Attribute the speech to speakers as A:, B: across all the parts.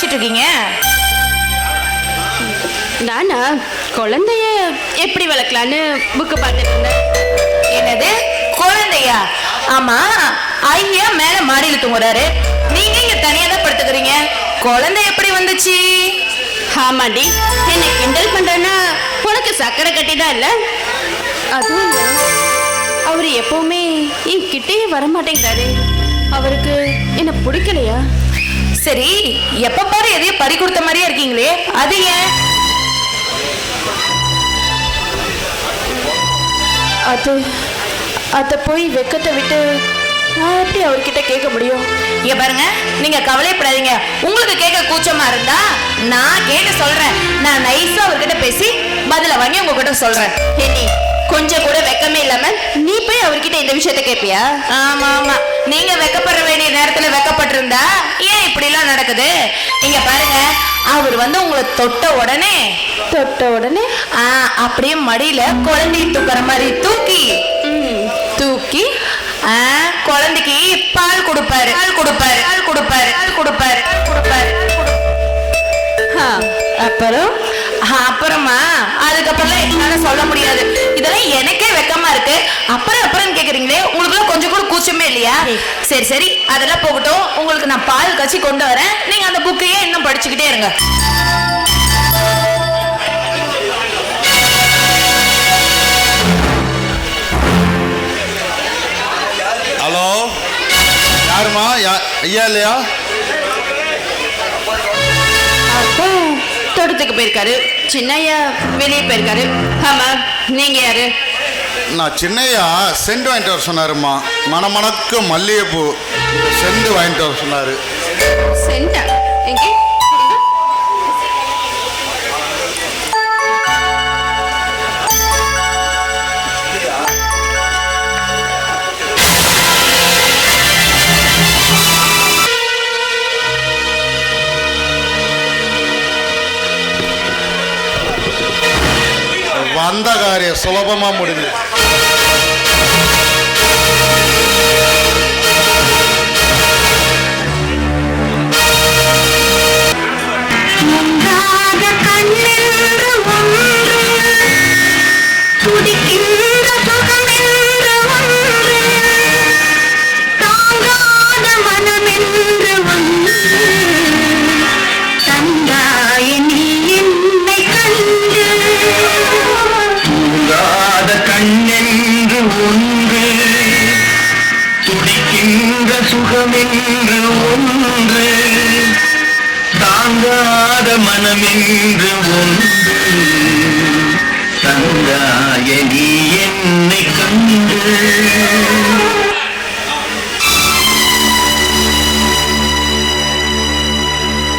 A: படிச்சிட்டு இருக்கீங்க?
B: நானா குழந்தைய எப்படி வளர்க்கலான்னு புக்கு பார்த்துட்டு இருந்தேன்.
A: என்னது குழந்தையா? ஆமா, ஐயா மேல மாடியில தூங்குறாரு, நீங்க இங்க தனியா தான் படுத்துக்கிறீங்க. குழந்தை எப்படி வந்துச்சு?
B: ஆமாண்டி, என்னை கிண்டல் பண்றேன்னா உனக்கு சக்கரை கட்டிதான் இல்ல? அதுவும் இல்ல, அவரு எப்பவுமே என் கிட்டேயே வரமாட்டேங்கிறாரு. அவருக்கு என்ன பிடிக்கலையா?
A: சரி, எப்ப பாரு எதையும் பறி கொடுத்த மாதிரியே இருக்கீங்களே, அது ஏன்?
B: அத போய் வெக்கத்தை விட்டு நான் எப்படி அவர்கிட்ட கேட்க முடியும்?
A: இங்க பாருங்க, நீங்க கவலைப்படாதீங்க. உங்களுக்கு கேட்க கூச்சமா இருந்தா நான் கேட்டு சொல்றேன். நான் நைஸா அவர்கிட்ட பேசி பதில வாங்கி உங்ககிட்ட சொல்றேன்.
B: ஏனி, கொஞ்சம் கூட வெக்கமே இல்லாம நீ போய் அவர்கிட்ட இந்த விஷயத்த கேட்பியா?
A: ஆமா ஆமா, நீங்க வெக்கப்பட வேண்டிய நேரத்துல வெக்கப்பட்டிருந்தா ஏன் இப்படி எல்லாம் நடக்குது? இங்க பாருங்க, அவர் உங்களை தொட்ட உடனே அப்படியே மடியில குழந்தை தூக்குற மாதிரி தூக்கி குழந்தைக்கு பால் கொடுப்பாரு. அப்புறமா அதுக்கப்புறம் என்னால சொல்ல முடியாது. இதெல்லாம் எனக்கே வெக்கமா இருக்கு. அப்புறம் கேக்குறீங்களே, உங்களுக்கு கொஞ்சம் கூட கூச்சமே இல்லையா? சரி சரி, அதெல்லாம் போகட்டும். உங்களுக்கு நான் பால் கச்சி கொண்டு வரேன். நீங்க அந்த புக்கையே இன்னும் படிச்சுக்கிட்டே இருங்க.
C: ஹலோ, யாருமா? ஐயா இல்லையா?
B: தோட்டத்துக்கு போயிருக்காரு. சின்னையா வெளியே போயிருக்காரு. ஆமா, நீங்க யாரு?
C: நான் சின்னையா செண்டு வாங்கிட்டு வர சொன்னாருமா. மணமணக்கு மல்லிகைப்பூ செண்டு வாங்கிட்டு வர சொன்னாரு.
B: செண்டா? எங்கே?
C: வந்த காரியம் சுலபமா முடிஞ்சு.
D: சுகமென்று ஒன்று, தாங்காத மனமென்று ஒன்று, தந்தாய நீ என்னை கண்டு.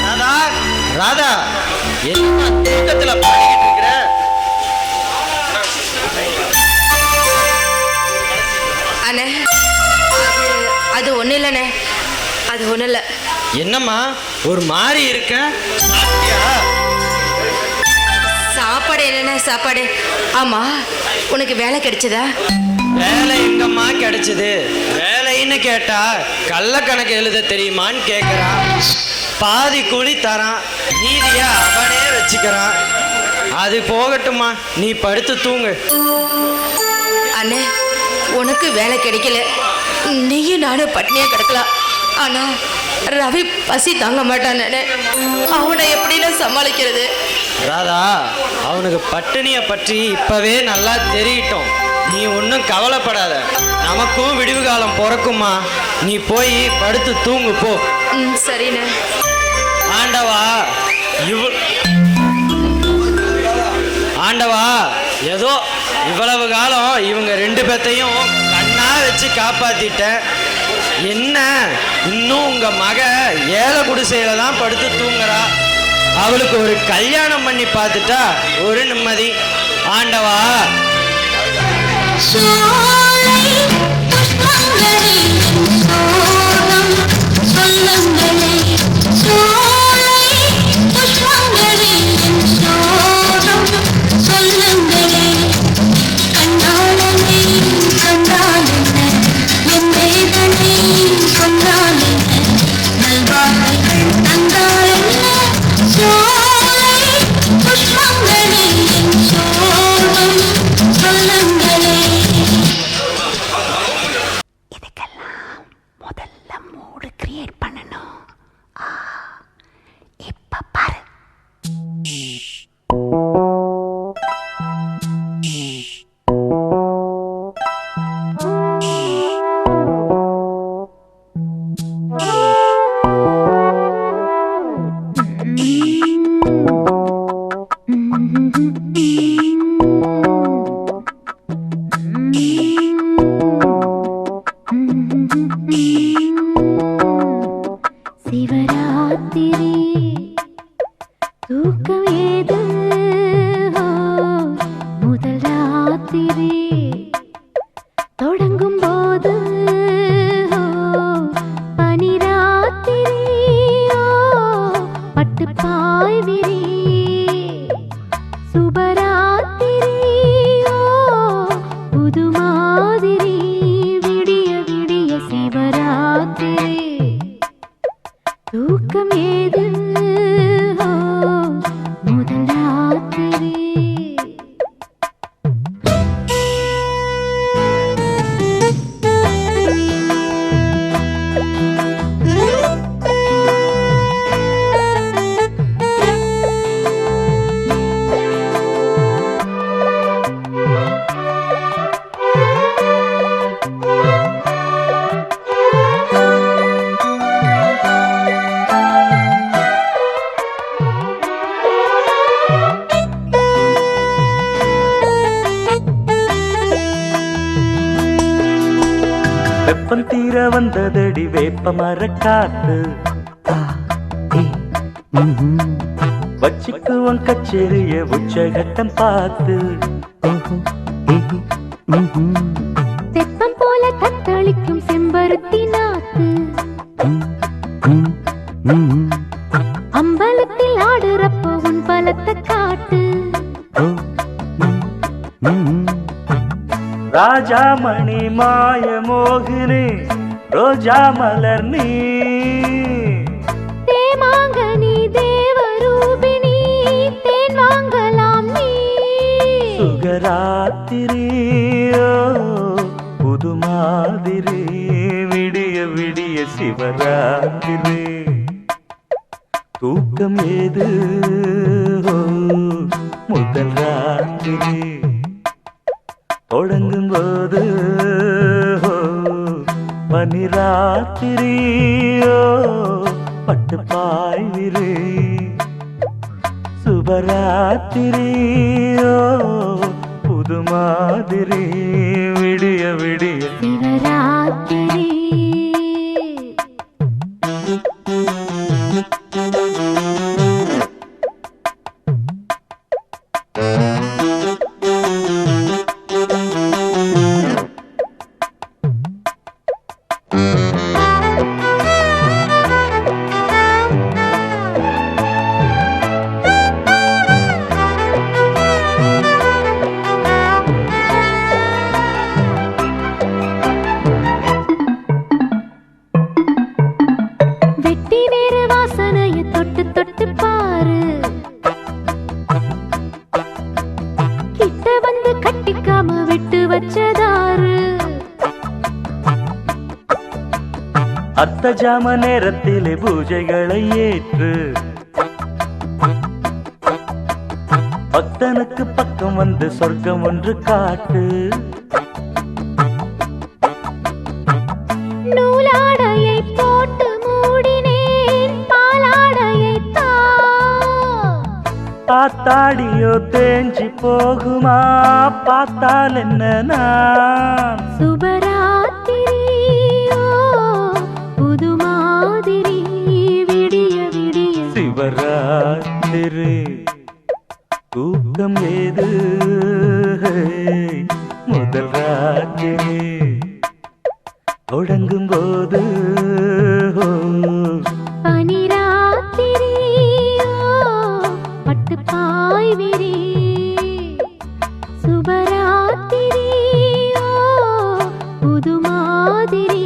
D: ராதா, ராதா, என்ன தூக்கத்துல பாடிக்கிட்டு இருக்கிற?
B: அண்ணே, அது ஒண்ணு இல்லைண்ணே, அது ஒண்ணு இல்லை.
D: என்னம்மா ஒரு மாதிரி இருக்க?
B: சாப்பாடு என்னண்ணே சாப்பாடு? ஆமா, உனக்கு வேலை கிடைச்சதா?
D: வேலை எங்கம்மா கிடைச்சது? வேலைன்னு கேட்டா கள்ள கணக்கு எழுத தெரியுமான்னு கேட்குறான். பாதி கூலி தரான், மீதியா அவனே வச்சுக்கிறான். அது போகட்டுமா, நீ படுத்து தூங்கு.
B: அண்ணே, உனக்கு வேலை கிடைக்கல, நீயும் நானும் பட்னியா கிடக்கலாம். ஆனா ரவி பசி தாங்க மாட்டானே, அவனை எப்படிலாம் சமாளிக்கிறது?
D: ராதா, அவனுக்கு பட்டினியை பற்றி இப்பவே நல்லா தெரியட்டும். நீ ஒன்றும் கவலைப்படாத, நமக்கும் விடிவு காலம் பிறக்குமா. நீ போய் படுத்து தூங்கு போ.
B: சரிண்ணே.
D: ஆண்டவா, ஏதோ இவ்வளவு காலம் இவங்க ரெண்டு பேத்தையும் கண்ணா வச்சு காப்பாத்திட்டேன். என்ன இன்னும் உங்க மக ஏழை குடிசையில தான் படுத்து தூங்குறா. அவளுக்கு ஒரு கல்யாணம் பண்ணி பார்த்துட்டா ஒரு நிம்மதி. ஆண்டவா,
E: சொன்னாலே நல்வாழ்வை தந்தாலே மாதிரி விடிய விடிய சிவராத்திரி தூக்கம் ஏது முதல் ராத்திரி
F: வெப்பம் தீர வந்ததடி வேப்ப மரக்காத்து வச்சுக்குவன் கச்சேரிய உச்சகட்டம் பார்த்து
E: தெப்பம் போல தத்தளிக்கும் செம்பருத்தி நாத்து அம்பலத்தில் ஆடுறப்போ உன் பலத்தை காட்டு
F: ராஜாமணி மாய மோகினி ரோஜா மலர் நீ
E: தேமாங்கனி தேவரூபிணி தேன் வாங்கலாம் நீ
F: சுகராத்திரியோ புது மாதிரி விடிய விடிய சிவராத்திரி தூக்கம் ஏது முதல் ராத்திரி தொடங்கும் போது பனிராத்திரியோ பட்டு பாய்விரு சுபராத்திரியோ புது மாதிரி விடிய விடிய
E: சிவராத்திரி வெட்டி வேறு வாசனைய தொட்டு தொட்டு பாரு கிட்ட வந்து கட்டிக்காம விட்டு வச்சதாரு
F: அத்த ஜாம நேரத்திலே பூஜைகளை ஏற்று பக்தனுக்கு பக்கம் வந்து சொர்க்கம் ஒன்று காட்டு
E: நூலாடையை போட்டு மூடினேன் பாலாடையை
F: பார்த்தாடியோ தேஞ்சி போகுமா பார்த்தால் என்ன நான்
E: சுபராத்திரியோ புது மாதிரி விடிய விடிய
F: சிவராத்திரி தூக்கம் ஏது முதல் ராத்திரி தொடங்கும் போது
E: பனிராத்திரியோ பட்டு பாய்விரி சுபராத்திரியோ புது மாதிரி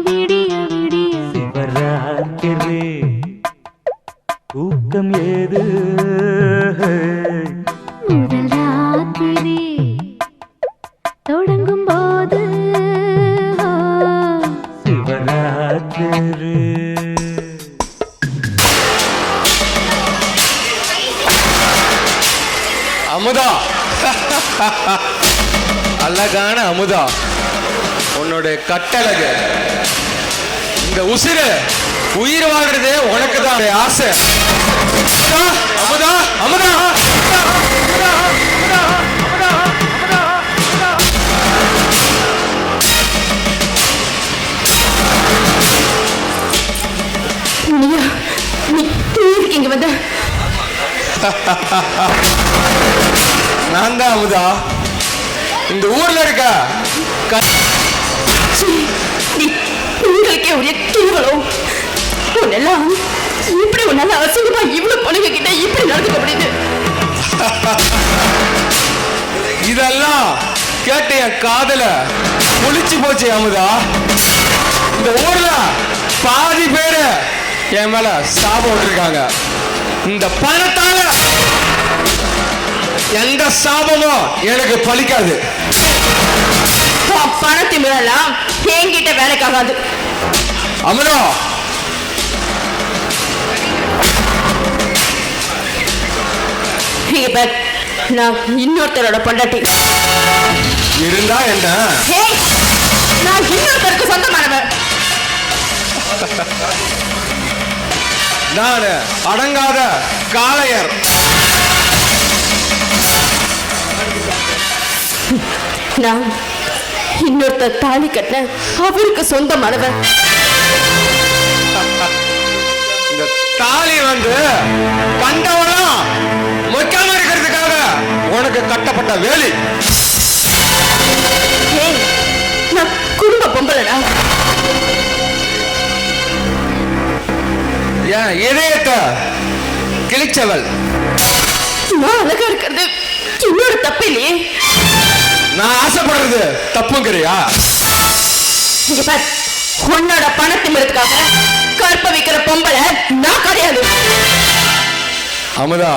E: விடிய விடிய
F: சிவராத்திரி தூக்கம் ஏது
E: முதல் ராத்திரி தொடங்கும் போது
F: சிவராத்திரி
D: அமுதா அழகான அமுதா உன்னுடைய கட்டழகு இந்த உசிறு உயிர் வாழ்றது உனக்கு தான் ஆசை அமுதா அமுதா
B: இங்க வந்து
D: நான் தான் அமுதா இந்த ஊர்ல இருக்க
B: உங்களுக்கே உரிய கேவலம் உன்னெல்லாம் இப்படி உன்னால அசிங்கமா இவ்வளவு பொண்ணுங்க கிட்ட இப்படி நடந்துக்க முடியுது
D: இதெல்லாம்
G: கேட்டு என் காதல முழிச்சு போச்சு அமுதா. இந்த ஊர்ல பாதி பேரு என் மேல சாபம் விட்டுருக்காங்க. இந்த பணத்தால எந்த சாபமும் எனக்கு பலிக்காது.
B: பணத்தை முறையெல்லாம் என்கிட்ட வேலைக்காகாது.
G: அமுதா,
B: இங்க பார், நான் இன்னொருத்தரோட பொண்டாட்டி.
G: இருந்தா என்ன?
B: ஏய், நான் இன்னொருத்தருக்கு சொந்தமானவன்.
G: நான் அடங்காத காளையர்.
B: நான் இன்னொருத்தர் தாலி கட்ட அவருக்கு சொந்தமானவன்.
G: இந்த தாலி கண்டவெல்லாம் மொக்காம இருக்கிறதுக்காக உனக்கு கட்டப்பட்ட வேலி.
B: ஏய், நான் குடும்ப பொம்பளடா.
G: என் இதயத்தை கிழிச்சவள்.
B: நான் அழகா இருக்கிறது என்னோட தப்பு இல்லையே.
G: நான் ஆசைப்படுறது தப்புங்கிறியா?
B: இங்க பார், உன்னோட பணத்தை மறுத்துக்காக கற்ப வைக்கிற பொம்பளை நான் கிடையாது.
G: அமுதா,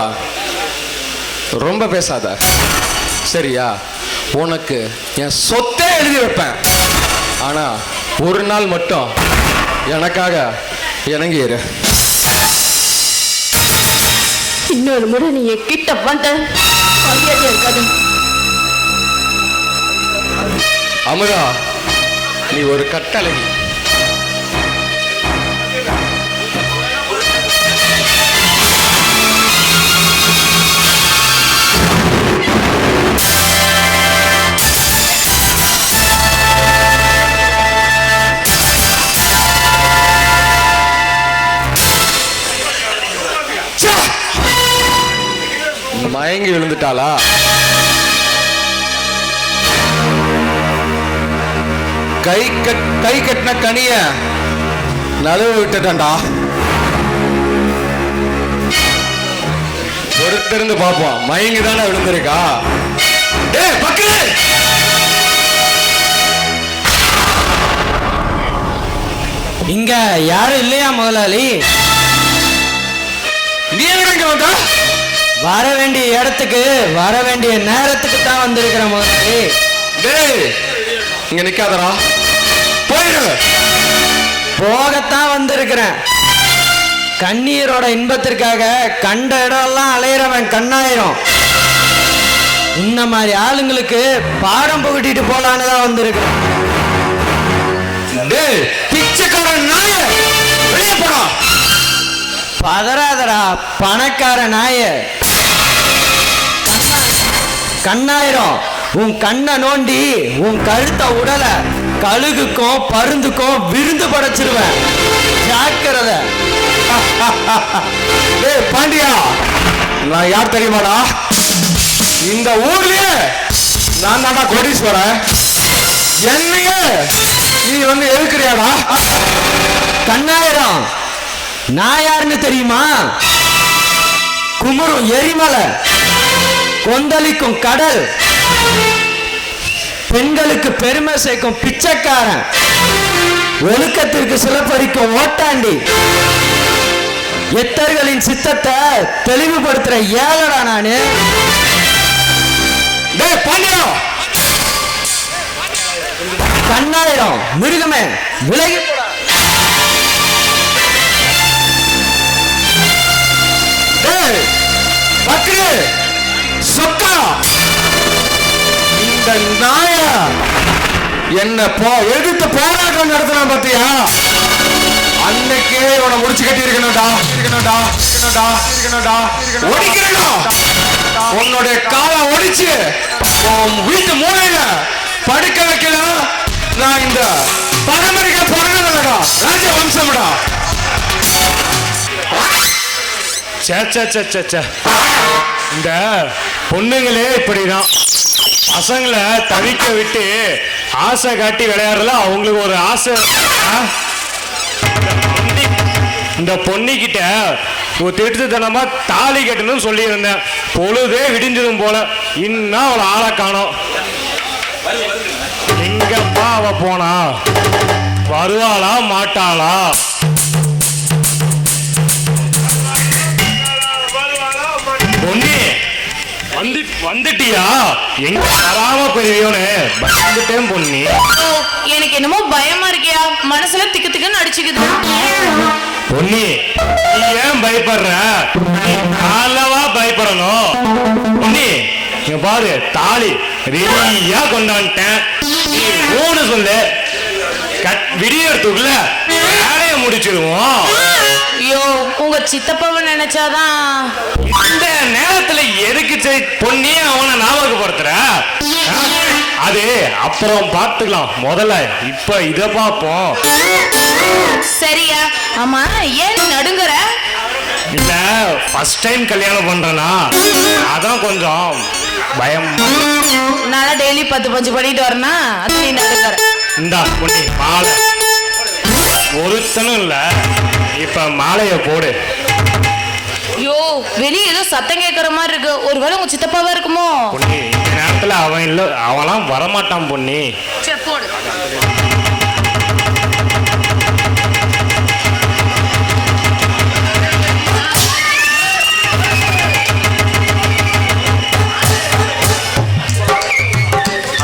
G: ரொம்ப பேசாத சரியா? உனக்கு என் சொத்தே எழுதி வைப்பேன். ஆனா ஒரு நாள் மட்டும் எனக்காக இறங்கிரு.
B: இன்னொரு முறை நீ என் கிட்ட வந்த மரியாதையா இருக்காது.
G: அமுதா, நீ ஒரு கட்டழகி. மயங்கி விழுந்துட்டாளா? கை கட்டின கனிய நழுவ விட்டுட்டா. பொறுத்திருந்து பார்ப்போம். மயங்கி தானே விழுந்திருக்கா? டேய் பக்கத்து,
D: இங்க யாரும் இல்லையா முதலாளி?
G: நீ எங்க வந்தா?
D: வர வேண்டிய இடத்துக்கு வர வேண்டிய நேரத்துக்கு தான் வந்திருக்கிற முதலாளி.
G: டேய் இங்க நிக்காதடா, போயிடு.
D: போகத்தான் வந்திருக்கிறேன். கண்ணீரோட இன்பத்திற்காக கண்ட இடம்லாம் அலையிறவன் கண்ணாயிரும். இந்த மாதிரி ஆளுங்களுக்கு பாடம் புகட்டிட்டு போலான்னு தான் வந்திருக்கிறேன்.
G: டேய் பிச்சைக்காரன் நாய, வெளியே போடா.
D: பதறாதடா பணக்கார நாய. கண்ணாயிரம் உன் கண்ணை நோண்டி உன் கழுத்த உடல கழுகுக்கும் பருந்துக்கும் விருந்து படைச்சிருவேன். ஜாக்கிரதை.
G: டேய் பாண்டியா, நான் யார் தெரியுமாடா? இந்த ஊர்லயே நான் தான்டா கோடீஸ்வரன். என்னையே நீ எதுக்குறியாடா?
D: கண்ணாயிரம் நான் யாருன்னு தெரியுமா? குமரும் எரிமலை, கொந்தளிக்கும் கடல், பெண்களுக்கு பெருமை சேர்க்கும் பிச்சைக்காரன், ஒழுக்கத்திற்கு சிலப்பரிக்கும் ஓட்டாண்டி, எத்தர்களின் சித்தத்தை தெளிவுபடுத்துற ஏழடா நானு.
G: டேய் பாண்டியா,
D: கண்ணாயிரம் மிருகமே விலகி போடா.
G: டேய் பக்ரு சொக்கா, இந்த நாய என்ன எதிர்த்து போராட்டம் நடத்தினா பாத்தியா? அன்னைக்கே இவனை முடிச்சு கட்டி இருக்கணும்டா. உன்னுடைய காலை ஒடிச்சு உன் வீட்டு மூலையில படுக்க வைக்கலாம். நான் இந்த பரம்பரைக்கு பிறந்தவனடா, ராஜ வம்சம்டா. இந்த பொண்ணுங்களே இப்படிதான் பசங்களை தவிக்க விட்டு ஆசை காட்டி விளையாடுறல அவங்களுக்கு ஒரு ஆசை. இந்த பொண்ணிக்கிட்ட ஒரு திட்டுத்தனமா தாலி கட்டணும்னு சொல்லியிருந்தேன். பொழுதே விடிஞ்சதும் போல இன்னும் அவளை ஆளை காணோம். எங்கப்பா அவ போனா? வருவாளா மாட்டாளா? பொன்னி வந்துட்டியா? எங்க வராம பெரியவனு வந்துட்டேன் பொன்னி.
A: ஓ, எனக்கு என்னமோ பயமா இருக்கியா? மனசுல திக்கு திக்குன்னு அடிச்சுக்குது.
G: பொன்னி நீ ஏன் பயப்படுற? நீ நல்லவா பயப்படணும். பொன்னி இங்க பாரு, தாலி ரெடியா கொண்டான்ட்டேன். நீ மூணு சொல்லு, விடியறதுக்குள்ள வேலைய முடிச்சிருவோம்.
A: ஐயோ, உங்க சித்தப்பாவை நினைச்சாதான்.
G: இந்த நேரத்துல எதுக்கு பொன்னி அவனை ஞாபகப்படுத்துற? அது அப்புறம் பார்த்துக்கலாம், முதல்ல இப்ப இத பார்ப்போம்.
A: சரியா? ஆமா, ஏன் நீ நடுங்குற?
G: இல்ல ஃபர்ஸ்ட் டைம் கல்யாணம் பண்றனா, அதான் கொஞ்சம் பயம்.
A: நான் டெய்லி 10 பஞ்சு பண்ணிட்டு வரேன்னா அது நீ நடுங்குற.
G: இந்தா பொன்னி மாலை. ஒருத்தனும் இல்ல, இப்ப மாலைய போடு.
A: ஐயோ, வெளியே ஏதோ சத்தம் கேட்கற மாதிரி இருக்கு. ஒருவேளை உங்க சித்தப்பாவா இருக்குமோ?
G: பொன்னி இந்த நேரத்துல அவன் இல்ல, அவன்லாம் வரமாட்டான் பொன்னி.
A: சரி போடு.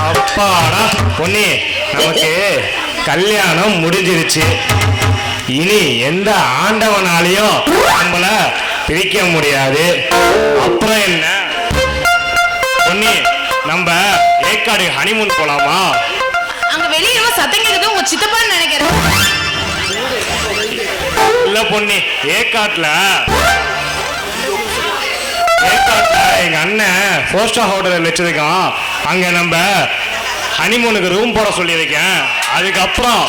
G: அப்பாடா பொன்னி, நமக்கு கல்யாணம் முடிஞ்சிருச்சு. இனி எந்த ஆண்டவனாலையும் நம்மள பிரிக்க முடியாது. அப்புறம் என்ன பொன்னி, நம்ம ஏற்காடு ஹனிமூன் போலாமா?
A: அங்க வெளியே ஏதோ சத்தம் கேக்குது. உங்க சித்தப்பான்னு நினைக்கிறேன்.
G: இல்ல பொன்னி, ஏற்காட்டுல எங்க அண்ணன் 4 ஸ்டார் ஹோட்டல் வச்சிருக்கான். அங்க நம்ம ஹனிமூனுக்கு ரூம் போட சொல்லியிருக்கேன். அதுக்கப்புறம்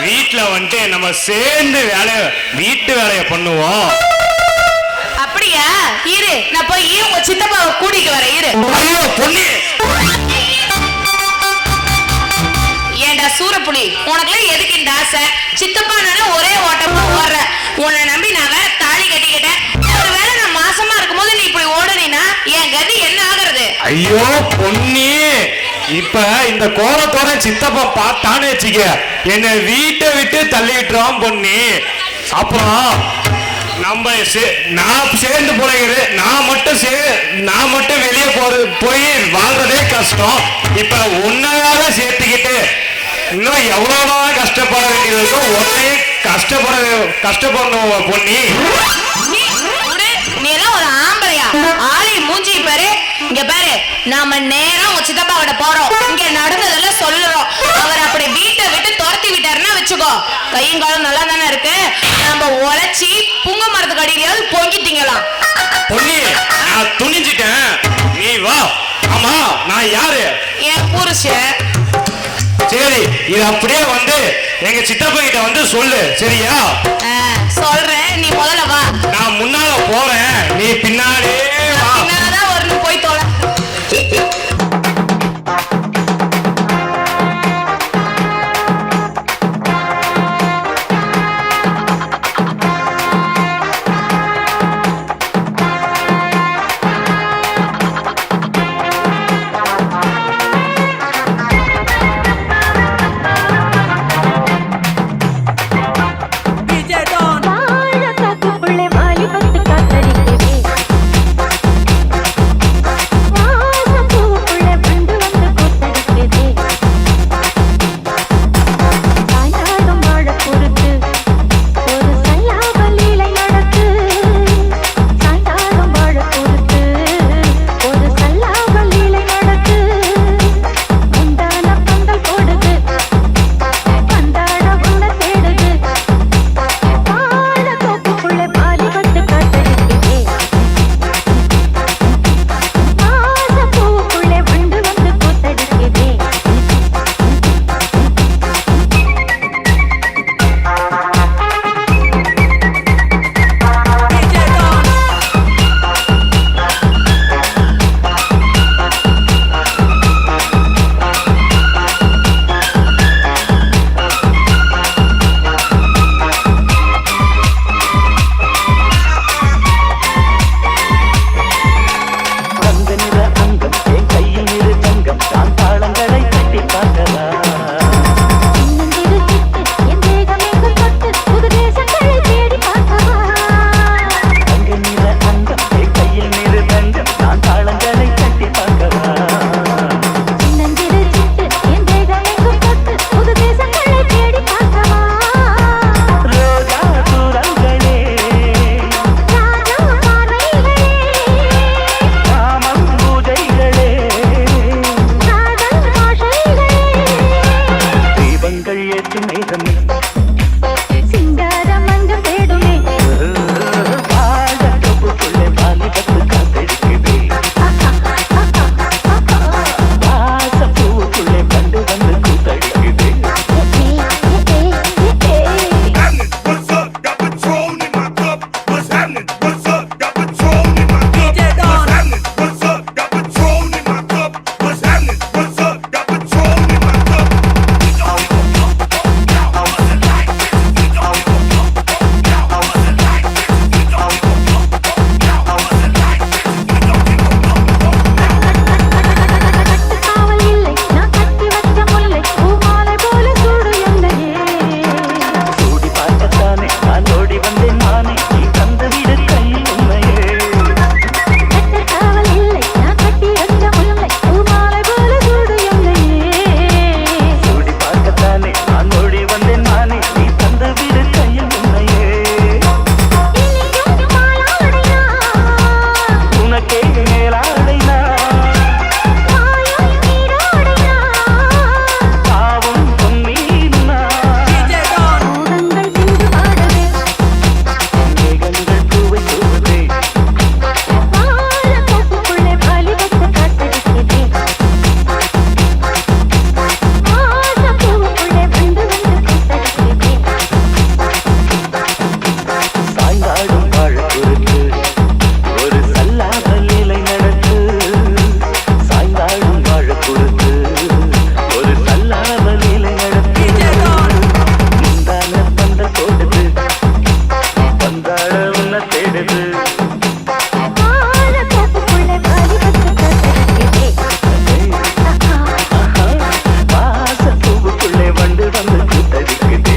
G: வீட்டுல வந்துட்டு நம்ம சேர்ந்து வீட்டு வேலையை பண்ணுவோம்.
A: அப்படியா? இரு, நான் போய் உங்க சித்தப்பாவை கூட்டிட்டு வரேன். இரு.
G: ஐயோ பொன்னி,
A: ஏண்டா சூரப்புலி, உனக்குலாம் எதுக்கு இந்த ஆசை? சித்தப்பா நானே ஒரே ஓட்டமா ஓடுற. உன்னை நம்பி நான் தாலி கட்டிக்கிட்டேன். ஒருவேளை நான் மாசமா இருக்கும்போது நீ இப்படி ஓடுனீனா என் கதி என்ன ஆகுறது?
G: ஐயோ பொன்னி, இப்ப இந்த கோலத்தோட சித்தப்பா பார்த்தான்னு வச்சுக்க, என்ன வீட்டை விட்டு தள்ளிட்டுறான் பொன்னி. அப்புறம் நம்ம நான் சேர்ந்து போறது, நான் மட்டும் வெளியே போய் வாழ்றதே கஷ்டம். இப்ப உன்னையாக சேர்த்துக்கிட்டு இன்னும் எவ்வளவுதான் கஷ்டப்பட வேண்டியது இருக்கோ, உன்னையே கஷ்டப்படணும் பொன்னி.
A: நீ எல்லாம் ஒரு ஆம்பளையா? ஆளி மூஞ்சி பாரு. இங்க பாரு, நாம நேரம் உங்க சித்தப்பா கிட்ட போறோம். இங்க நடந்ததெல்லாம் சொல்லுறோம். அவர் அப்படி வீட்டை விட்டு துரத்தி விட்டாருன்னா வச்சுக்கோ, கையும் காலம் நல்லா தானே இருக்கு. நம்ம உழைச்சி புங்க மரத்துக்கு அடியிலாவது பொங்கிட்டீங்களாம்.
G: பொன்னி நான் துணிஞ்சிட்டேன், நீ வா. ஆமா நான் யாரு?
A: என் புருஷன்.
G: சரி, இது அப்படியே வந்து எங்க சித்தப்பா கிட்ட வந்து சொல்லு, சரியா?
A: சொல்றேன், நீ முதல்ல வா.
G: நான் முன்னால போறேன், நீ பின்னாலே வா.
A: பின்னாலதான் வரணும், போய் தொலை.
E: வாழ காத்துக்குள்ளே வாலிபத்து காத்தடிக்குதே.
F: திங்கள் ஏற்று மேகமே
E: சிங்கார மஞ்சள் தேடுமே
F: வாழப்புக்குள்ளே வாலிபத்து காத்தடிக்குதே வாசப்பூவுக்குள்ளே கண்டு வந்து கூத்தடிக்குதே
H: What's up? Got Patron in my cup. What's happening? What's up? Got Patron in my cup. What's happening? What's up? Got Patron in my cup. What's happening? What's up? Got Patron in my cup.
E: காவல் இல்லை நான் கட்டி வச்ச முல்லை பூமாலை போல சூடு என்னையே
F: சூடி பார்க்கத்தானே நான் ஓடி வந்தேன் நானே நீ தந்து விடு கையில் உண்மையே
E: காவல் இல்லை நான் கட்டி வச்ச முல்லை பூமாலை போல சூடு என்னையே
F: சூடி பார்க்கத்தானே நான் ஓடி வந்தேன் நானே நீ தந்து விடு கையில் உண்மையே
E: இனிக்கும் மாலாடையா
F: உனக்கே மேலாடைனா
E: மாயம் நீராடையா
F: பாவம் பொன்னீனா
E: மோகங்கள் தின்று பாடவே
F: மேகங்கள் பூவை தூவதே
E: வாழப்போக்குள்ளே வாலிபத்து காத்தடிக்குதே வாசப்பூவுக்குள்ளே வந்து கூத்தடிக்குதே
F: சாய்ந்தாடும் வாழ பொறுத்து ஒரு சல்லாத லீலை நடத்து சாய்ந்தாடும் வாழ பொறுத்து ஒரு சல்லாத லீலை நடத்து முந்தான பந்த போடுது பந்தாட உன்ன தேடுது
E: வாழப்போக்குள்ளே வாலிபத்து காத்தடிக்குதே
F: வாசப்பூவுக்குள்ளே வண்டு வந்து கூத்தடிக்குதே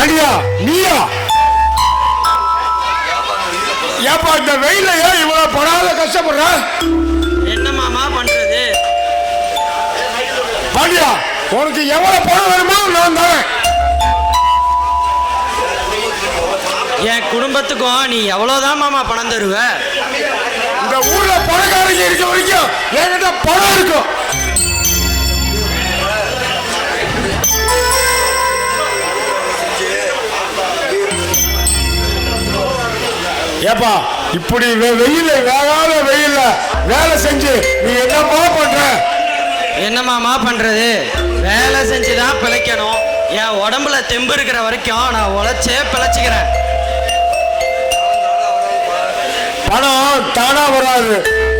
C: அடியா நீயா ஏப்பா இந்த வெயில ஏன் இவ்வளவு படாத கஷ்டப்படுற
D: என்ன மாமா பண்றது?
C: பாண்டியா உனக்கு எவ்வளவு பணம் வருமோ நான் தரேன்
D: என் குடும்பத்துக்கும் நீ எவ்வளவுதான் மாமா பணம் தருவ?
C: இந்த ஊர்ல பணக்காரங்க இருக்க வரைக்கும் என்கிட்ட பணம் இருக்கும் ஏப்பா இப்படி வெயில வேகாத வெயில்ல வேலை செஞ்சு நீ என்னப்பா பண்ற
D: என்ன மாமா பண்றது? வேலை செஞ்சுதான் பிழைக்கணும். என் உடம்புல தெம்பு இருக்கிற வரைக்கும் நான் உழைச்சே பிழைச்சிக்கிறேன்.
C: பணம் தானா வராது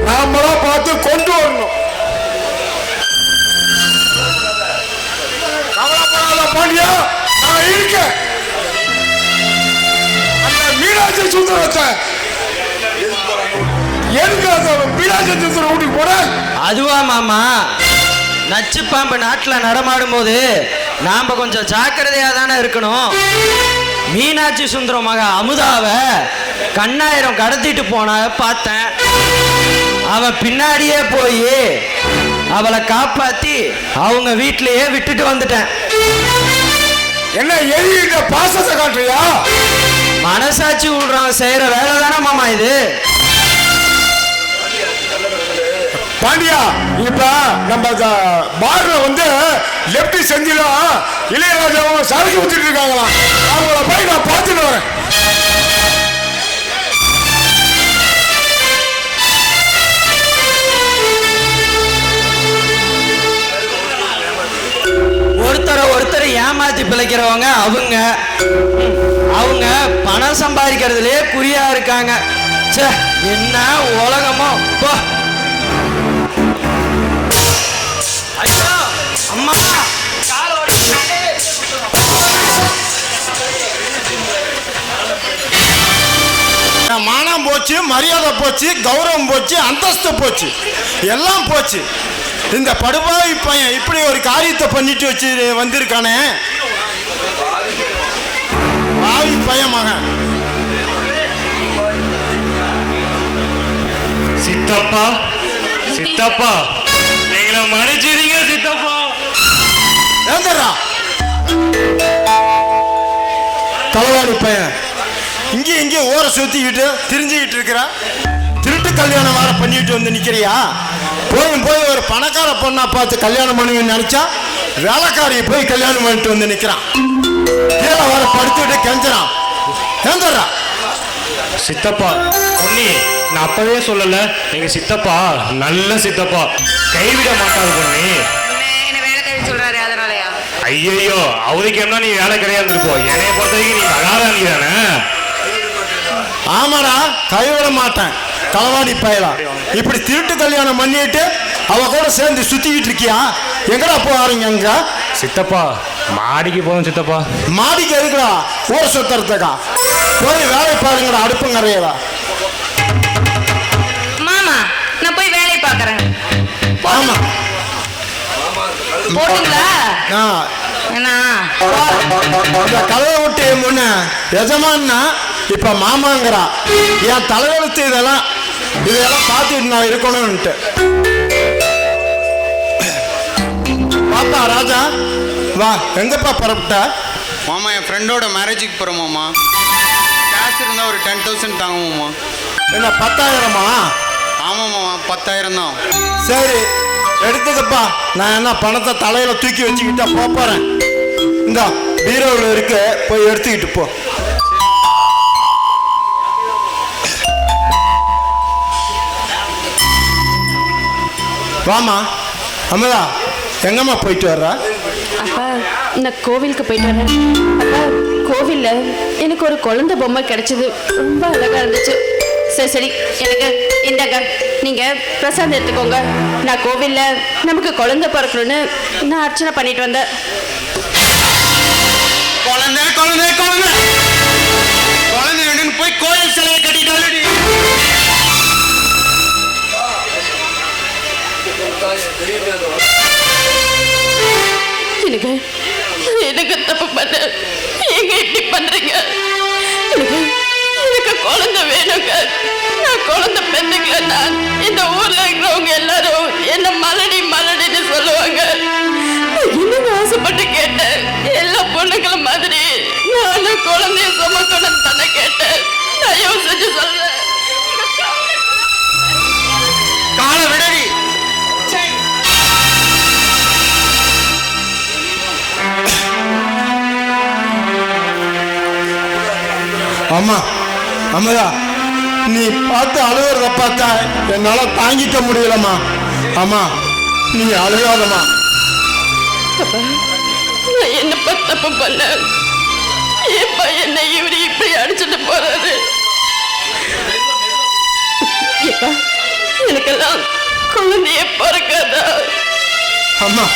C: நாமளா பார்த்து கொண்டு வரணும் கவலைப்படாத பாண்டியா நான் இருக்கேன் அந்த மீனாட்சி சுந்தரத்தை எதுக்கு அந்த மீனாட்சி சுந்தரம் வீட்டுக்கு போற
D: அதுவா மாமா, நச்சு பாம்பு நாட்டில் நடமாடும் போது நாம கொஞ்சம் ஜாக்கிரதையா தானே இருக்கணும். மீனாட்சி சுந்தரம் மக அமுதாவை கண்ணாயிரம் கடத்திட்டு போன பார்த்தேன். அவன் பின்னாடியே போய் அவளை காப்பாத்தி அவங்க வீட்டிலேயே விட்டுட்டு வந்துட்டேன்.
C: என்ன எதிரிட்ட பாசத்தை காட்டுறியா
D: மனசாட்சி விடுறவன் செய்யற வேலை தானே மாமா இது.
C: பாண்டியா இப்ப நம்ம பார்ல வந்து லெப்ட் செஞ்சிலும் இளையராஜாவும் சரக்கு ஊத்திட்டு இருக்காங்களாம் அவங்கள போய் நான் பார்த்துட்டு வரேன்
D: ஒருத்தரை ஏமாத்தி பிழைக்கிறவங்க அவங்க பணம் சம்பாதிக்கிறதுலயே குறியா இருக்காங்க. ச்சே, என்ன உலகமோ போ. ஐயோ அம்மா கால் ஓடிட்டானே.
C: மானம் போச்சு மரியாதை போச்சு கௌரவம் போச்சு அந்தஸ்து போச்சு எல்லாம் போச்சு இந்த படுபாவி பையன் இப்படி ஒரு காரியத்தை பண்ணிட்டு வச்சு வந்திருக்கானே பாவி பையன் மகன்
G: சித்தப்பா சித்தப்பா எங்களை மன்னிச்சிடுங்க சித்தப்பா.
C: ஏந்தரா தலைவாடி பையன் இங்கே ஊரை சுத்திக்கிட்டு திரிஞ்சுக்கிட்டு இருக்கிற திருட்டு கல்யாணம் வேற பண்ணிட்டு வந்து நிக்கிறியா போய் ஒரு பணக்கார பொண்ணா பார்த்து கல்யாணம் பண்ணுவேன்னு நினைச்சா வேலைக்காரியை போய் கல்யாணம் பண்ணிட்டு வந்து நிக்கிறான். கீழே வர படுத்துட்டு கெஞ்சுறான். ஏந்தர்றா
G: சித்தப்பா பொன்னி, நான் அப்பவே சொல்லல, எங்க சித்தப்பா நல்ல சித்தப்பா, கைவிட மாட்டாரு பொன்னி.
A: என்ன வேலை கழி சொல்றாரு அதனாலயா?
G: ஐயோ, அவருக்கு என்ன நீ வேலை கிடையாது இருப்போ, என்னைய பொறுத்த வரைக்கும் நீ மகாராணி தானே.
C: ஆமாடா, கைவிட மாட்டேன். களவாடி பயலா, இப்படி திருட்டு கல்யாணம் பண்ணிட்டு அவ கூட சேர்ந்து சுத்திக்கிட்டு இருக்கியா? எங்கடா போறீங்க? அங்க
G: சித்தப்பா மாடிக்கு போதும் சித்தப்பா.
C: மாடிக்கு எதுக்குடா? ஊர் சுத்தறதுக்கா? போய் வேலை பாருங்கடா, அடுப்புங்கறையடா.
A: மாமா, நான் போய் வேலையை பாக்குறேன்.
C: ஆமா,
A: போட்டுங்களா?
C: இந்த கதவை விட்டு முன்ன எஜமான்னா இப்ப மாமாங்கிறா. என் தலையெழுத்து இதெல்லாம் பார்த்துட்டு நான் இருக்கணும்னுட்டு. பாப்பா ராஜா, வா. எங்கப்பா புறப்பட்ட?
I: மாமா, என் ஃப்ரெண்டோட மேரேஜுக்கு போகிறோம் மாமா. கேஷ் இருந்தால் ஒரு 10,000 தாங்க மாமா.
C: என்ன 10,000மா?
I: ஆமாம் மாமா, 10,000 தான்.
C: சரி, எடுத்துக்கப்பா. நான் என்ன பணத்தை தலையில தூக்கி வச்சுக்கிட்டா போறேன். இந்த பீரோவில் இருக்கு, போய் எடுத்துக்கிட்டு போ. வாமா. அம்மதா, எங்கம்மா போயிட்டு வர்றா?
B: அப்பா, நான் கோவிலுக்கு போயிட்டு வரேன். அப்பா, கோவில்ல எனக்கு ஒரு குழந்தை பொம்மை கிடைச்சது. ரொம்ப அழகா இருந்துச்சு. சரி, எனக்கு இந்தாங்க, நீங்க பிரசாதம் எடுத்துக்கோங்க. நான் கோவில்ல நமக்கு குழந்தை பிறக்கணும்னு நான் அர்ச்சனை பண்ணிட்டு வந்தேன்.
I: குழந்தை குழந்தை குழந்தை குழந்தை வேணும்னு போய் கோயில் சிலையை கட்டிட்டாலும்
B: எனக்கு தப்பு பண்ண எங்க இப்படி பண்றீங்க? எனக்கு குழந்தை வேணுங்க. நான் குழந்தை பெற்றுக்கலன்னா இந்த ஊர்ல இருக்கிறவங்க எல்லாரும் என்ன மலடி மலடின்னு சொல்லுவாங்க. இன்னும் ஆசைப்பட்டு கேட்டேன். எல்லா பொண்ணுங்களும் மாதிரி நானும் குழந்தைய சுமக்கணும் தானே கேட்டேன். தயவு செஞ்சு சொல்றேன்.
I: கால விடடி.
C: அம்மா, அம்மதா, நீ பார்த்து அழுகிறத பார்த்தா என்னால தாங்கிக்க முடியலம்மா. அம்மா, நீ அழுகாதம்மா.
B: நான் என்ன தப்பு பண்ண? ஏப்பா என்னை இவரு இப்படி அடிச்சுட்டு போறாரு? ஏப்பா, எனக்கெல்லாம் குழந்தைய பிறக்காதா?
C: அம்மா,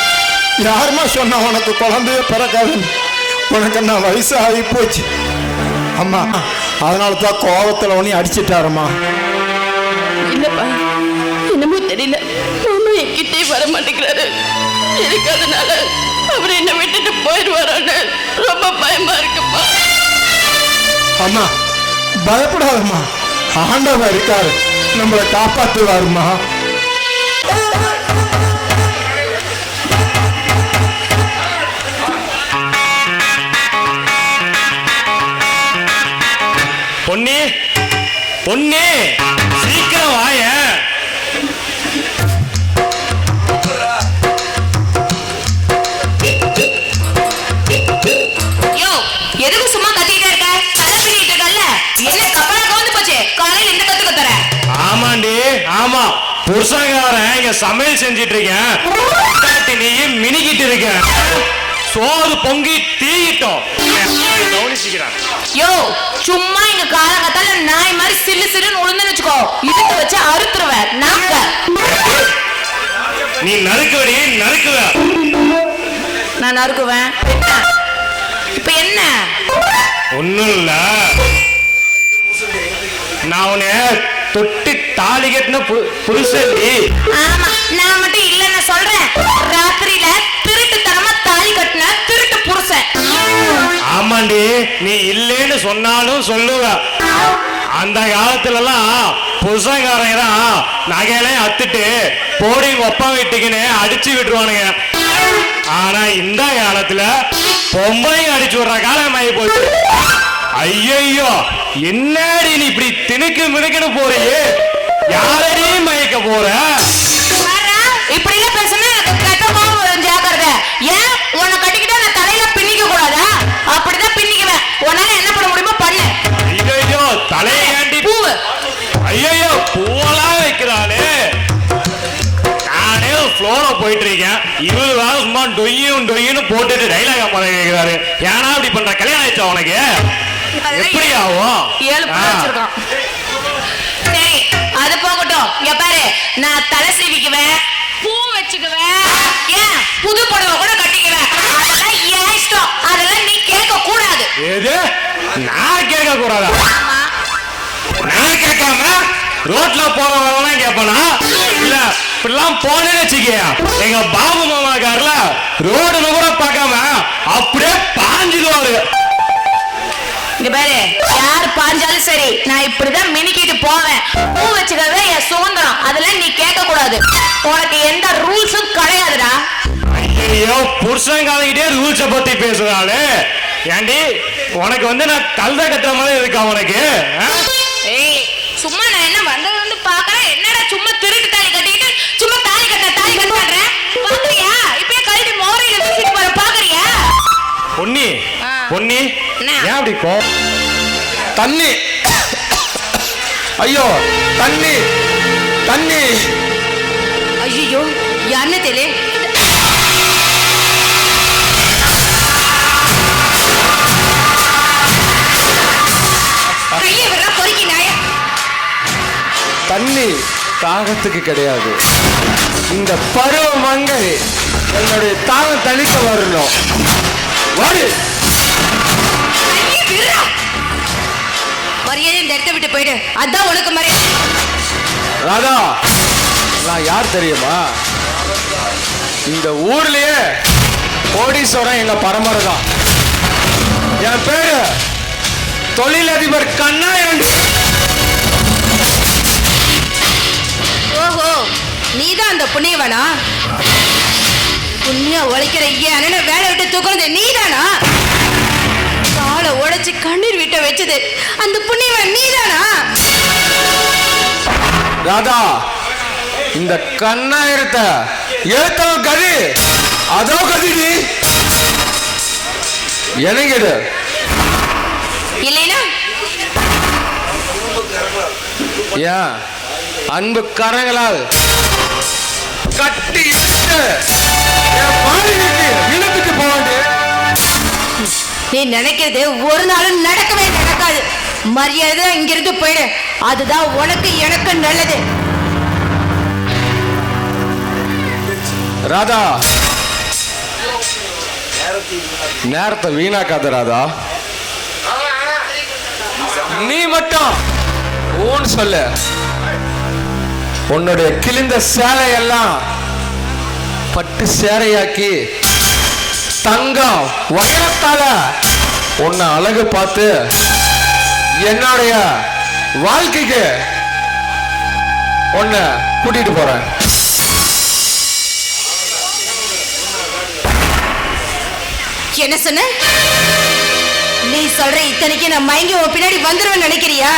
C: யாருமா சொன்னா உனக்கு குழந்தைய பிறக்காதுன்னு? உனக்கு என்ன வயசு ஆகி போச்சு. அம்மா, அதனால தான் கோபத்தில் ஒண்ணி அடிச்சிட்டாருமா.
B: இல்லப்பா, என்னமோ தெரியல, மாமா என்கிட்டே வர மாட்டேங்கிறாரு. எனக்கு அதனால அவர் என்னை விட்டுட்டு போயிடுவாரான்னு ரொம்ப பயமா இருக்குப்பா.
C: அம்மா, பயப்படாதம்மா. ஆண்டவர் இருக்காரு, நம்மளை காப்பாற்றுவாருமா.
G: பொன்னி, பொன்னி, சீக்கிரம் வாய.
A: யோ, எதுக்கு சும்மா கத்திட்டே இருக்க? தலை பிடிக்கிட்டு இருக்கல்ல? என்ன கப்பலா கவுந்து போச்சு? காலையில இந்த கத்துக்க தர.
G: ஆமாண்டி, ஆமா. புருஷங்காரன் இங்க சமையல் செஞ்சிட்டு இருக்கேன். நீ மினிக்கிட்டு இருக்க. சோறு பொங்கி தீயிட்டோம். கவனிச்சுக்கிறான்.
A: யோ, சும்மா இங்க காலங்கத்தால நாய் மாதிரி சில்லு சில்லுன்னு உளுந்து வச்சுக்கோ. இதுக்கு வச்சு அறுத்துருவேன் நாக்க.
G: நீ நறுக்குவடி, நறுக்குவ.
A: நான் நறுக்குவேன். இப்ப என்ன?
G: ஒண்ணும் இல்ல, நான் உன்னை தொட்டு தாலி கட்டின புருஷன்டி.
A: ஆமா, நான் மட்டும் இல்ல, நான் சொல்றேன். ராத்திரியில திருட்டுத்தனமா தாலி கட்டின திருட்டு புருஷன்.
G: ஆமாண்டி, நீ இல்லேன்னு சொன்னாலும் சொல்லுவ. அந்த காலத்துல எல்லாம் புருஷங்காரங்க தான் நகையெல்லாம் அத்துட்டு போடி ஒப்பா வீட்டுக்குன்னு அடிச்சு விட்டுருவானுங்க. ஆனா இந்த காலத்துல பொம்பளையும் அடிச்சு விடுற காலம் ஆகி போச்சு. ஐயோ, என்னடி நீ இப்படி திணுக்கு மினுக்குன்னு போறியே? யாரடி மயக்க போற?
A: வர
G: ஃப்ளோல போயிட்டு இருக்கேன். இவரு வேற சும்மா டொய்யும் போட்டுட்டு டைலாக் பண்ண கேக்குறாரு. ஏன்னா அப்படி பண்ற? கல்யாணம் ஆயிடுச்சா உனக்கு? எப்படி ஆகும்?
A: 7 புள்ள வச்சிருக்கான். சரி அது போகட்டும். இங்க பாரு, நான் தலை சீவிக்குவேன், பூ வச்சுக்குவேன், ஏன் புது புடவை கூட கட்டிக்குவேன். அதெல்லாம் என் இஷ்டம். அதெல்லாம் நீ கேட்க கூடாது.
G: எது? நான் கேட்க கூடாதா?
A: ஆமா.
G: நான் கேட்காம ரோட்ல போறவங்க கேட்பனா? இல்ல இப்படிலாம் போனேன்னு வச்சுக்கியா, எங்க பாபு மாமா கார்ல ரோடுன்னு கூட பார்க்காம அப்படியே பாஞ்சிடுவாரு.
A: இங்க பாரு, யார் பாஞ்சாலும் சரி, நான் இப்படிதான் மினிக்கிட்டு போவேன். பூ வச்சுக்கவே என் சுதந்திரம். அதெல்லாம் நீ கேட்க கூடாது. உனக்கு எந்த ரூல்ஸும் கிடையாதுடா.
G: ஐயோ, புருஷன் காலகிட்டே ரூல்ஸ பத்தி பேசுறாளு. ஏண்டி உனக்கு வந்து நான் கல்த கட்டுற மாதிரி இருக்கா உனக்கு?
A: ஏய், சும்மா நான் என்ன வந்து பாக்குறேன். என்னடா சும்மா திருட்டு தாலி கட்டிக்கிட்டு சும்மா தாலி கட்டுறேன் பாக்குறியா? இப்பயே கழட்டி மோரையில வீசிட்டு போற பாக்குறியா?
G: பொன்னி பொன்னி,
A: என்ன?
G: ஏன் அப்படி கோ?
C: தண்ணி, ஐயோ தண்ணி தண்ணி.
A: ஐயோ, யாருன்னு தெரியல. கையை விடுறா பொறுக்கி நாய.
C: தண்ணி தாகத்துக்கு கிடையாது. இந்த பருவ மங்கை என்னுடைய தாகம் தணிக்க வரணும். வாடி.
A: கையை விடுறா. மரியாதை இந்த இடத்த விட்டு போயிடு. அதான் உனக்கு மரியாதை.
C: ராதா, நான் யார் தெரியுமா? இந்த ஊர்லயே கோடீஸ்வரன் எங்க பரம்பரை தான். என் பேரு தொழிலதிபர் கண்ணாயன்.
A: ஓஹோ, நீதான் அந்த புண்ணியவனா? புண்ணிய உழைக்கிற அண்ணனை வேலை விட்டு தூக்குறது நீதானா? காலை உடைச்சு கண்ணீர் விட்ட வச்சது அந்த புண்ணியவன் நீதானா?
C: ராதா, இந்த கண்ணாயிரத்தை ஏத்தவன் கதி அதோ கதிடி எனங்கிடு.
A: இல்லைனா
C: ஏன் அன்பு கரங்களால் கட்டி இழுத்துட்டு போவாண்டு.
A: நீ நினைக்கிறது ஒரு நாளும் நடக்கவே நடக்காது. மரியாதை இங்கிருந்து போயிடு. அதுதான் உனக்கு எனக்கு நல்லது.
C: ராதா, நேரத்தை வீணாக்காத ராதா. நீ மட்டும் ஊன்னு சொல்லு. உன்னுடைய கிழிந்த சேலையெல்லாம் பட்டு சேரையாக்கி தங்கம் வயலத்தால உன்னை அழகு பார்த்து என்னுடைய வாழ்க்கைக்கு உன்னை கூட்டிட்டு போறேன்.
A: என்ன சொன்ன? நீ சொல்ற இத்தனைக்கு நான் மயங்கி உன் பின்னாடி வந்துருவேன் நினைக்கிறியா?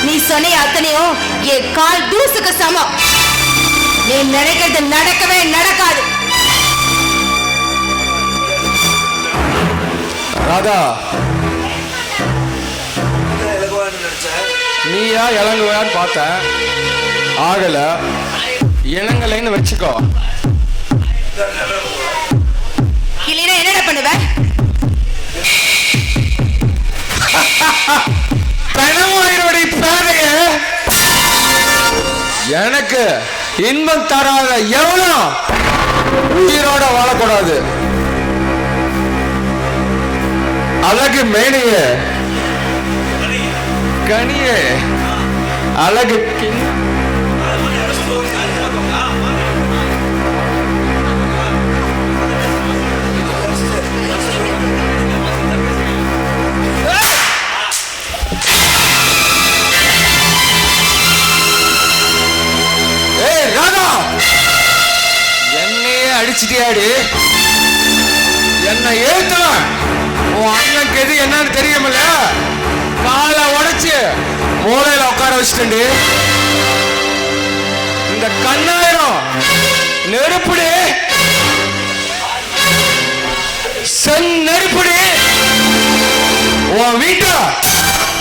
A: நீ சொன்ன அத்தனையும் என் கால் தூசுக்கு சமம். நீ நினைக்கிறது நடக்கவே நடக்காது.
C: ராதா, நீயா இளங்குவான்னு பார்த்த, ஆகல. இளங்கலைன்னு வச்சுக்கோ.
A: இல்லைன்னா என்னடா பண்ணுவ?
C: கணவாயினுடைய பேரைய எனக்கு இன்பம் தராத எவ்வளோ உயிரோட வாழக்கூடாது. அழகு மேனிய கனிய அழகு அடிச்சிட்டியாடி. என்ன ஏத்துவேன். உன் அண்ணனுக்கு எது என்னன்னு தெரியுமில்ல. காலை உடைச்சு மூளையில உட்கார வச்சுட்டு இந்த கண்ணாயிரம் நெருப்புடி நெருப்புடி உன் வீட்டை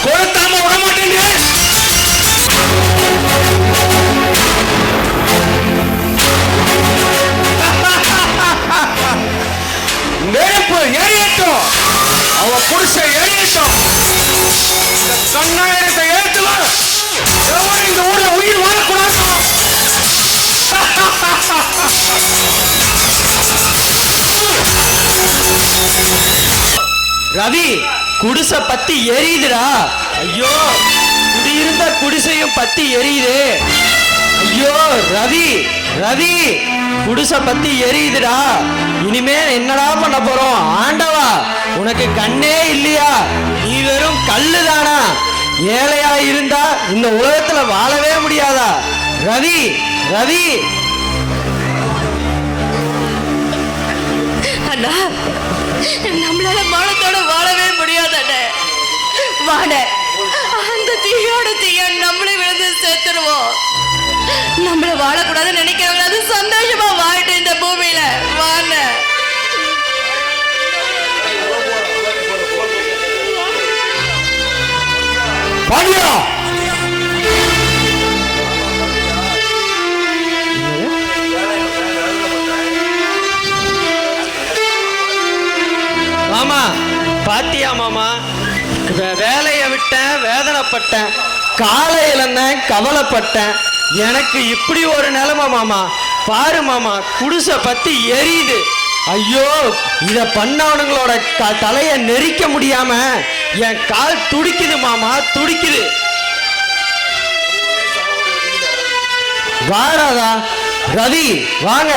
C: கொளுத்தாம விட மாட்டேன்.
D: ரவி குடிசை பத்தி எரியுதுடா. ஐயோ குடியிருந்த குடிசையும் பத்தி எரியுது. ஐயோ ரவி ரவி குடிசை பத்தி எரியுதுடா. இனிமே என்னடா பண்ண போறோம்? ஆண்டவா உனக்கு கண்ணே இல்லையா? நீ வெறும் கல்லுதானா? ஏழையா இருந்தா இந்த உலகத்துல வாழவே முடியாதா? ரவி ரவி
B: அண்ணா நம்மளால மானத்தோட வாழவே முடியாதண்ணே. வாட அந்த தீயோட தீய நம்மளே விழுந்து சேர்த்துருவோம். நம்மள வாழக்கூடாதுன்னு நினைக்கிறவங்க அது சந்தோஷமா வாழட்டு இந்த பூமியில. வாண்ண
C: பாண்டியா
D: மாமா பாத்தியா மாமா, வேலையை விட்டேன், வேதனைப்பட்டேன், காலை இழந்தேன், கவலைப்பட்டேன். எனக்கு இப்படி ஒரு நிலைமை மாமா. பாரு மாமா குடிசை பத்தி எரியுது. ஐயோ இத பண்ணவனுங்களோட தலையை நெரிக்க முடியாம என் கால் துடிக்குது மாமா, துடிக்குது. வாராதா ரவி, வாங்க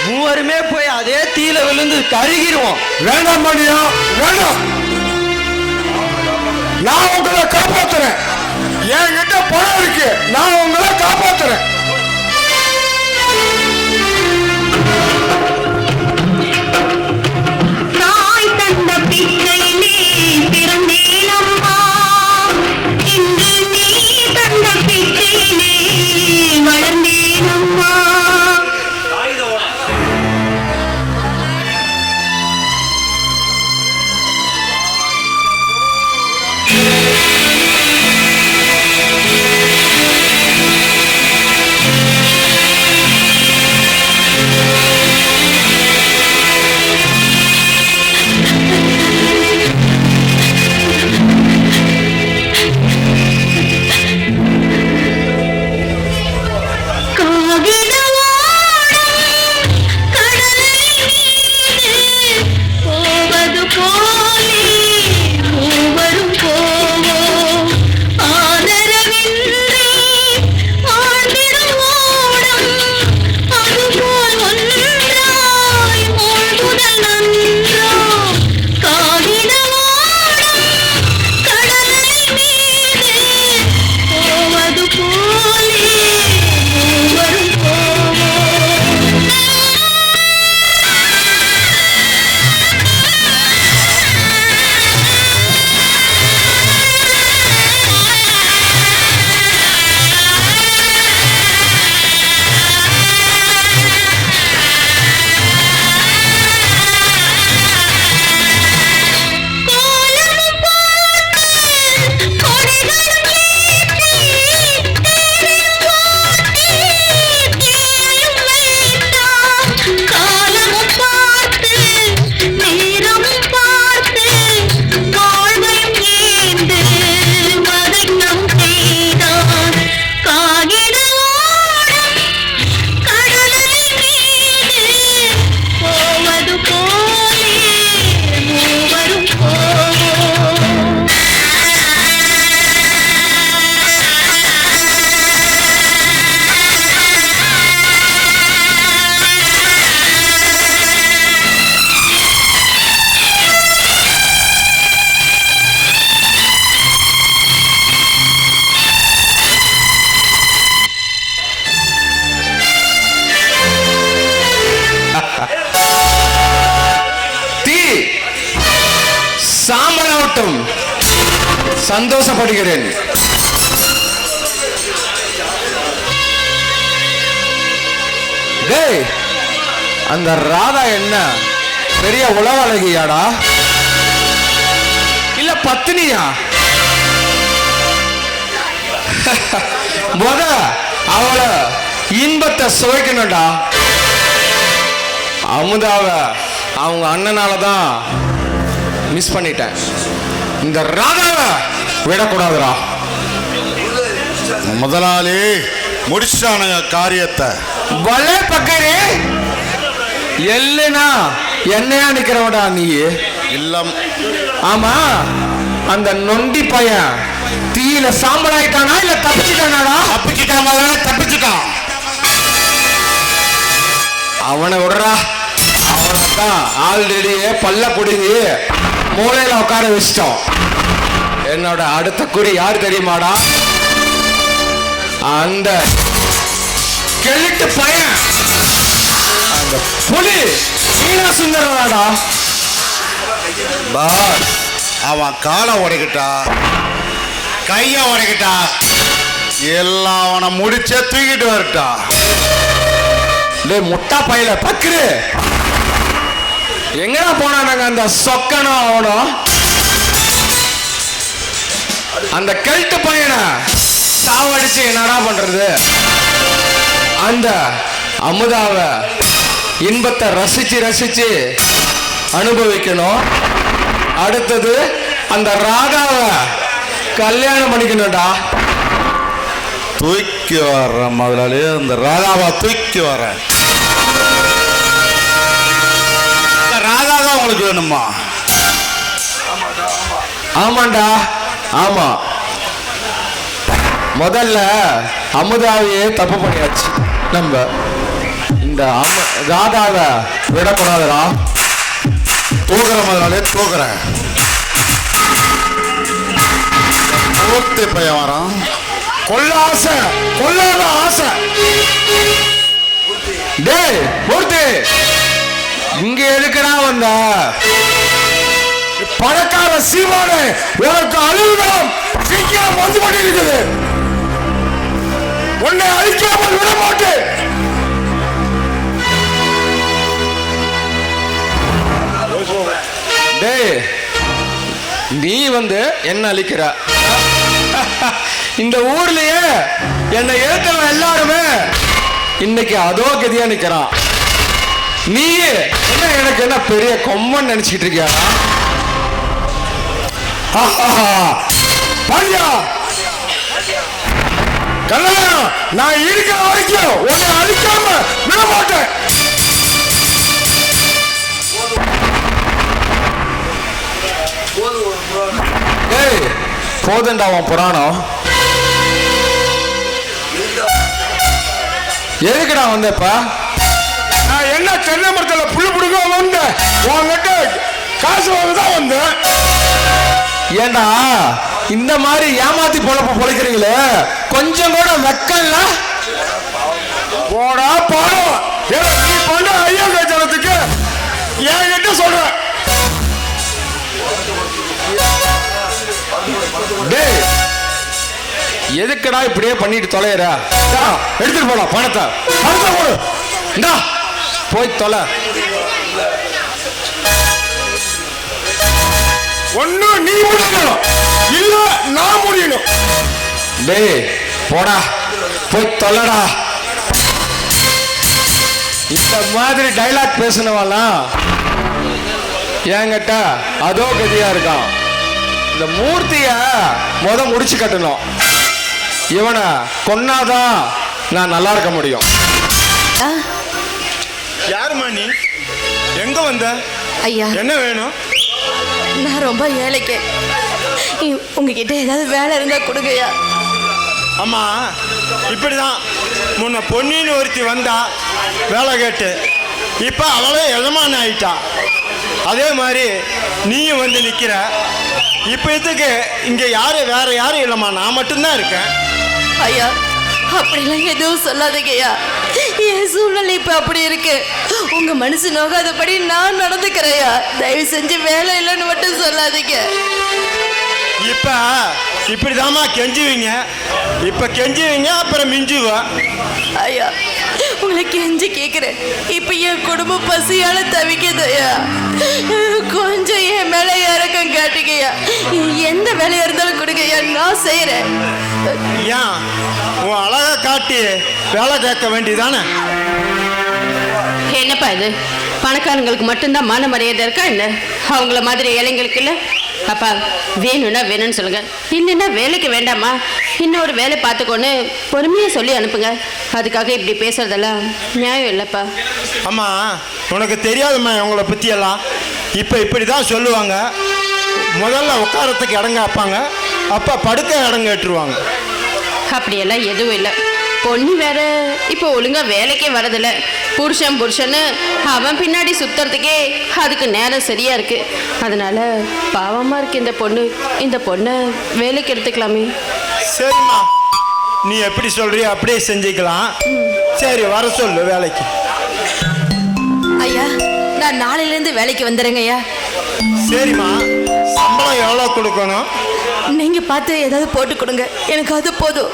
D: மூவருமே போய் அதே தீல விழுந்து கருகிடுவோம்.
C: வேண்டாம் பாண்டியா வேண்டாம். நான் உங்களை காப்பாத்துறேன். என்கிட்ட பணம் இருக்கு, நான் உங்களை காப்பாத்துறேன்.
E: தாய் தந்த பிச்சையிலே பிறந்தேன் அம்மா, இன்று நீ தந்த பிச்சையிலே வளர்ந்தேன் அம்மா.
C: சாம்பலாகட்டும், சந்தோஷப்படுகிறேன். டேய், அந்த ராதா என்ன பெரிய உலக அழகியாடா இல்ல பத்தினியா? முத அவளை இன்பத்தை சுவைக்கணும்டா. அமுதாவ அவங்க அண்ணனால தான் மிஸ் பண்ணிட்டேன். இந்த ராதாவை விடக்கூடாதுடா.
J: முதலாளி முடிச்சானுங்க காரியத்தை.
C: வலே பக்கரே எல்லுனா என்னையா நிக்கிறவடா நீ?
I: இல்லம்.
C: ஆமா, அந்த நொண்டி பையன் தீயில சாம்பல் ஆயிட்டானா இல்ல தப்பிச்சுட்டானாடா?
I: தப்பிச்சுட்டான்.
C: அவனை விடுறா. அவனைத்தான் ஆல்ரெடி பல்ல புடுங்கி மூளையில உட்கார வச்சிட்டோம். என்னோட அடுத்த குறி யார் தெரியுமாடா? அந்த கெள்ளிட்டு பையன், அந்த புலி சீனா சுந்தரனாடா.
I: பாஸ், அவன் காலை உடைக்கிட்டா, கைய உடைக்கிட்டா, எல்லாம் அவனை முடிச்சே தூக்கிட்டு வரட்டா.
C: டேய் முட்டா பையில பக்குரு, எங்கடா போனானாங்க அந்த சொக்கனும் அவனும்? அந்த கெல்ட்டு பையனை சாவடிச்சு என்னடா பண்றது? அந்த அமுதாவ இன்பத்தை ரசிச்சு ரசிச்சு அனுபவிக்கணும். அடுத்தது அந்த ராதாவை கல்யாணம் பண்ணிக்கணும்டா.
I: தூக்கி வர்ற முதலாளி, அந்த ராதாவா தூக்கி வர. ராதா தான் உங்களுக்கு வேணுமா?
C: ஆமாண்டா, ஆமா. முதல்ல அமுதாவையே தப்பு பண்ணியாச்சு நம்ம. இந்த ராதாவை விடக்கூடாதுடா.
I: தூக்குற முதலாளி, தூக்குறேன். மூர்த்தி பையன் வரான்.
C: கொல்ல ஆசை, கொல்லாத ஆசை. டேய் மூர்த்தி, இங்க எதுக்குடா வந்த? பணக்கார சீமானே, உனக்கு அலுவலகம் சீக்கிரம் வந்து கொண்டிருக்குது. உன்னை அழிக்காமல் விட மாட்டேன். டேய், நீ வந்து என்ன அழிக்கிற? இந்த ஊர்லயே என்னை ஏத்தவன் எல்லாருமே இன்னைக்கு அதோ கதியா நிக்கிறான். நீ என்ன எனக்கு என்ன பெரிய கொம்மன் நினைச்சிட்டு இருக்கியா? பாண்டியா, கல்யாணம் நான் இருக்கிற வரைக்கும் உன்னை அழிக்காம விட மாட்டேன். ஏய், போதண்டா உன் புராணம். எதுக்குடா வந்தப்ப? நான் என்ன தென்னை மரத்துல புல்லு புடுங்க வந்தேன். உன்கிட்ட காசு வாங்கதான் வந்தேன். ஏண்டா இந்த மாதிரி ஏமாத்தி பொழப்பு பொழைக்கிறீங்களே, கொஞ்சம் கூட வெக்கல்ல? போடா பாடம். நீ பண்ண ஐயா கச்சனத்துக்கு என்கிட்ட சொல்ற. டேய், எதுக்குடா இப்படியே பண்ணிட்டு தொலைற? எடுத்துட்டு போலாம் பணத்தை. பணத்தை போடு. இந்தா போய் தொலை. ஒண்ணு நீ முடியணும், இல்ல நான் முடியணும். டேய் போடா, போய் தொலைடா. இந்த மாதிரி டைலாக் பேசினவாலாம் என்கிட்ட அதோ கதியா இருக்கான். இந்த மூர்த்திய முடிச்சு கட்டணும். இவனை கொன்னாதான் நான் நல்லா இருக்க முடியும்.
I: யாருமா நீ? எங்க வந்த?
B: ஐயா,
I: என்ன வேணும்?
B: நான் ரொம்ப ஏழைக்கு. உங்ககிட்ட ஏதாவது வேலை இருந்தா கொடுங்கய்யா.
J: அம்மா, இப்படிதான் முன்ன பொன்னின்னு ஒருத்தி வந்தா வேலை கேட்டு, இப்போ அவளே எஜமான ஆயிட்டா. அதே மாதிரி நீயும் வந்து நிற்கிற. இப்போ இதுக்கு இங்கே வேற யாரும் இல்லைம்மா, நான் மட்டும்தான் இருக்கேன்.
B: ஐயா, அப்படிலாம் எதுவும் சொல்லாதீங்கய்யா. என் சூழ்நிலை இப்போ அப்படி இருக்கு. உங்க மனசு நோகாதபடி நான் நடந்துக்கிறேயா. தயவு செஞ்சு வேலை இல்லைன்னு மட்டும் சொல்லாதீங்க.
J: இப்போ இப்படிதாம்மா கெஞ்சுவீங்க. இப்போ கெஞ்சுவீங்க, அப்புறம் மிஞ்சுவா.
B: ஐயா, உங்களை கெஞ்சி கேட்குறேன். இப்போ என் குடும்பம் பசியால தவிக்குதுயா. கொஞ்சம் என் மேலே இறக்கம் காட்டுங்கய்யா. எந்த வேலையா இருந்தாலும் கொடுங்கய்யா, நான் செய்கிறேன்.
J: ஏன் உன் அழகை காட்டி வேலை கேட்க வேண்டியதானே?
K: என்னப்பா இது? பணக்காரங்களுக்கு மட்டும்தான் மான மரியாதை இருக்கா என்ன? அவங்கள மாதிரி ஏழைங்களுக்கு இல்லை?
B: அப்பா வேணும்னா வேணும்னு சொல்லுங்க, இல்லைன்னா வேலைக்கு வேண்டாமா, இன்னொரு வேலை பார்த்துக்கோன்னு பொறுமையாக சொல்லி அனுப்புங்க. அதுக்காக இப்படி பேசுறதெல்லாம் நியாயம் இல்லைப்பா.
J: அம்மா உனக்கு தெரியாதும்மா இவங்களை பற்றியெல்லாம். இப்போ இப்படி தான் சொல்லுவாங்க. முதல்ல உட்காரத்துக்கு இடங்க வைப்பாங்க, அப்போ படுக்க இடங்க ஏற்றுருவாங்க.
B: அப்படியெல்லாம் எதுவும் இல்லை. பொண்ணு வேற இப்போ ஒழுங்கா வேலைக்கே வரதில்ல. புருஷன்னு அவன் பின்னாடி சுத்துறதுக்கே அதுக்கு நேரம் சரியா இருக்கு. அதனால பாவமா இருக்கு இந்த பொண்ணை வேலைக்கு எடுத்துக்கலாமே.
J: சரிம்மா, நீ எப்படி சொல்றியோ அப்படியே செஞ்சுக்கலாம். சரி, வர சொல்லு வேலைக்கு.
A: ஐயா, நான் நாளையிலேருந்து வேலைக்கு வந்துடுறேங்க ஐயா.
J: சரிம்மா, சம்பளம் எவ்வளோ கொடுக்கணும்?
A: நீங்க பார்த்து ஏதாவது போட்டு கொடுங்க, எனக்கு அது போதும்.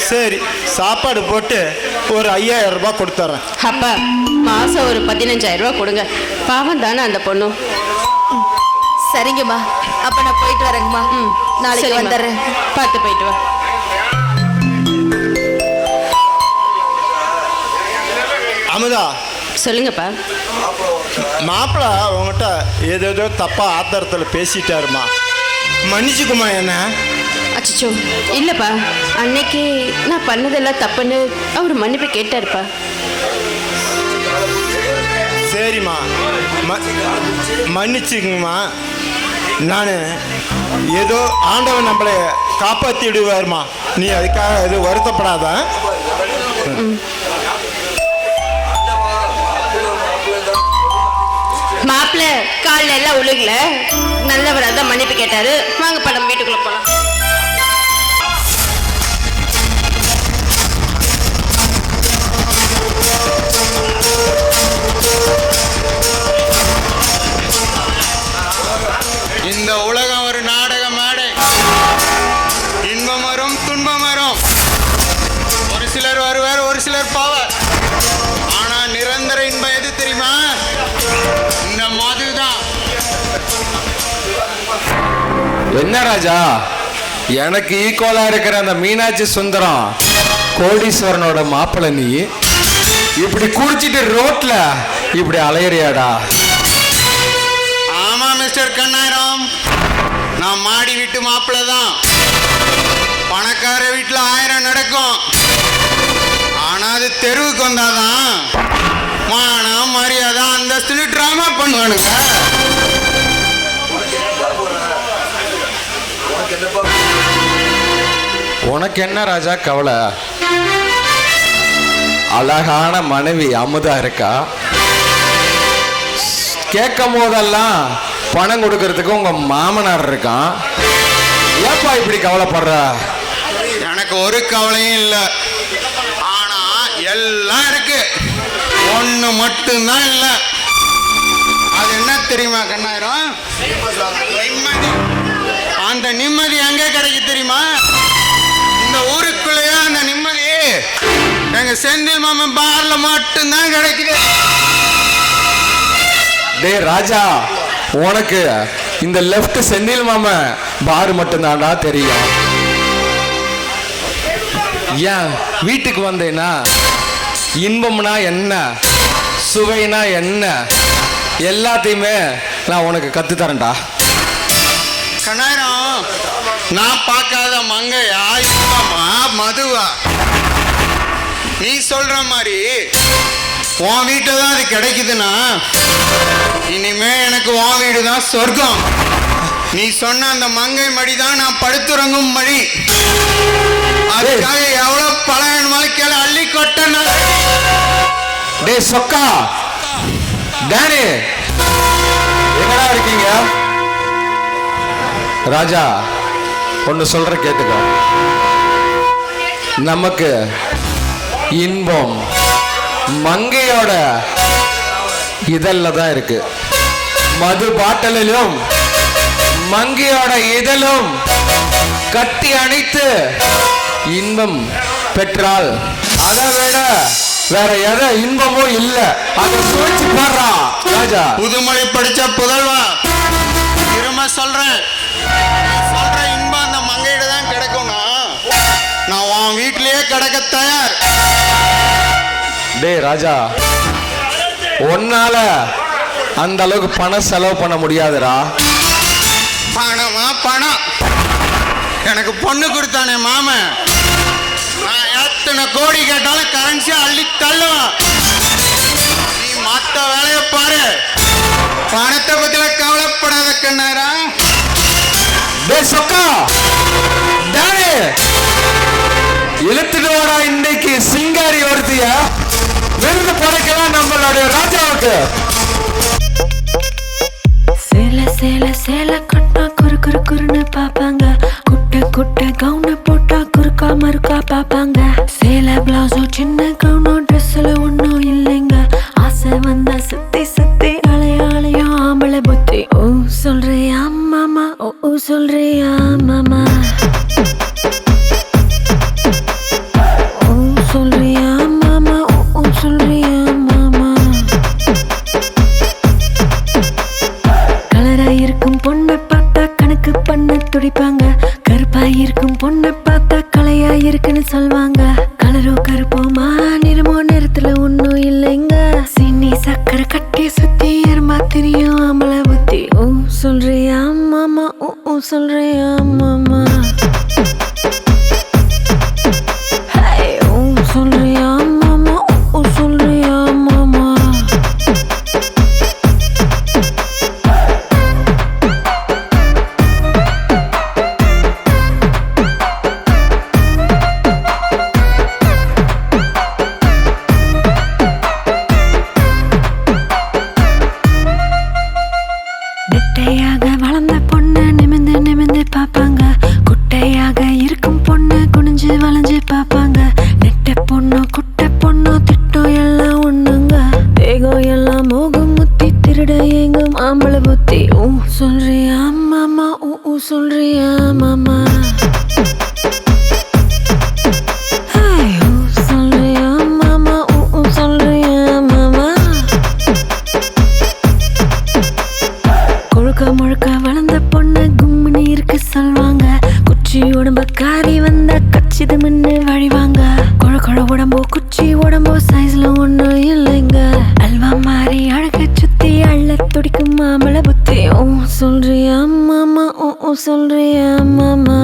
J: சரி, சாப்பாடு போட்டு ஒரு 5000 ரூபாய் கொடுத்துட்றேன்.
B: அப்பா மாசம் ஒரு 15,000 ரூபாய் கொடுங்க. பாவம் தானே அந்த பொண்ணு.
A: சரிங்கம்மா, அப்ப நான் போயிட்டு வரேங்கம்மா. நாளைக்கு
B: சரிம்மா.
A: வந்துடுறேன்.
B: பார்த்து போயிட்டு வா.
J: அமுதா,
B: சொல்லுங்கப்பா.
J: மாப்பிள்ள உங்ககிட்ட ஏதேதோ தப்பா ஆத்திரத்தில் பேசிட்டாருமா, மன்னிச்சுக்குமா என்ன.
B: அச்சோ இல்லைப்பா, அன்னைக்கு நான் பண்ணதெல்லாம் தப்புன்னு அவர் மன்னிப்பு கேட்டாருப்பா.
J: சரிம்மா, மன்னிச்சுக்குங்கம்மா. நான் ஏதோ ஆண்டவன் நம்மளை காப்பாற்றிடுவாருமா, நீ அதுக்காக எதுவும் வருத்தப்படாத.
B: மாப்பிள்ள காலில் எல்லாம் உழுகல, நல்லவராக தான் மன்னிப்பு கேட்டாரு. வாங்க படம் வீட்டுக்குள்ள போலாம்.
I: இந்த உலகம் ஒரு நாடக மேடை. இன்பம் வரும், துன்பம் வரும். ஒரு சிலர் வருவார், ஒரு சிலர் போவார். ஆனா நிரந்தர இன்பம் எது தெரியுமா? இந்த மதுதான்.
C: என்ன ராஜா, எனக்கு ஈக்குவலா இருக்கிற அந்த மீனாட்சி சுந்தரம் கோடீஸ்வரனோட மாப்பிள்ளை, நீ இப்படி குடிச்சிட்டு ரோட்ல இப்படி அலையறியாடா?
I: ஆமா மிஸ்டர் கண்ணாயிரம், நான் மாடி வீட்டு மாப்பிள்ளை தான். பணக்கார வீட்டுல 1000 நடக்கும். ஆனா அது தெருவுக்கு வந்தாதான் மானம் மரியாதை அந்தஸ்துன்னு டிராமா பண்ணுவானுங்க.
C: உனக்கு என்ன ராஜா கவலை? அழகான மனைவி அமுதா இருக்கா, கேட்கும் போதெல்லாம் பணம் கொடுக்கறதுக்கு உங்க மாமனார் இருக்கான். ஏப்பா இப்படி கவலைப்படுற?
I: எனக்கு ஒரு கவலையும் இல்லை. ஆனா எல்லாம் இருக்கு, ஒண்ணு மட்டும்தான் இல்லை. அது என்ன தெரியுமா கண்ணாயிரம்? நிம்மதி. அந்த நிம்மதி எங்க கிடைக்கு தெரியுமா? இந்த ஊருக்குள்ளேயே அந்த நிம்மதி எங்க செந்தில் மாமன் பார்ல மட்டும்தான் கிடைக்குது.
C: டே ராஜா, உனக்கு இந்த லெஃப்ட் செந்தில் மாம பார் மட்டும்தான்டா தெரியும். ஏன் வீட்டுக்கு வந்தேன்னா இன்பம்னா என்ன, சுவைனா என்ன, எல்லாத்தையுமே நான் உனக்கு கத்துத்தரேன்டா.
I: கண்ணாயிரம், நான் பார்க்காத மங்கையா இன்பமா மதுவா? நீ சொல்ற மாதிரி உன் வீட்டில் தான் அது கிடைக்குதுன்னா இனிமே எனக்கு உன் வீடு தான் சொர்க்கம். நீ சொன்ன அந்த மங்கை மடி தான் நான் படுத்துறங்கும் மடி. அதுக்காக எவ்வளவு பழம் வேணுமாலும் கேள, அள்ளி கொட்ட.
C: டே சொக்கா, டேனி, எங்கடா இருக்கீங்க? ராஜா, ஒன்று சொல்ற கேட்டுக்க. நமக்கு இன்பம் மங்கையோட இதழ்ல தான் இருக்கு. மது பாட்டலிலும் மங்கையோட இதழும் கட்டி அணைத்து இன்பம் பெற்றால் அதை விட வேற எதை இன்பமும் இல்லை. அதை சுவைச்சு பாடுறா ராஜா.
I: புதுமொழி படிச்ச புதல்வா, திரும்ப சொல்றேன், சொல்ற இன்பம் அந்த மங்கையிட தான் கிடைக்கும்னா நான் உன் வீட்டிலேயே கிடக்க தயார்.
C: டே ராஜா, உன்னால அந்த அளவுக்கு பணம் செலவு பண்ண முடியாதுடா.
I: பணம் பணம். எனக்கு பொண்ணு கொடுத்தானே மாமன், நான் எத்தனை கோடி கேட்டாலும் கரன்சி அள்ளி தள்ளுவான். நீ மத்த வேலையை பாரு, பணத்தை பத்தில கவலைப்படாத கண்ணாரா.
C: டேய் சொக்கா, டானே இழுத்துட்டு வாடா இன்னைக்கு சிங்காரி ஒருத்திய விருது படைக்கலாம் நம்மளுடைய ராஜாவுக்கு.
E: சேல சேல சேல கட்டா குறு குறு குறுன்னு பாப்பாங்க, குட்டை குட்டை கவுன போட்டா குறுக்கா மறுக்கா பாப்பாங்க. சேல பிளவுஸோ சின்ன கவுனோ ட்ரெஸ்ல ஒன்னும் இல்லைங்க, ஆசை வந்தா சுத்தி சுத்தி அலையாளையும் ஆம்பளை புத்தி. ஓ சொல்றியா மாமா, ஓ சொல்றியா மாமா, ஓ சொல்றியா மாமா, ஓ சொல்றியா மாமா. கலரா இருக்கும் பொண்ணை பார்த்தா கணக்கு பண்ண துடிப்பாங்க, கருப்பா இருக்கும் பொண்ணை பார்த்தா கலையா இருக்குன்னு சொல்வாங்க. கலரோ கருப்போமா நிறமோ நிறத்துல ஒன்னும் இல்லைங்க, சீனி சக்கரை கட்டி சுத்தி எருமா தெரியும் ஆம்பளை புத்தி. ஓ சொல்றியா மாமா, ஓ சொல்றியா மாமா, ஓ சொல்றியா மாமா, ஓ சொல்றியா மாமா. நெட்டையாக வளர்ந்த பொண்ணு நிமிந்து நிமிந்து பாப்பாங்க, குட்டையாக இருக்கும் பொண்ணு குனிஞ்சு வளைஞ்சு பாப்பாங்க. நெட்ட பொண்ணோ குட்டை பொண்ணோ திட்டம் எல்லாம் ஒண்ணுங்க, தேகம் எல்லாம் மோகம் முத்தி திருட எங்கும் ஆம்பளை புத்தி. ஓ சொல்றியா மாமா, ஓ சொல்றியா மாமா, ஓ சொல்றியா மாமா, ஓ சொல்றியா மாமா. கொழுக்க முழுக்க வளர்ந்த பொண்ணு கும்மினி இருக்கு சொல்வாங்க, குச்சி உடம்ப காரி வந்த கச்சிது மின்னு வழிவாங்க. கொழ கொழ உடம்போ குச்சி உடம்போ சைஸ்ல ஒன்னும் இல்லைங்க, அல்வா மாறி அழக சுத்தி அள்ள துடிக்கும் மாமளை புத்தி. ஓ சொல்றியா மாமா, ஓ சொல்றியா மாமா,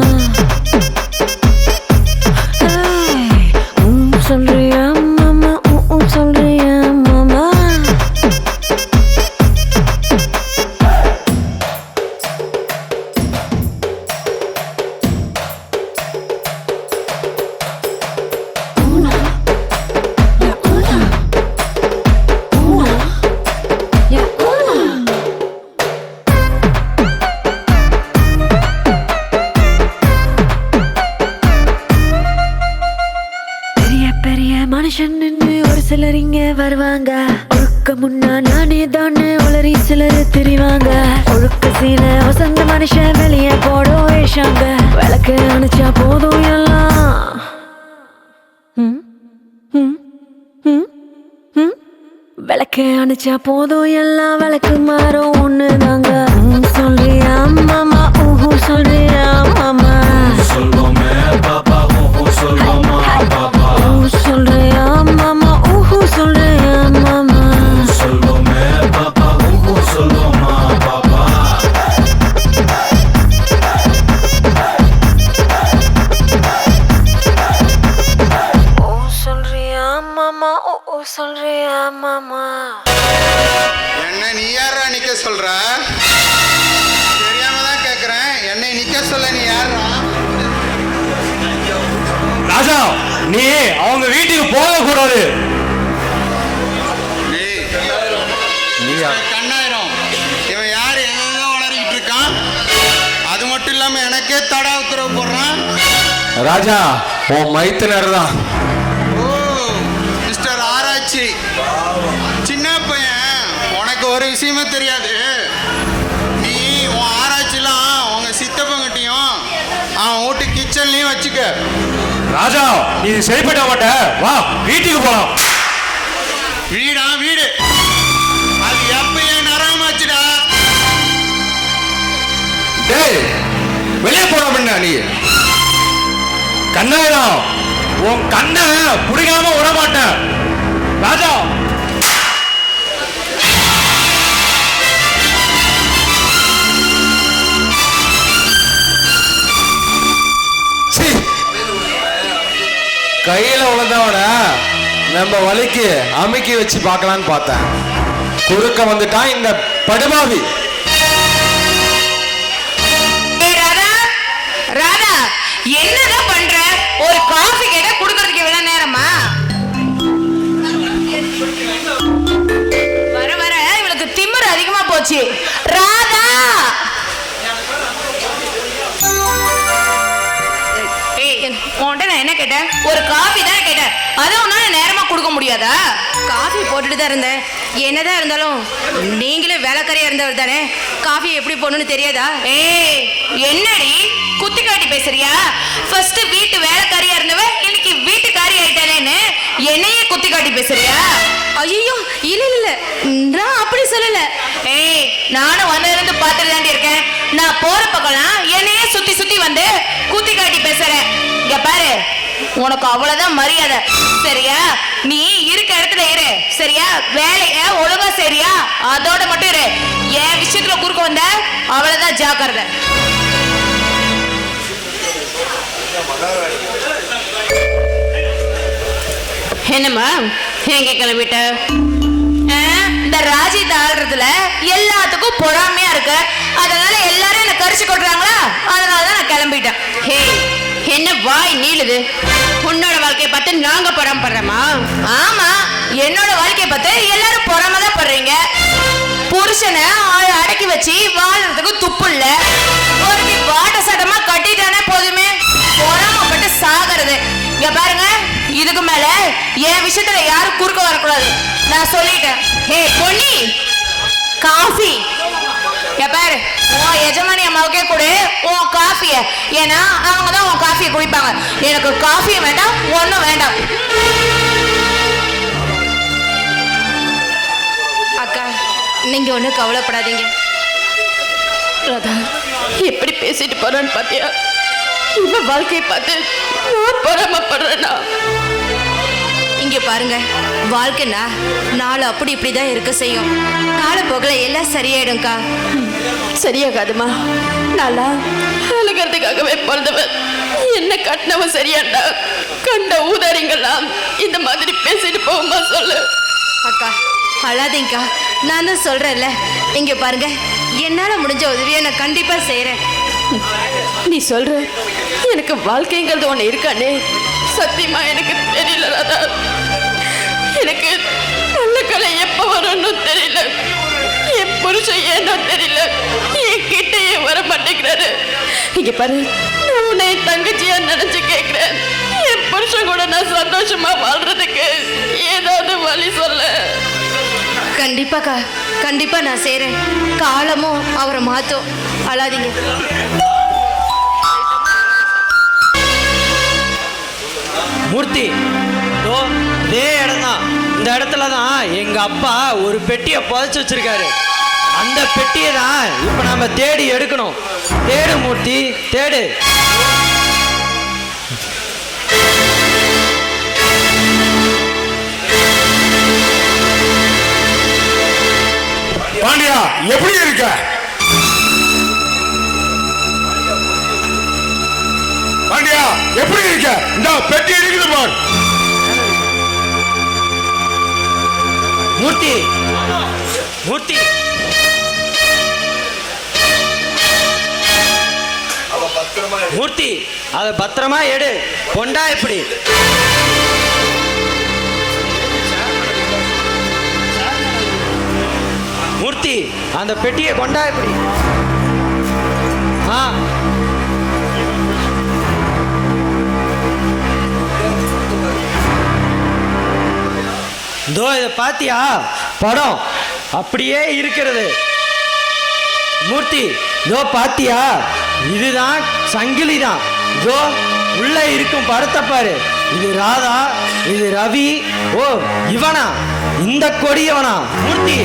E: ஓ சொல்றியா மாமா, ஓ சொல்றியா மாமா. பெரிய பெரிய மனுஷன் ஒரு சிலர் இங்க வருவாங்க, ஒழுக்க முன்னா நானே தானே உளறி சிலர் திரிவாங்க. ஒழுக்க சீல வசந்த மனுஷன் வெளியே போடும் வேஷாங்க, விளக்கு அணைச்சா போதும் எல்லாம் விளக்கு அணைச்சா போதும் எல்லாம் விளக்கு மாறும் ஒண்ணுதாங்க. சொல்றியா மாமா, ஊஹூ சொல்றியா மாமா,
C: சொல்வோமே பாப்பா, ஓ சொல்வோமா பாப்பா,
E: ஊ சொல்றியா மாமா, ஊஹூ சொல்றியா மாமா.
C: சொல்வோமே பாப்பா, ஓ சொல்வோமா பாப்பா.
E: ஓ சொல்றியா மாமா, ஓ சொல்றியா மாமா.
I: என்ன நீ யாரா நிக்க சொல்ற? தெரியாம தான் கேக்குறேன், என்னை நிக்க சொல்ல நீ யாரா?
G: ராஜா, நீ அவங்க வீட்டுக்கு போக கூடாது.
I: கண்ணாயிரம், இவன் யாரு எங்க வளர்கிட்டு இருக்கான்? அது மட்டும் இல்லாம எனக்கே தடா உத்தரவு போடுறான்.
C: ராஜா உன் மைத்துனர் தான்.
I: ஓ மிஸ்டர் ஆராய்ச்சி, சின்ன பையன், உனக்கு ஒரு விஷயமே தெரியாது. நீ உன் ஆராய்ச்சிலாம் உங்க சித்தப்பங்கிட்டையும் அவன் வீட்டு கிச்சன்லயும் வச்சுக்க.
G: ராஜா, நீ சரிப்பட்ட மாட்ட, வா வீட்டுக்கு போலாம்.
I: வீடா வீடு, அது எப்பயே நரமாச்சுடா.
C: டேய் வெளியே போட பண்ண நீ.
G: கண்ணாயிரம், உன் கண்ணை புடிக்காம விட மாட்டேன். ராஜா,
C: நம்ம வலிக்கு அமுக்கி வச்சு பார்க்கலான்னு பார்த்தேன். குறுக்க வந்துட்டான் இந்த படுபாவி.
A: ஏய் ராதா, ராதா என்னதான் பண்ற? ஒரு காஃபி கேட்டா குடுக்கறதுக்கு எவ்வளவு நேரமா? வர வர இவளுக்கு திமிரு அதிகமா போச்சு. ராதா, ஏய் உன்கிட்ட நான் என்ன கேட்டேன்? ஒரு காஃபி தானே கேட்டேன். அதை உன்னால நேரமா கொடுக்க முடியாதா?
B: காஃபி போட்டுட்டு தான் இருந்தேன். என்னதான் இருந்தாலும் நீங்களே வேலைக்காரியா இருந்தவர் தானே, காஃபி எப்படி போடணும்னு தெரியாதா?
A: ஏய் என்னடி குத்தி காட்டி பேசுறியா? ஃபர்ஸ்ட் வீட்டு வேலைக்காரியா இருந்தவ இன்னைக்கு வீட்டுக்காரி ஆயிட்டானேன்னு என்னையே குத்தி காட்டி பேசுறியா?
B: ஐயோ இல்ல இல்ல, நான் அப்படி சொல்லல.
A: ஏய் நானும் வந்திருந்து பார்த்துட்டு தாண்டி இருக்கேன். நான் போற பக்கம்லாம் என்னையே சுத்தி சுத்தி வந்து குத்தி காட்டி பேசுறேன். இங்க பாரு, உனக்கு அவ்வளவுதான் மரியாதை சரியா? நீ இருக்க இடத்துல இரு சரியா? வேலைய ஒழுங்கா சரியா? அதோட மட்டும் இரு. என் விஷயத்துல குறுக்க வந்த அவ்வளவுதான் ஜாக்கிரதை.
B: என்னம்மா எங்க கிளம்பிட்ட?
A: இந்த ராஜித் ஆடுறதுல எல்லாத்துக்கும் பொறாமையா இருக்கு. அதனால எல்லாரும் என்ன கரிச்சு கொட்டுறாங்களா? அதனாலதான் நான் கிளம்பிட்டேன்.
B: ஹே, என்ன வாய் நீளுது? உன்னோட வாழ்க்கையை பார்த்து நாங்க பொறாமப்படுறோமா?
A: ஆமா, என்னோட வாழ்க்கையை பார்த்து எல்லாரும் பொறாம தான் படுறீங்க. புருஷனை அடக்கி வச்சு வாழ்றதுக்கு துப்பு இல்ல. ஒரு வாட்ட சட்டமா கட்டிட்டானே போதுமே, பொறாமப்பட்டு சாகிறது. இங்க பாருங்க, இதுக்கு மேல என் விஷயத்துல யாரும் குறுக்க வரக்கூடாது, நான் சொல்லிட்டேன். ஹே பொன்னி, காஃபி பாரு, உன் எஜமானி அம்மாவுக்கே கொடு உன் காஃபிய. ஏன்னா அவங்க தான் உன் காஃபியை குடிப்பாங்க. எனக்கு காஃபியும் வேண்டாம், ஒன்றும் வேண்டாம்.
B: அக்கா, நீங்க ஒன்றும் கவலைப்படாதீங்க. ராதா எப்படி பேசிட்டு போறான்னு பாத்தியா? இவ வாழ்க்கையை பார்த்து நான் பொறாமப்படுறேன்னா? இங்க பாருங்க, வாழ்க்கைனா நாளை அப்படி இப்படிதான் இருக்க செய்யும். காலப்போக்கில் எல்லாம் சரியாயிடும்க்கா. சரியாகாதுமா. நல்லா அழுகிறதுக்காகவே பிறந்தவன் என்ன கட்டினவன் சரியாண்டா? கண்ட ஊதாரிங்கெல்லாம் இந்த மாதிரி பேசிட்டு போகுமா சொல்லு? அக்கா அழாதீங்கக்கா, நான் தான் சொல்றேன்ல. இங்க பாருங்க, என்னால முடிஞ்ச உதவியை நான் கண்டிப்பா செய்யறேன். நீ சொல்ற எனக்கு வாழ்க்கைங்கிறது ஒண்ணு இருக்கானே, சத்தியமா எனக்கு தெரியல ராதா. எனக்கு நல்ல கலை எப்ப வரும்னு தெரியல. என் புருஷன் ஏனோ தெரியல, என் கிட்டயே வர மாட்டேங்கிறாரு. இங்க பாரு, நான் உன்னை என் தங்கச்சியா நினைச்சு கேட்கிறேன். என் புருஷன் கூட நான் சந்தோஷமா வாழ்றதுக்கு ஏதாவது வழி சொல்ல. கண்டிப்பாக்கா, கண்டிப்பா நான் செய்றேன். காலமும் அவரை மாத்தும். அழாதீங்க.
D: மூர்த்தி, இதோ இதே இடம் தான். இந்த இடத்துல தான் எங்க அப்பா ஒரு பெட்டியை புதைச்சு வச்சிருக்காரு. அந்த பெட்டியை தான் இப்ப நாம தேடி எடுக்கணும். தேடு மூர்த்தி, தேடு.
C: பாண்டியா, எப்படி இருக்க? பாண்டியா, எப்படி இருக்க? இந்த பெட்டி இருக்குது பார்.
D: மூர்த்தி, மூர்த்தி, மூர்த்தி, அதை பத்திரமா எடு. கொண்டா எப்படி? மூர்த்தி, அந்த பெட்டியை கொண்டா எப்படி? ஆ, இதோ இதை பாத்தியா? படம் அப்படியே இருக்கிறது. மூர்த்தி, இதோ பாத்தியா? இதுதான் சங்கிலி தான். இதோ உள்ள இருக்கும் படத்தை பாரு. இது ராதா, இது ரவி. ஓ இவனா? இந்த கொடியவனா? மூர்த்தி,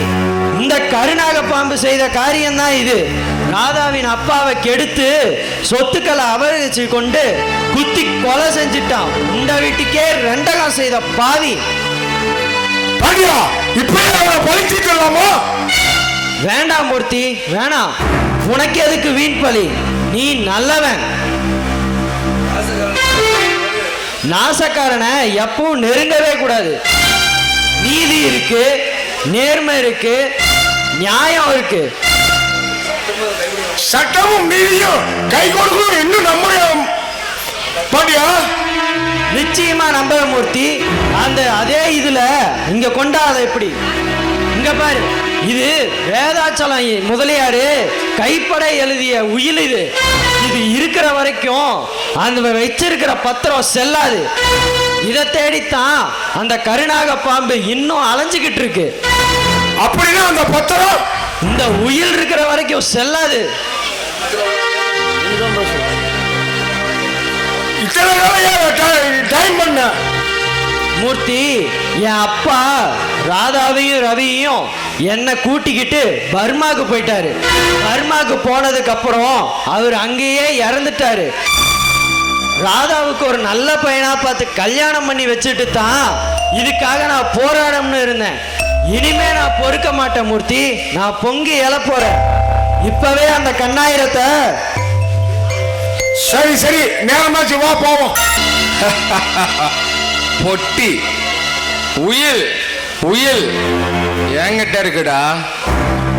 D: இந்த கருநாக பாம்பு செய்த காரியம்தான் இது. ராதாவின் அப்பாவை கெடுத்து சொத்துக்களை அபகரிச்சு கொண்டு குத்தி கொலை செஞ்சிட்டான். இந்த வீட்டுக்கே ரெண்டகம் செய்த பாவி.
C: பாண்டியா, இப்படி அவனை பழிச்சிக்கலாமா?
D: வேண்டாம் மூர்த்தி, வேணாம். உனக்கு எதுக்கு வீண் பழி? நீ நல்லவன். நாசக்காரனை எப்பவும் நெருங்கவே கூடாது. நீதி இருக்கு, நேர்மை இருக்கு, நியாயம் இருக்கு.
C: சட்டமும் நீதியும் கை கொடுக்கணும் இன்னும் நம்ம பாண்டியா.
D: நிச்சயமா நம்ப மூர்த்தி. அதே இதுல இங்க கொண்டாத எப்படி? இங்க பாரு, இது வேதாச்சலம் முதலியாரு கைப்பட எழுதிய உயில். இது இருக்கிற வரைக்கும் அந்த வச்சிருக்கிற பத்திரம் செல்லாது. இதை தேடித்தான் அந்த கருணாக பாம்பு இன்னும் அலைஞ்சுக்கிட்டு இருக்கு.
C: அப்படின்னா அந்த பத்திரம்
D: இந்த உயில் இருக்கிற வரைக்கும் செல்லாது.
C: டைம் பண்ண
D: மூர்த்தி, என் அப்பா ராதாவையும் ரவியையும் என்ன கூட்டிக்கிட்டு பர்மாக்கு போயிட்டாரு. பர்மாக்கு போனதுக்கு அப்புறம் அவர் அங்கேயே இறந்துட்டாரு. ராதாவுக்கு ஒரு நல்ல பையனா பார்த்து கல்யாணம் பண்ணி வச்சுட்டு தான் இதுக்காக நான் போராடணும்னு இருந்தேன். இனிமே நான் பொறுக்க மாட்டேன் மூர்த்தி. நான் பொங்கி எழ போறேன். இப்பவே அந்த கண்ணாயிரத்தை.
C: சரி சரி, நேரமாச்சு, வா போவோம். பொட்டி உயில் உயில் என்கிட்ட இருக்குடா.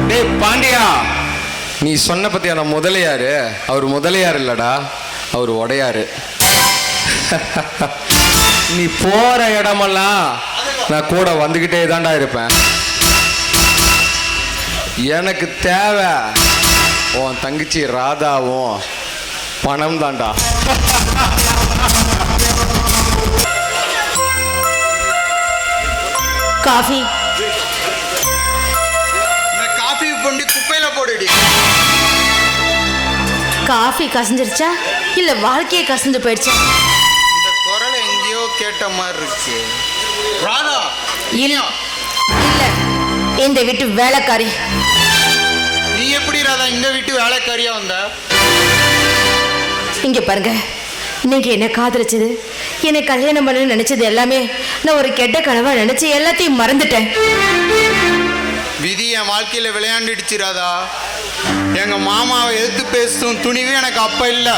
C: டேய் பாண்டியா, நீ சொன்ன பத்தியான முதலியாரு அவர் முதலியார் இல்லடா, அவர் உடையாரு. நீ போற இடமெல்லாம் நான் கூட வந்துகிட்டே தான்டா இருப்பேன். எனக்கு தேவை உன் தங்கச்சி ராதாவும் பணம் தான்டா.
A: காஃபி.
I: இந்த காஃபி கொண்டு குப்பையில போடுடி.
A: காஃபி கசஞ்சிருச்சா இல்ல வாழ்க்கையே கசந்து போயிடுச்சா?
I: இந்த குரல் எங்கேயோ கேட்ட மாதிரி இருக்கு. ராதா
A: இல்ல இல்ல, இந்த வீட்டு வேலைக்காரி.
I: நீ எப்படி ராதா இந்த வீட்டு வேலைக்காரியா வந்த?
A: இங்க பாருங்க, நீங்க என்ன காதலிச்சது, என்னை கல்யாணம் பண்ண நினைச்சது எல்லாமே நான் ஒரு கெட்ட கனவா நினைச்சு எல்லாத்தையும் மறந்துட்டேன்.
I: விதி என் வாழ்க்கையில விளையாண்டுடுச்சு ராதா. எங்க மாமாவை எதிர்த்து பேசும் துணிவே எனக்கு அப்ப இல்ல.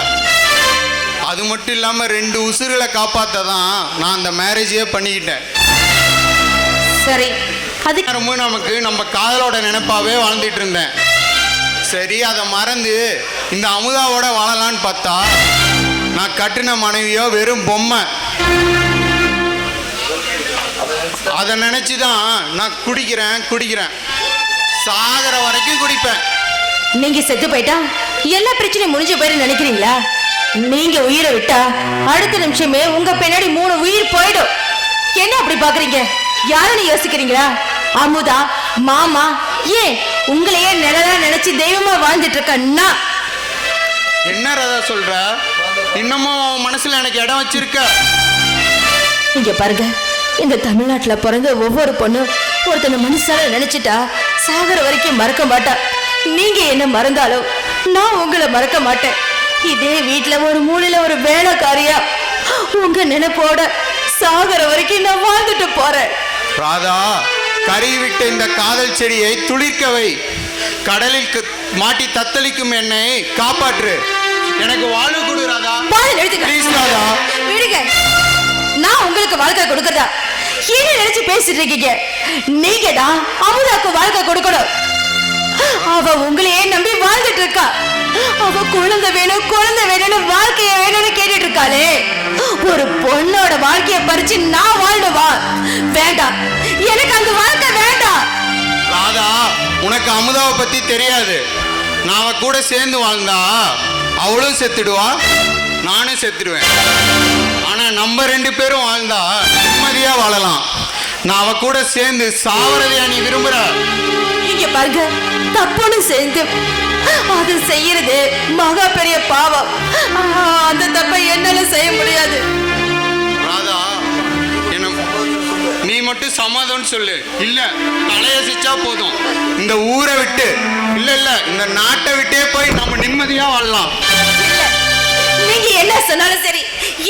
I: அது மட்டும் இல்லாம 2 உசுர்களை காப்பாத்ததான் நான் அந்த மேரேஜே பண்ணிக்கிட்டேன்.
A: சரி, அது
I: நமக்கு நம்ம காதலோட நினைப்பாவே வாழ்ந்துட்டு இருந்தேன். சரி, அதை மறந்து இந்த அமுதாவோட வாழலான்னு பார்த்தா நான் கட்டின மனைவியோ வெறும் பொம்மை. அதை நினைச்சுதான் நான் குடிக்கிறேன். சாகர வரைக்கும் குடிப்பேன்.
A: நீங்க செத்து போயிட்டா எல்லா பிரச்சனையும் முடிஞ்சு போயிரு நினைக்கிறீங்களா? நீங்க உயிரை விட்டா அடுத்த நிமிஷமே உங்க பின்னாடி 3 உயிர் போயிடும். என்ன அப்படி பாக்குறீங்க? யாருன்னு யோசிக்கிறீங்களா? அமுதா, மாமா, ஏன் உங்களையே நிழலா நினைச்சு தெய்வமா வாழ்ந்துட்டு இருக்கா?
I: என்ன ராதா சொல்ற? இன்னமும் மனசுல எனக்கு இடம் வச்சிருக்க.
A: இங்க பாருங்க, இந்த தமிழ்நாட்டுல பிறந்த ஒவ்வொரு பொண்ணும் ஒருத்தனை மனசால நினைச்சிட்டா சாகர வரைக்கும் மறக்க மாட்டா. நீங்க என்ன மறந்தாலும் நான் உங்களை மறக்க மாட்டேன். இதே வீட்டுல ஒரு மூலையில ஒரு வேலைக்காரியா உங்க நினைப்போட சாகர வரைக்கும் நான் வாழ்ந்துட்டு போறேன்.
I: ராதா, கறிவிட்ட இந்த காதல் செடியை துளிர்க்க வை. கடலில் மாட்டி தத்தளிக்கும் என்னை காப்பாற்று. எனக்கு வாழ்வு கொடு ராதா. ப்ளீஸ் ராதா.
A: விடுங்க, நான் உங்களுக்கு வாழ்க்கை கொடுக்கறதா என்ன நினைச்சு பேசிட்டு இருக்கீங்க? நீங்க தான் அமுதாக்கு வாழ்க்கை கொடுக்கணும். அவ உங்களையே நம்பி வாழ்ந்துட்டு இருக்கா. அவ குழந்தை வேணும்னு வாழ்க்கைய வேணும்னு கேட்டுட்டு இருக்காளே. ஒரு பொண்ணோட வாழ்க்கைய பறிச்சு நான் வாழ்வா? வேண்டாம், எனக்கு அந்த வாழ்க்கை வேண்டாம்.
I: ராதா, உனக்கு அமுதாவை பத்தி தெரியாது. நான் அவ கூட சேர்ந்து வாழ்ந்தா அவளும் செத்துடுவா, நானும் செத்துடுவேன். ஆனா நம்ம 2 பேரும் வாழ்ந்தா நிம்மதியா வாழலாம். நான் அவ கூட சேர்ந்து சாவறதையா நீ விரும்புற?
A: இங்க பாருங்க, தப்புன்னு சேர்ந்து அது செய்யறது மகா பெரிய பாவம். அந்த தப்பை என்னால செய்ய முடியாது.
I: ராதா, என்ன நீ மட்டும் சமாதானம் சொல்லு. இல்ல தலையசிச்சா போதும். இந்த ஊரை விட்டு இல்ல இந்த நாட்டை விட்டே போய் நம்ம நிம்மதியா வாழலாம்.
A: நீங்க என்ன சொன்னாலும் சரி,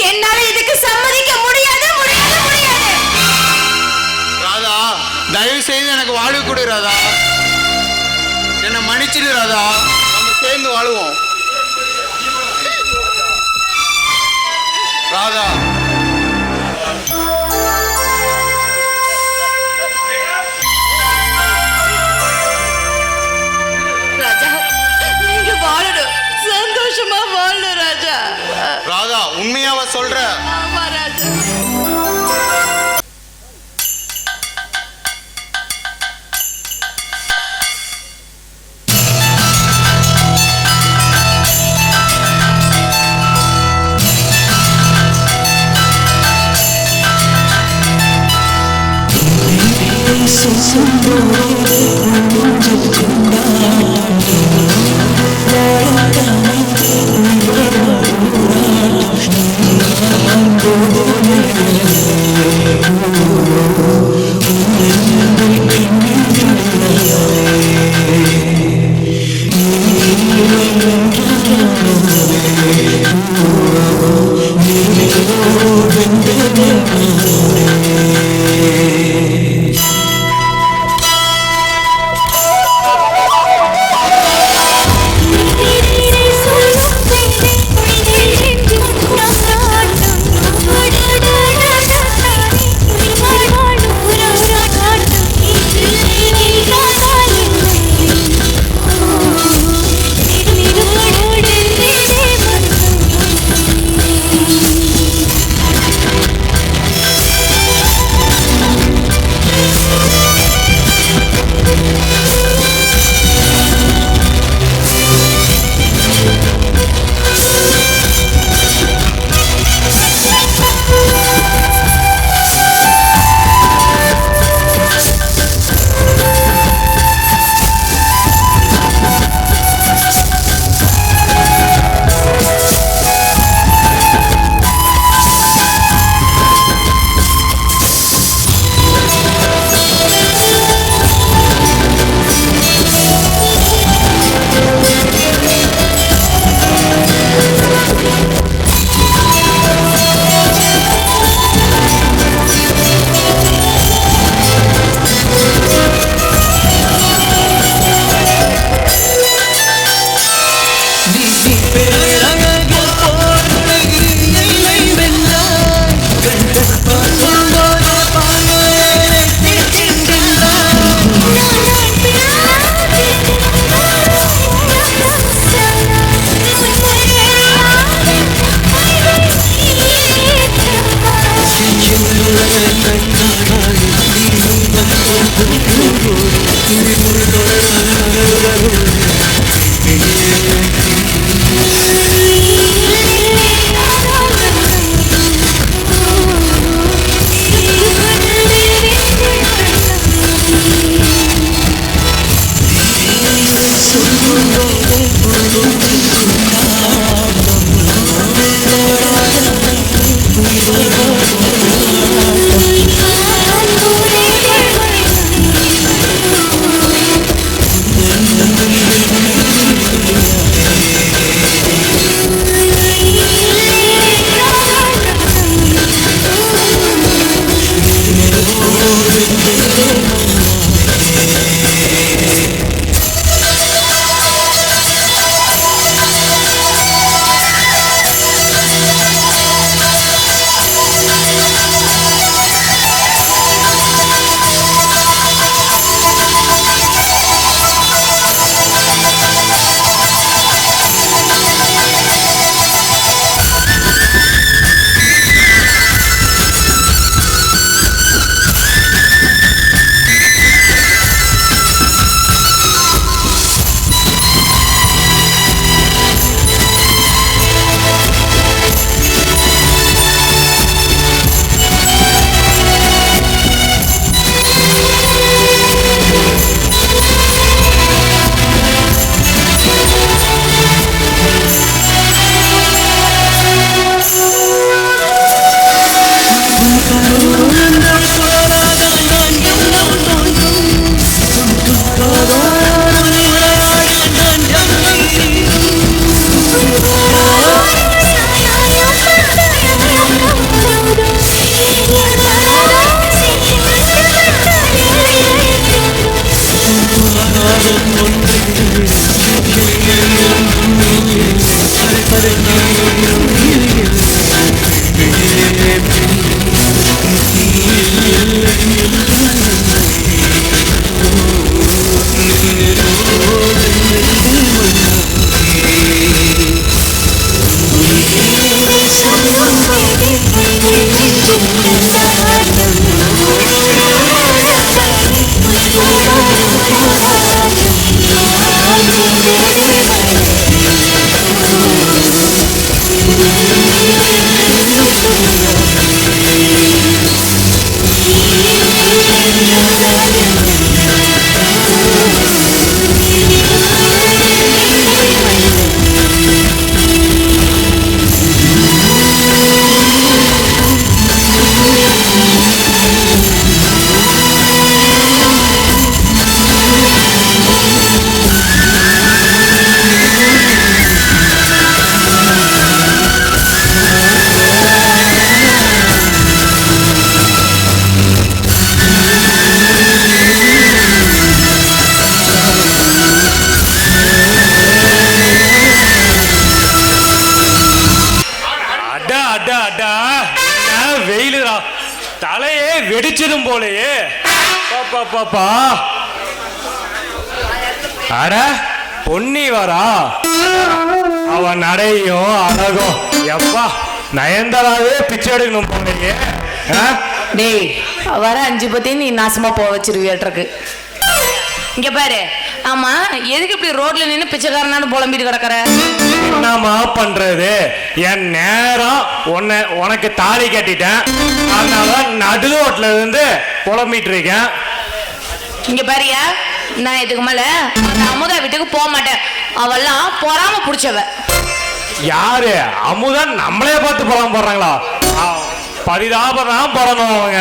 A: என்னால இதுக்கு சம்மதிக்க முடியாது முடியாது முடியாது.
I: ராதா, தயவு செய்து எனக்கு வாழ்வு கொடு ராதா. என்னை மன்னிச்சிடு ராதா. நம்ம சேர்ந்து வாழுவோம் ராதா.
G: தலையே வெடிச்சிடும் போலயே. பாப்பா அட பொன்னி வரா, அவன் நடையும் அழகும் எப்பா நயன்தாராவே பிச்சை எடுக்கணும் போலயே.
A: டேய் வர 5 பத்தி நீ நாசமா போக வச்சிருவியாட்டிருக்கு. இங்க பாரு, ஆமா எதுக்கு இப்படி ரோட்ல நின்று பிச்சைக்காரனான்னு புலம்பிட்டு கிடக்குற?
G: என்னமா பண்றது, என் நேரம் உனக்கு தாலி கட்டிட்டேன், அதனால நடு ரோட்ல இருந்து புலம்பிட்டு இருக்கேன்.
A: இங்க பாரியா, நான் இதுக்கு மேல அந்த அமுதா வீட்டுக்கு போக மாட்டேன். அவெல்லாம் பொறாம புடிச்சவ.
G: யாரு அமுதன்? நம்மளே பார்த்து பொறாம போடுறாங்களா? பரிதாபம் போடணும் அவங்க.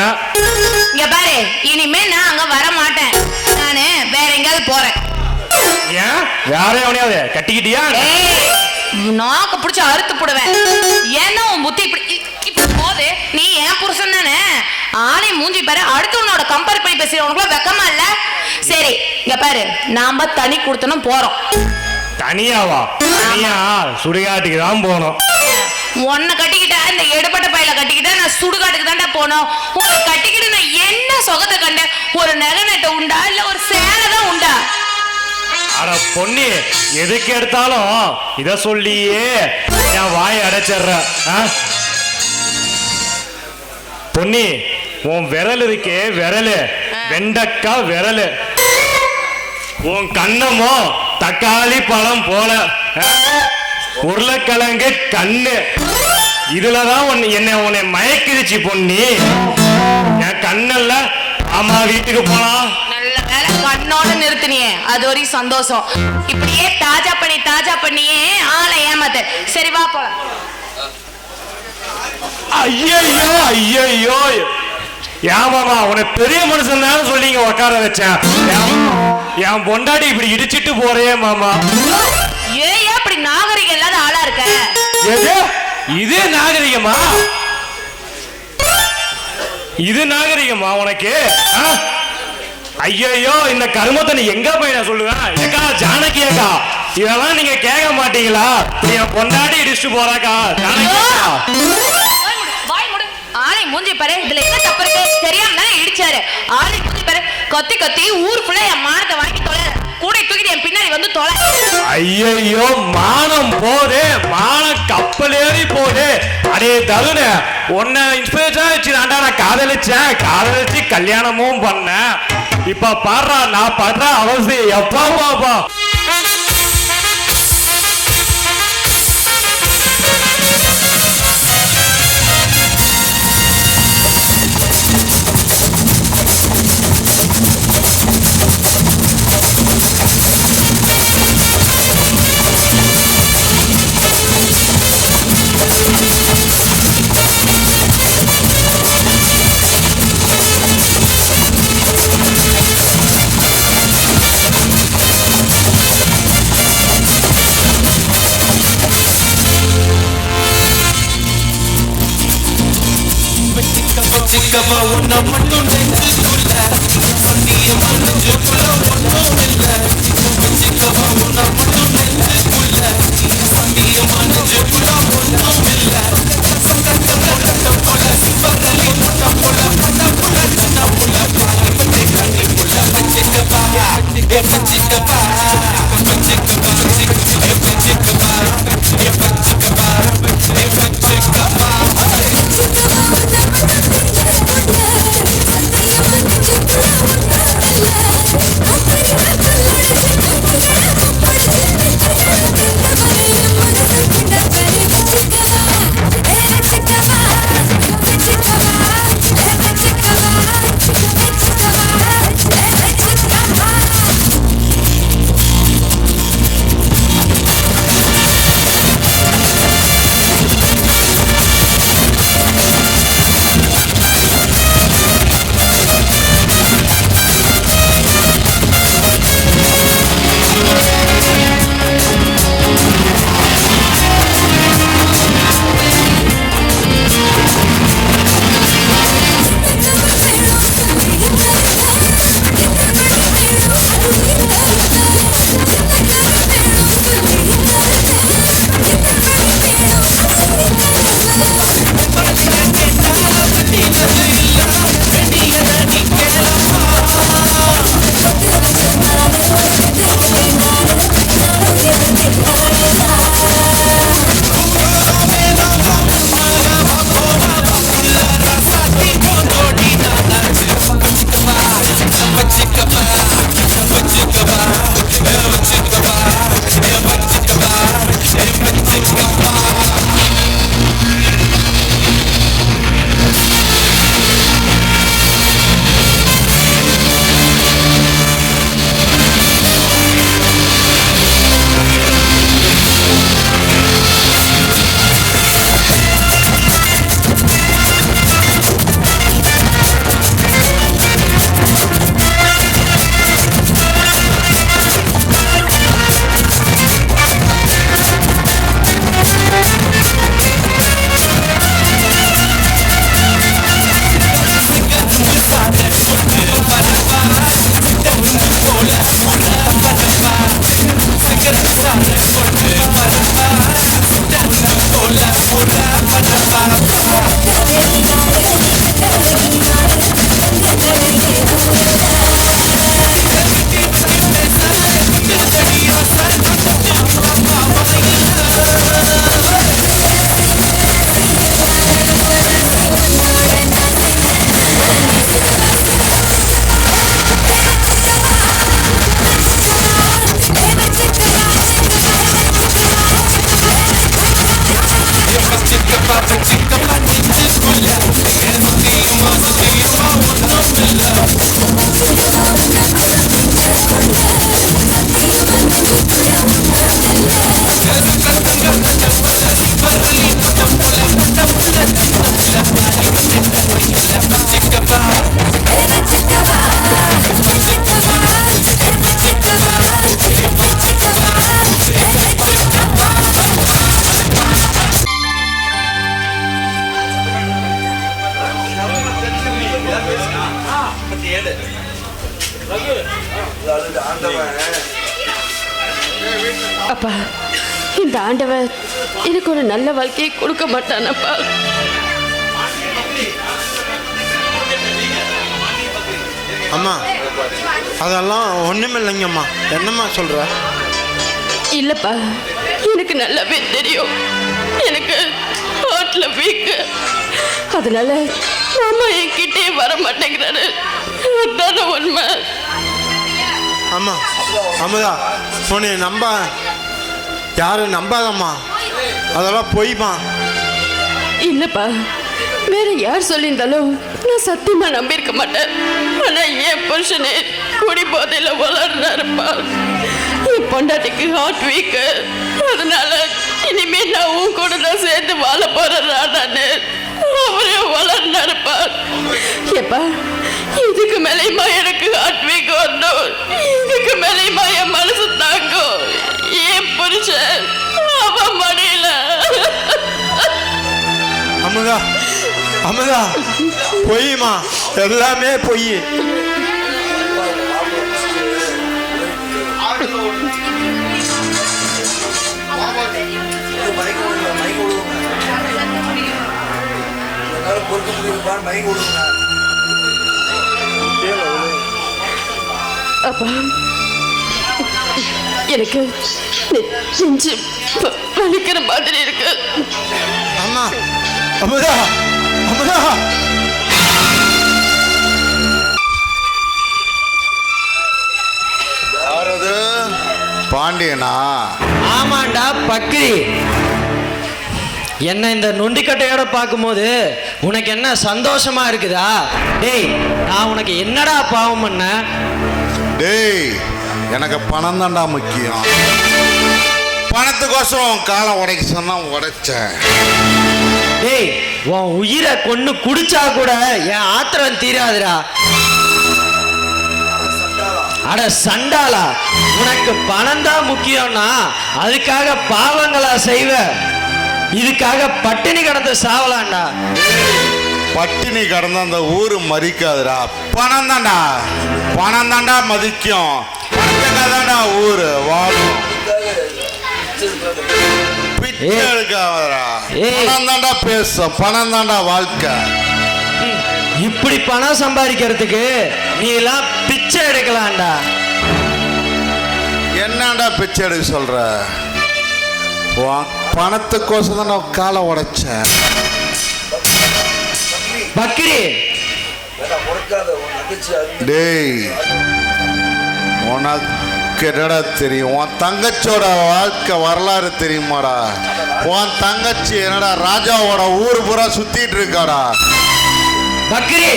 A: இங்க பாரு, இனிமே நான் அங்க வர மாட்டேன். நானு வேற எங்கேயாவது போறேன்.
G: ஏன் வேற எவனையாவது கட்டிக்கிட்டியா?
A: நாக்க பிடிச்சி அறுத்து போடுவேன். ஏன்னா உன் புத்தி இப்படி போது. நீ என் புருஷன் தானே, ஆளை மூஞ்சி பாரு. அடுத்து உன்னோட கம்பேர் பண்ணி பேசுற உனக்குள்ள வெக்கமா இல்ல? சரி இங்க பாரு, நாம தனி கொடுத்தனும் போறோம்.
G: தனியாவா? தனியா சுடுகாட்டுக்கு தான் போனோம்.
A: உன்னை கட்டிக்கிட்ட இந்த எடுபட்ட பையில கட்டிக்கிட்ட நான் சுடுகாட்டுக்கு தாண்டா போனோம். உன்னை கட்டிக்கிட்டு நான் என்ன சொகத்தை கண்டேன்? ஒரு நகை நட்டை உண்டா இல்ல ஒரு சேலை தான் உண்டா?
G: அட பொன்னி, எதுக்கு எடுத்தாலும் இத சொல்லியே என் வாய் அடைச்சிடுற. பொன்னி, உன் விரல் இருக்கே விரலு, வெண்டக்கா விரலு, உன் கண்ணமோ தக்காளி பழம் போல உருளைக்கிழங்கு கண்ணு இதுலதான் உன்னை மயக்கிருச்சு பொண்ணி. என் கண்ணல்ல அம்மா வீட்டுக்கு போலாம்.
A: நல்ல வேலை கண்ணோட நிறுத்தினியே, அது ஒரு சந்தோஷம். இப்படியே தாஜா பண்ணியே ஆளை ஏமாத்த. சரி வா போலாம்.
G: ஐயோ ஏமாமா உன்னை பெரிய மனுஷன் தான் சொல்லிங்க உட்கார வச்சேன். என் பொண்டாடி இப்படி இடிச்சிட்டு போறே மாமா.
A: ஏன் அப்படி நாகரிகம் இல்லாத ஆளா இருக்க?
G: எது இது நாகரிகமா? இது நாகரிகமா உனக்கு? ஐயோ இந்த கருமத்தை நீ எங்க போய் நான் சொல்லுவேன்? ஏக்கா ஜானகி அக்கா, இதெல்லாம் நீங்க கேட்க மாட்டீங்களா? என் பொண்டாடி இடிச்சுட்டு போறாக்கா ஜானகி அக்கா.
A: ஆளை மூஞ்சி பாரு, இதுல என்ன தப்பு இருக்கு? தெரியாம தானே இடிச்சாரு. ஆளை மூஞ்சி பாரு, கத்தி ஊர் ஃபுல்லா என் மானத்தை வாங்கி தொலை, கூட தூக்கிட்டு என் பின்னாடி வந்து தொலை.
G: ஐயோ மானம் போதே, மானம் கப்பல் ஏறி போதே. அடே தருண, உன்னை இன்ஸ்பிரேஷனா வச்சு நான் காதலிச்சு கல்யாணமும் பண்ணேன். இப்ப பாடுறா நான் படுற அவசியம் எப்பா பாப்பா.
H: சிக்கவா உன்ன மட்டும் நெஞ்சுக்குள்ள சத்தியமா நெஞ்சுக்குள்ள ஒன்றும் இல்ல. சிக்கவா உன்ன மட்டும் நெஞ்சுக்குள்ள சத்தியமா நெஞ்சுக்குள்ள ஒன்றும் இல்ல. சங்கத்த போல சிவகலி முட்ட போல பட்ட போல சின்ன போல பாலிப்பட்டை கண்ணி போல பச்சிக்கவா பச்சிக்கவா பச்சிக்கவா பச்சிக்கவா பச்சிக்கவா பச்சிக்கவா.
B: அப்பா, இந்த ஆண்டவர் எனக்கு ஒரு நல்ல வாழ்க்கையை கொடுக்க மாட்டானப்பா.
J: அம்மா அதெல்லாம் ஒண்ணுமில்லைங்கம்மா. என்னம்மா சொல்ற?
B: இல்லப்பா, எனக்கு நல்லாவே தெரியும். எனக்கு ஹார்ட்ல வீக்கு. அதனால மாமா என்கிட்டே வர மாட்டேங்கிறாரு. அதுதான உண்மை.
J: அம்மா அமுதா, உன்னை யாரும் நம்பாதம்மா. அதெல்லாம் பொய்மா.
B: இல்லப்பா, வேற யார் சொல்லியிருந்தாலும் நான் சத்தியமா நம்பியிருக்க மாட்டேன். ஆனா என் புருஷனே குடி போதையில வளர்றாருப்பா. என் பொண்டாட்டிக்கு ஹார்ட் வீக்கு. அதனால இனிமே நான் உன் கூட தான் சேர்ந்து வாழ போறேன்னு அவரே வளர்ந்தாருப்பா. ஏப்பா, இதுக்கு மேலேயுமா எனக்கு ஹார்ட் வீக் வரணும்? இதுக்கு மேலேயுமா என் மனசு தாங்கும்? என் புருஷன் அவன் மடியில.
J: அமுதா அமுதா, பொய்மா, எல்லாமே பொய்.
B: அப்பா, எனக்கு நெஞ்சு வலிக்கிற மாதிரி இருக்கு.
J: அம்மா அமுதா அமுதா.
I: யாரது? பாண்டியனா?
D: ஆமாண்டா பக்ரி. என்ன இந்த நொண்டிக்கட்டையோட பார்க்கும்போது உனக்கு என்ன சந்தோஷமா இருக்குதா? டேய், நான் உனக்கு என்னடா பாவம் பண்ண?
I: டேய், எனக்கு பணம் தான்டா முக்கியம். பணத்துக்கோசரம் காலை உடைக்க சொன்னா உடைச்சேன்.
D: டேய், உன் உயிரை கொன்னு குடிச்சா கூட என் ஆத்திரம் தீராதுடா. அட சண்டாளா, உனக்கு பணம் தான் முக்கியம்னா அதுக்காக பாவங்களா செய்வ? இதுக்காக பட்டினி கடந்து சாவலாம்டா.
I: பட்டினி கடந்த அந்த ஊரு மதிக்காதுடா. பணம் தான்டா, பணம் தான்டா மதிக்கும். பணத்துக்காக தான்டா ஊரு வாழும். பிச்சை எடுக்காதடா. பணம் தான்டா பேசும், பணம் தான்டா வாழ்க்கை.
D: இப்படி பணம் சம்பாதிக்கிறதுக்கு நீ எல்லாம் பிச்சை எடுக்கலாம்டா.
I: என்னடா பிச்சை எடுக்க சொல்ற? பணத்துக்கோசம் தான் நான் காலை உடைச்சேன்.
D: பக்ரி,
I: டேய், உனக்கு என்னடா தெரியும்? உன் தங்கச்சியோட வாழ்க்கை வரலாறு தெரியுமாடா? உன் தங்கச்சி என்னடா ராஜாவோட ஊர் பூரா சுத்திட்டு இருக்காடா.
D: பக்ரி,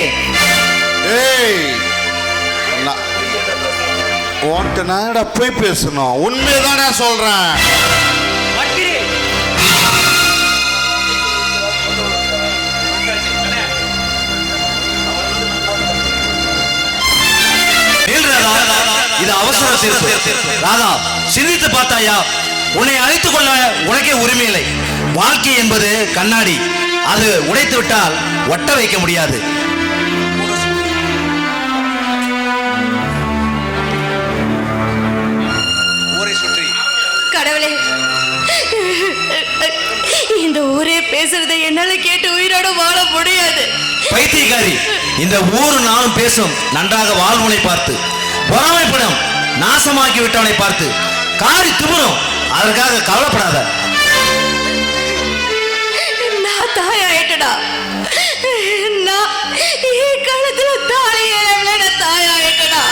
I: ஏய், உன்கிட்ட நான் போய் பேசணும்? உண்மைதானே சொல்றேன்.
D: பக்ரி,
K: இது அவசர தீர்ப்பு. ராதா, சிந்தித்து பார்த்தாயா? உன்னை அழைத்துக் கொள்ள உனக்கே உரிமை இல்லை. வாழ்க்கை என்பது கண்ணாடி. அது உடைத்து விட்டால் ஒட்ட வைக்க முடியாது. ஊரை சுற்றி
B: கடவுளே, இந்த ஊரே பேசுறதை என்னால கேட்டு உயிரோட வாழ முடியாது.
K: பைத்தியக்காரி, இந்த ஊரு நாளும் பேசும். நன்றாக வாழ்வனை பார்த்து பொறாமைப்படும், நாசமாக்கி விட்டவனை பார்த்து காரி துபுறும். அதற்காக கவலைப்படாத.
B: நான் தாயாயிட்டடா. நான் காலத்துல தாலியல தாயாயிட்டடா.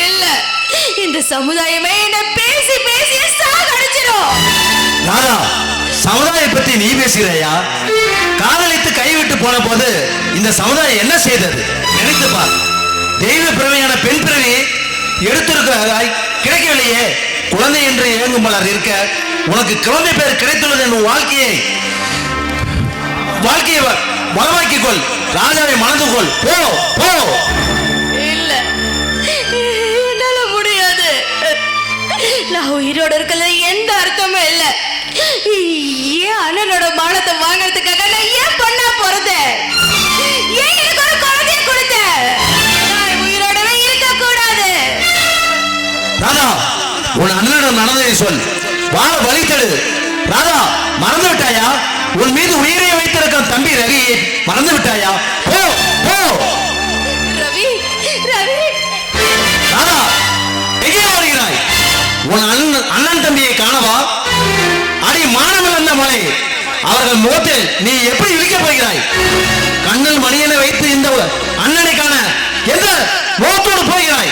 B: இல்ல, இந்த சமுதாயமே என்ன பேசி பேசி சாகடிச்சிடும்.
K: ராதா, சமுதாயம் பத்தி நீ பேசுகிறாயா? காதலித்து கைவிட்டு போன போது இந்த சமுதாயம் என்ன செய்தது நினைத்து பார். தெய்வ பிறவியான பெண் பிறவி எடுத்திருக்கிறாய், கிடைக்கவில்லையே. குழந்தை என்று இயங்கும் பலர் இருக்க உனக்கு குழந்தை பேர் கிடைத்துள்ளது என்னும் வாழ்க்கையை வளமாக்கிக் கொள். ராஜாவை மணந்து கொள். போ போ.
B: இல்ல, என்னால முடியாது. நான் உயிரோட இருக்கல எந்த அர்த்தமும் இல்ல. ஏன் அண்ணனோட மானத்தை வாங்கறதுக்காக நான் ஏன் பொண்ணா பிறந்தேன்? ஏன் எனக்கு ஒரு குழந்தைய கொடுத்த? நான் உயிரோடவே இருக்க கூடாது.
K: ராதா உன் அண்ணனிடம் நடந்ததை சொல். வாழ வழித்தடு. ராதா மறந்து விட்டாயா? உன் மீது உயிரை வைத்திருக்கும் தம்பி ரவியை மறந்து விட்டாயா? போ போ.
B: ரவி ரவி
K: ராதா எங்கே வருகிறாய்? உன் அண்ணன் தம்பியை காணவா? அடி மானமிழந்த மலை, அவர்கள் முகத்தில் நீ எப்படி விழிக்கப் போகிறாய்? கண்ணில் மணியனை வைத்து இந்த அண்ணனை காண எந்த முகத்தோடு போகிறாய்?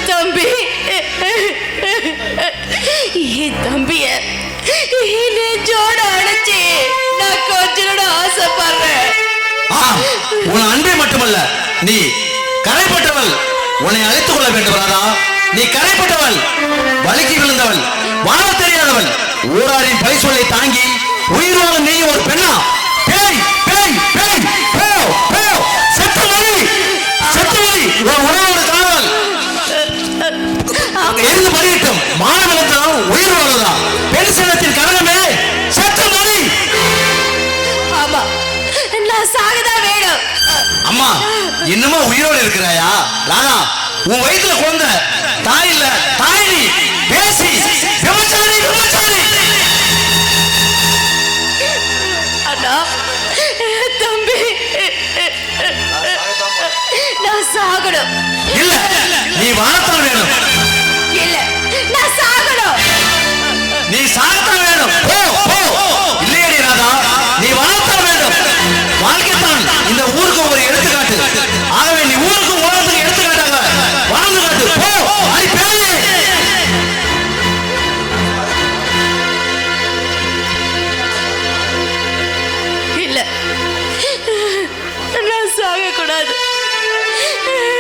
B: தம்பி என் தம்பிய நெஞ்சோட அடைச்சி நான் கொஞ்சோட ஆசைப்படுறேன்.
K: உன் அன்பை மட்டுமல்ல, நீ கரைப்பட்டவள். உன்னை அழைத்துக் கொள்ள வேண்டும் ராதா. நீ கரைப்பட்டவள், வலிக்கு விழுந்தவள், வாழ தெரியாதவள். ஊராரின் பழி சொல்லை தாங்கி உயிர் வாழும் நீ ஒரு பெண்ணா? பேய் பேய் பேய் போ போ. செத்து மணி செத்து மணி உன் உணவோடு காணவள். அங்க இருந்து மறியட்டும். மானவிழந்தா உயிர் வாழ்வதா? பெண் சின்னத்தின் கரகமே செத்து மணி.
B: ஆமா நான் சாகதான் வேணும்.
K: அம்மா இன்னுமா உயிரோடு இருக்கிறாயா? ராதா உன் வயிற்றுல குழந்தை, தாய் இல்ல தாய் நீ. பேசி விபச்சாரி விபச்சாரி.
B: அண்ணா தம்பி நான் சாகணும்.
K: இல்ல நீ வாழத்தான் வேணும்.
B: இல்ல நான் சாகணும்.
K: நீ சாகத்தான் வேணும். போ போ. இல்லையடி ராதா, நீ வாழத்தான் வேண்டும். வாழ்க்கைத்தான் இந்த ஊருக்கு ஒரு எடுத்துக்காட்டு. ஆகவே நீ ஊருக்கு உலகத்துக்கு எடுத்துக்காட்டாக வாழ்ந்து காட்டு. போ அடி பேயே.
B: இல்ல நான் சாகக்கூடாது.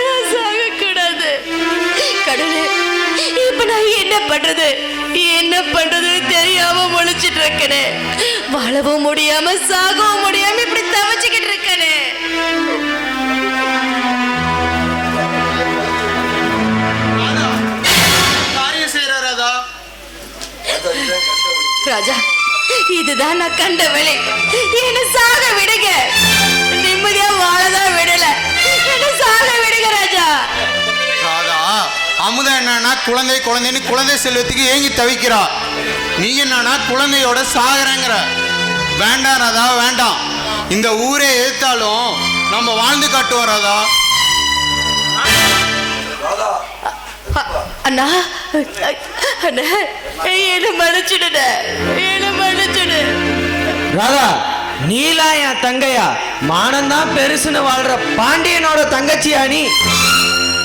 B: நான் சாகக்கூடாது. கடவுளே இப்ப நான் என்ன பண்றது தெரியாம முழிச்சிட்டு இருக்கனே. வாழவும் முடியாம சாகவும் முடியாம இப்படி தவச்சுக்கிட்டு இருக்கனே.
I: காரியம் செய்யற ராதா.
B: ராஜா இதுதான் நான் கண்ட வேலை. என்ன சாக விடுங்க. நிம்மதியா வாழதான் விடல. என்ன சாக விடுங்க ராஜா.
I: ராதா அமுதா என்னன்னா குழந்தைன்னு குழந்தை செல்வத்துக்கு ஏங்கி தவிக்கிறா. நீ என்னன்னா குழந்தையோட சாகறங்கிற. வேண்டாம் ராதா வேண்டாம். இந்த ஊரே எதிர்த்தாலும் நம்ம வாழ்ந்து காட்டுவோம் ராதா.
B: அண்ணா அண்ணா என்ன மன்னிச்சுடுட. என்ன மன்னிச்சுடு.
D: ராதா நீலா என் தங்கையா? மானந்தான் பெருசுன்னு வாழ்ற பாண்டியனோட தங்கச்சியா நீ?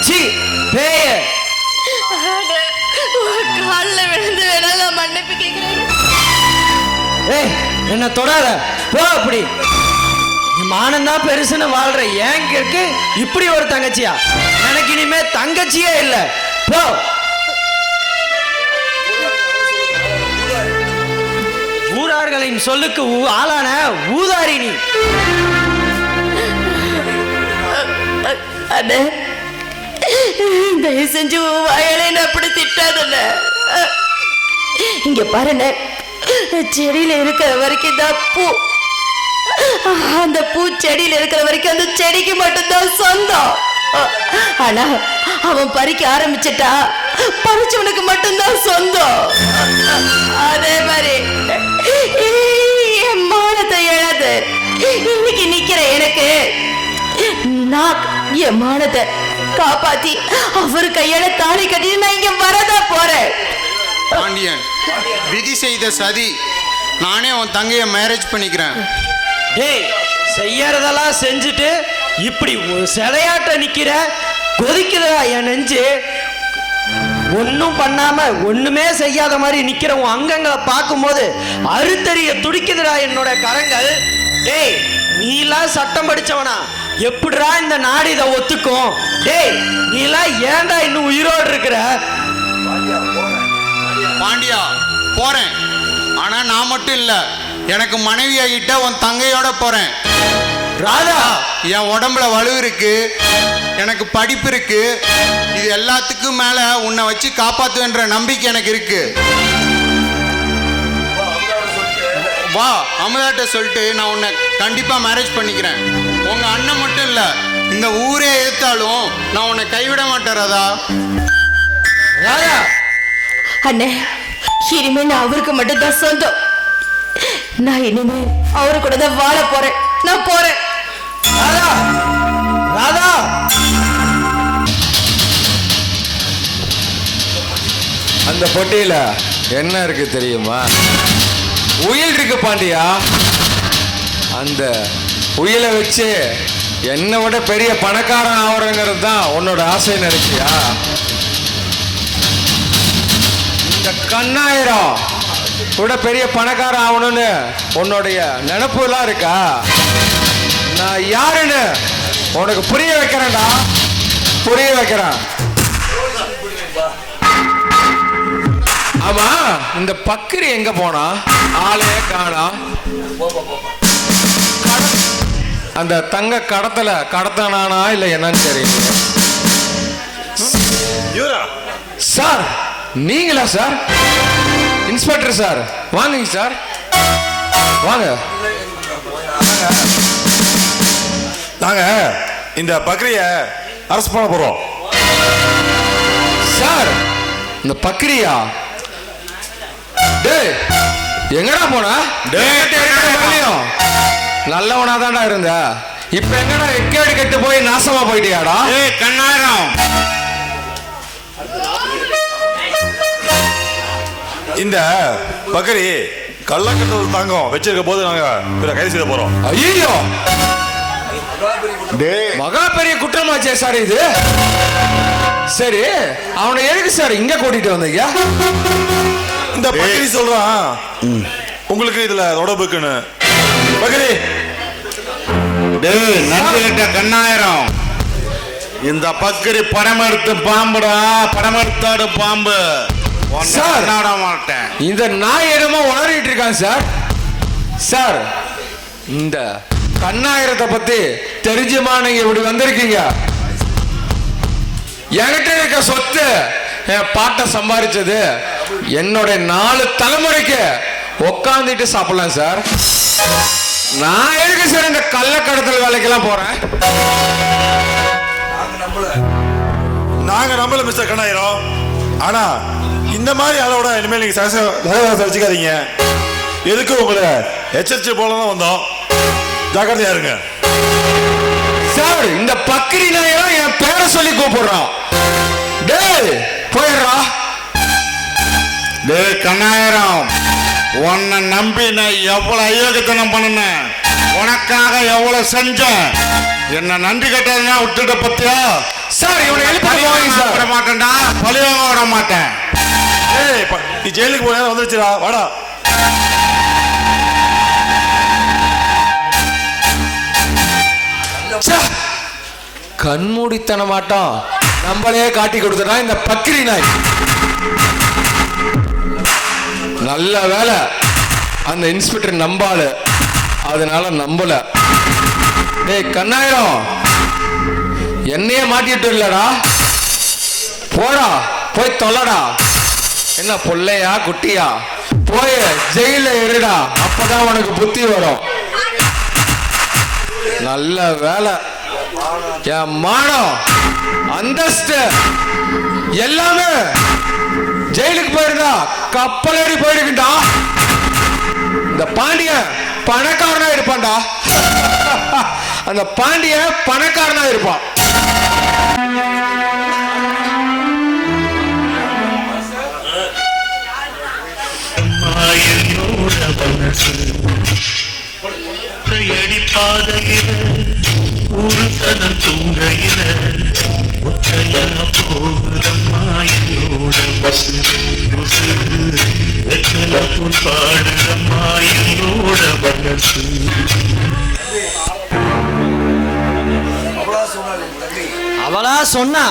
D: சி பேய.
B: காலில் விழுந்து வேணாங்க மன்னிப்பு கேட்கிறேன்.
D: ஏய் என்ன தொடாத போ. அப்படி மானந்தான் பெருசுன்னு வாழ்ற ஏன் இருக்கு இப்படி ஒரு தங்கச்சியா? எனக்கு இனிமே தங்கச்சியே இல்ல. போ. ஊரார்களின் சொல்லுக்கு ஆளான ஊதாரி நீ.
B: அண்ணே தயவு செஞ்சு வாயாலே அப்படி திட்டாதண்ண. இங்க பாருண்ண, செடியில இருக்கிற வரைக்கும் தான் பூ. அந்த பூ செடியில இருக்கிற வரைக்கும் அந்த செடிக்கு மட்டும்தான் சொந்தம். ஆனா அவன் பறிக்க ஆரம்பிச்சிட்டா பறிச்சவனுக்கு மட்டும்தான் சொந்தம். அதே மாதிரி என் மானத்தை இழந்து இன்னைக்கு நிக்கிற எனக்கு நான் என் மானத்தை காப்பாத்தி அவரு கையால தாலி கட்டி நான் இங்க வரதா போறேன்.
I: பாண்டியன் விதி செய்த சதி. நானே உன் தங்கைய மேரேஜ் பண்ணிக்கிறேன்.
D: டேய் செய்யறதெல்லாம் செஞ்சுட்டு இப்படி ஒரு சிலையாட்ட நிக்கிற. கொதிக்குதா என் நெஞ்சு. ஒன்னும் பண்ணாம ஒண்ணுமே செய்யாத மாதிரி நிக்கிற உன் அங்கங்களை பார்க்கும்போது அறுத்தறிய துடிக்குதுடா என்னோட கரங்கள். டேய் நீலாம் சட்டம் படிச்சவனா? எப்படிடா இந்த நாடு இதை ஒத்துக்கும்? டேய் நீலாம் ஏன்டா இன்னும் உயிரோடு இருக்கிற?
I: பாண்டியா போறேன். ஆனா நான் மட்டும் இல்ல, எனக்கு மனைவி ஆகிட்ட உன் தங்கையோட போறேன்.
D: ராதா
I: என் உடம்புல வலு இருக்கு, எனக்கு படிப்பு இருக்கு. இது எல்லாத்துக்கும் மேல உன்னை வச்சு காப்பாத்துவேன்ற நம்பிக்கை எனக்கு இருக்கு. வா அமுதாட்ட சொல்லிட்டு நான் உன்னை கண்டிப்பா மேரேஜ் பண்ணிக்கிறேன். உங்க அண்ணன் மட்டும் இல்ல, இந்த ஊரே எதிர்த்தாலும் நான் உன்னை கைவிட மாட்டேன் ராதா.
K: ராதா
B: அண்ணே, இனிமே நான் அவருக்கு மட்டும்தான் சொந்தம். நான் இனிமே அவரு கூட தான் வாழ போறேன். நான் போறேன்.
K: ராதா ராதா
C: அந்த பொட்டியில என்ன இருக்கு தெரியுமா? உயில் இருக்கு பாண்டியா. அந்த உயிலை வச்சு என்னை விட பெரிய பணக்காரன் ஆவறங்கிறது தான் உன்னோட ஆசை நினைச்சியா? இந்த கண்ணாயிரம் கூட பெரிய பணக்காரன் ஆகணும்னு உன்னுடைய நினைப்புலாம் இருக்கா? நான் யாருன்னு உனக்கு புரிய வைக்கிறேன்டா, புரிய வைக்கிறேன். ஆமா, இந்த பக்கிரி எங்க போனா? ஆளே காணா. அந்த தங்க கடத்தனானா இல்ல என்னன்னு தெரியல. சார் நீங்களா சார்? இன்ஸ்பெக்டர் சார் வாங்க சார், வாங்க.
H: நாங்க இந்த பக்ரிய அரெஸ்ட் பண்ண போறோம்
C: சார். இந்த பக்கிரியா? டேய் எங்கடா போனா? நல்லவனா தான்டா இருந்த, இப்ப எங்கடா எக்கேடு கெட்டு போய் நாசமா போயிட்டியாடா?
H: கண்ணாயிரம், இந்த பக்ரி கள்ளக்கட்டல் தாங்கம் வச்சிருக்க போது நாங்க கைது செய்ய போறோம்.
C: ஐயோ, மகா பெரிய குற்றமாச்சே சார் இது. சரி, அவனை எதுக்கு சார் இங்க கூட்டிட்டு வந்தீங்க?
H: இந்த பக்ரி சொல்றான் உங்களுக்கு இதுல தொடர்பு இருக்குன்னு. பக்ரி
I: நன்றி கட்ட கண்ணாயிரம், இந்த பக்கரி படமெடுத்து பாம்புடா, படமெடுத்தாடு பாம்பு.
C: சார்
I: மாட்டேன்.
C: இந்த நாய் என்னமோ உளறிட்டு இருக்கான் சார். சார் இந்த கண்ணாயிரத்தை பத்தி தெரிஞ்சுமா நீங்க இப்படி வந்திருக்கீங்க? என்கிட்ட இருக்க சொத்து என் பாட்டை சம்பாதிச்சது என்னோட 4 தலைமுறைக்கு உட்காந்துட்டு சாப்பிடலாம் சார். நான் எதுக்கு சார் இந்த கள்ளக்கடத்தல் வேலைக்கெல்லாம் போறேன்?
H: நாங்க நம்பல மிஸ்டர் கண்ணாயிரம். ஆனா இந்த மாதிரி அளவோட இனிமேல் நீங்க சகவாசம் வச்சுக்காதீங்க. எதுக்கு உங்களை எச்சரிச்சு போலதான் வந்தோம், ஜாக்கிரதையா இருங்க.
C: சார் இந்த பக்கிரி நாயெல்லாம் என் பேரை சொல்லி கூப்பிடுறான். டேய் போயிடுறா.
I: டேய் கண்ணாயிரம், உன்னை நம்பி நான் எவ்வளவு அயோக்கியத்தனம் பண்ணினேன், உனக்காக எவ்வளவு செஞ்சேன். என்ன நன்றி கட்டதுன்னா விட்டுட்ட பத்தியா?
C: சார் இவனை எழுப்பி சார்
I: விட மாட்டேன்டா, பழிவாங்க விட மாட்டேன்.
H: நீ ஜெயிலுக்கு போன வந்துருச்சுடா, வாடா.
C: கண்மூடித்தனமாட்டம் நம்மளே காட்டி கொடுத்தா இந்த பக்கிரி நாய். நல்ல வேலை அந்த இன்ஸ்பெக்டர் நம்பால, அதனால நம்பல. டேய் கண்ணாயிரம், என்னையே மாட்டிட்டு இல்லடா, போடா போய் தொல்லடா. என்ன பொல்லையா குட்டியா? போய் ஜெயில இருடா, அப்பதான் உனக்கு புத்தி வரும். நல்ல வேலை, என் மானம் அந்தஸ்து எல்லாமே ஜெயிலுக்கு போயிருந்தா கப்பல் ஏறி போயிருக்குண்டா. இந்த பாண்டியன் பணக்காரனா இருப்பான்டா. அந்த பாண்டியன் பணக்காரனா இருப்பான்.
D: அவளா சொன்னா?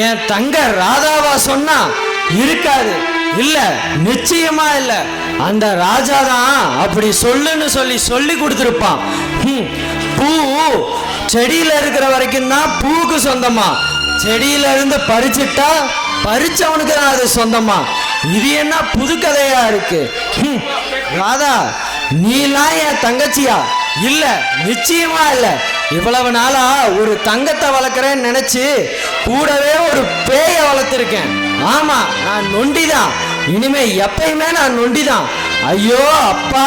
D: என் தங்க ராதாவா சொன்னா? இருக்காது. இல்ல, நிச்சயமா இல்ல. அந்த ராஜா தான் அப்படி சொல்லுன்னு சொல்லி கொடுத்துருப்பான். பூ செடியில இருக்கிற வரைக்கும் தான் பூவுக்கு சொந்தமா, செடியில இருந்து பறிச்சுட்டா பறிச்சவனுக்கு தான் அது சொந்தமா. இது என்ன புது கதையா இருக்கு? ராதா, நீலாம் என் தங்கச்சியா? இல்ல, நிச்சயமா இல்ல. இவ்வளவு நாளா ஒரு தங்கத்தை வளர்க்குறேன்னு நினைச்சு கூடவே ஒரு பேய வளர்த்திருக்கேன். ஆமா நான் நொண்டிதான். இனிமே எப்பயுமே நான் நொண்டிதான். ஐயோ அப்பா.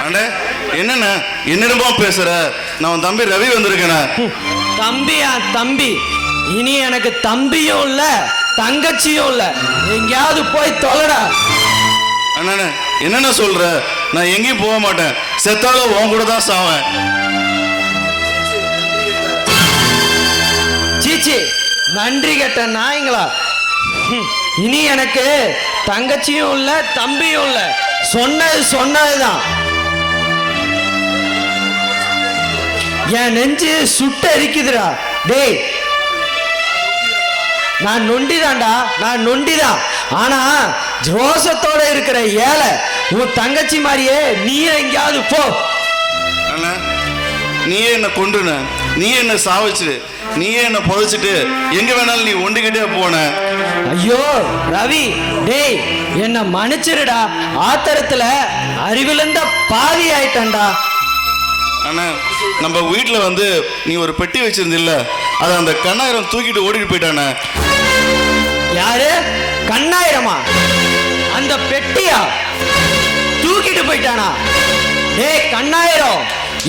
L: அண்ணே என்னண்ணே என்னிடமா பேசுற? நான் உன் தம்பி ரவி வந்திருக்கேண்ணே.
D: தம்பியா தம்பி? இனி எனக்கு தம்பியும் இல்ல தங்கச்சியும் இல்ல. எங்கேயாவது போய் தொலைடா.
L: அண்ணே என்னென்ன சொல்ற? நான் எங்கேயும் போக மாட்டேன். செத்தாலும் உன் கூட தான் சாவேன்.
D: சீச்சி நன்றி கெட்ட நாய்ங்களா. இனி எனக்கு தங்கச்சியும் இல்ல தம்பியும் இல்ல. சொன்னதுதான். என் நெஞ்சு சுட்டரிக்குதுடா. டேய் நான் நொண்டிதான்டா, நான் நொண்டிதான். ஆனா ரோசத்தோட இருக்கிற ஏழை உன் தங்கச்சி மாதிரியே நீ எங்கேயாவது போ.
L: அண்ணா நீயே என்ன கொண்டுன, நீயே என்ன சாவச்சிடு, நீயே என்ன புதைச்சிட்டு எங்க வேணாலும் நீ ஒண்டிக்கிட்டே போன.
D: ஐயோ ரவி, டேய் என்ன மன்னிச்சிருடா. ஆத்திரத்துல அறிவிலிருந்த பாதி ஆயிட்டேன்டா.
L: அண்ணா நம்ம வீட்டுல வந்து நீ ஒரு பெட்டி வச்சிருந்தில்ல, அதை அந்த கண்ணாயிரம் தூக்கிட்டு ஓடிட்டு போயிட்டானே.
D: யாரு? கண்ணாயிரமா? அந்த பெட்டியா தூக்கிட்டு போயிட்டானா? டேய் கண்ணாயிரம்,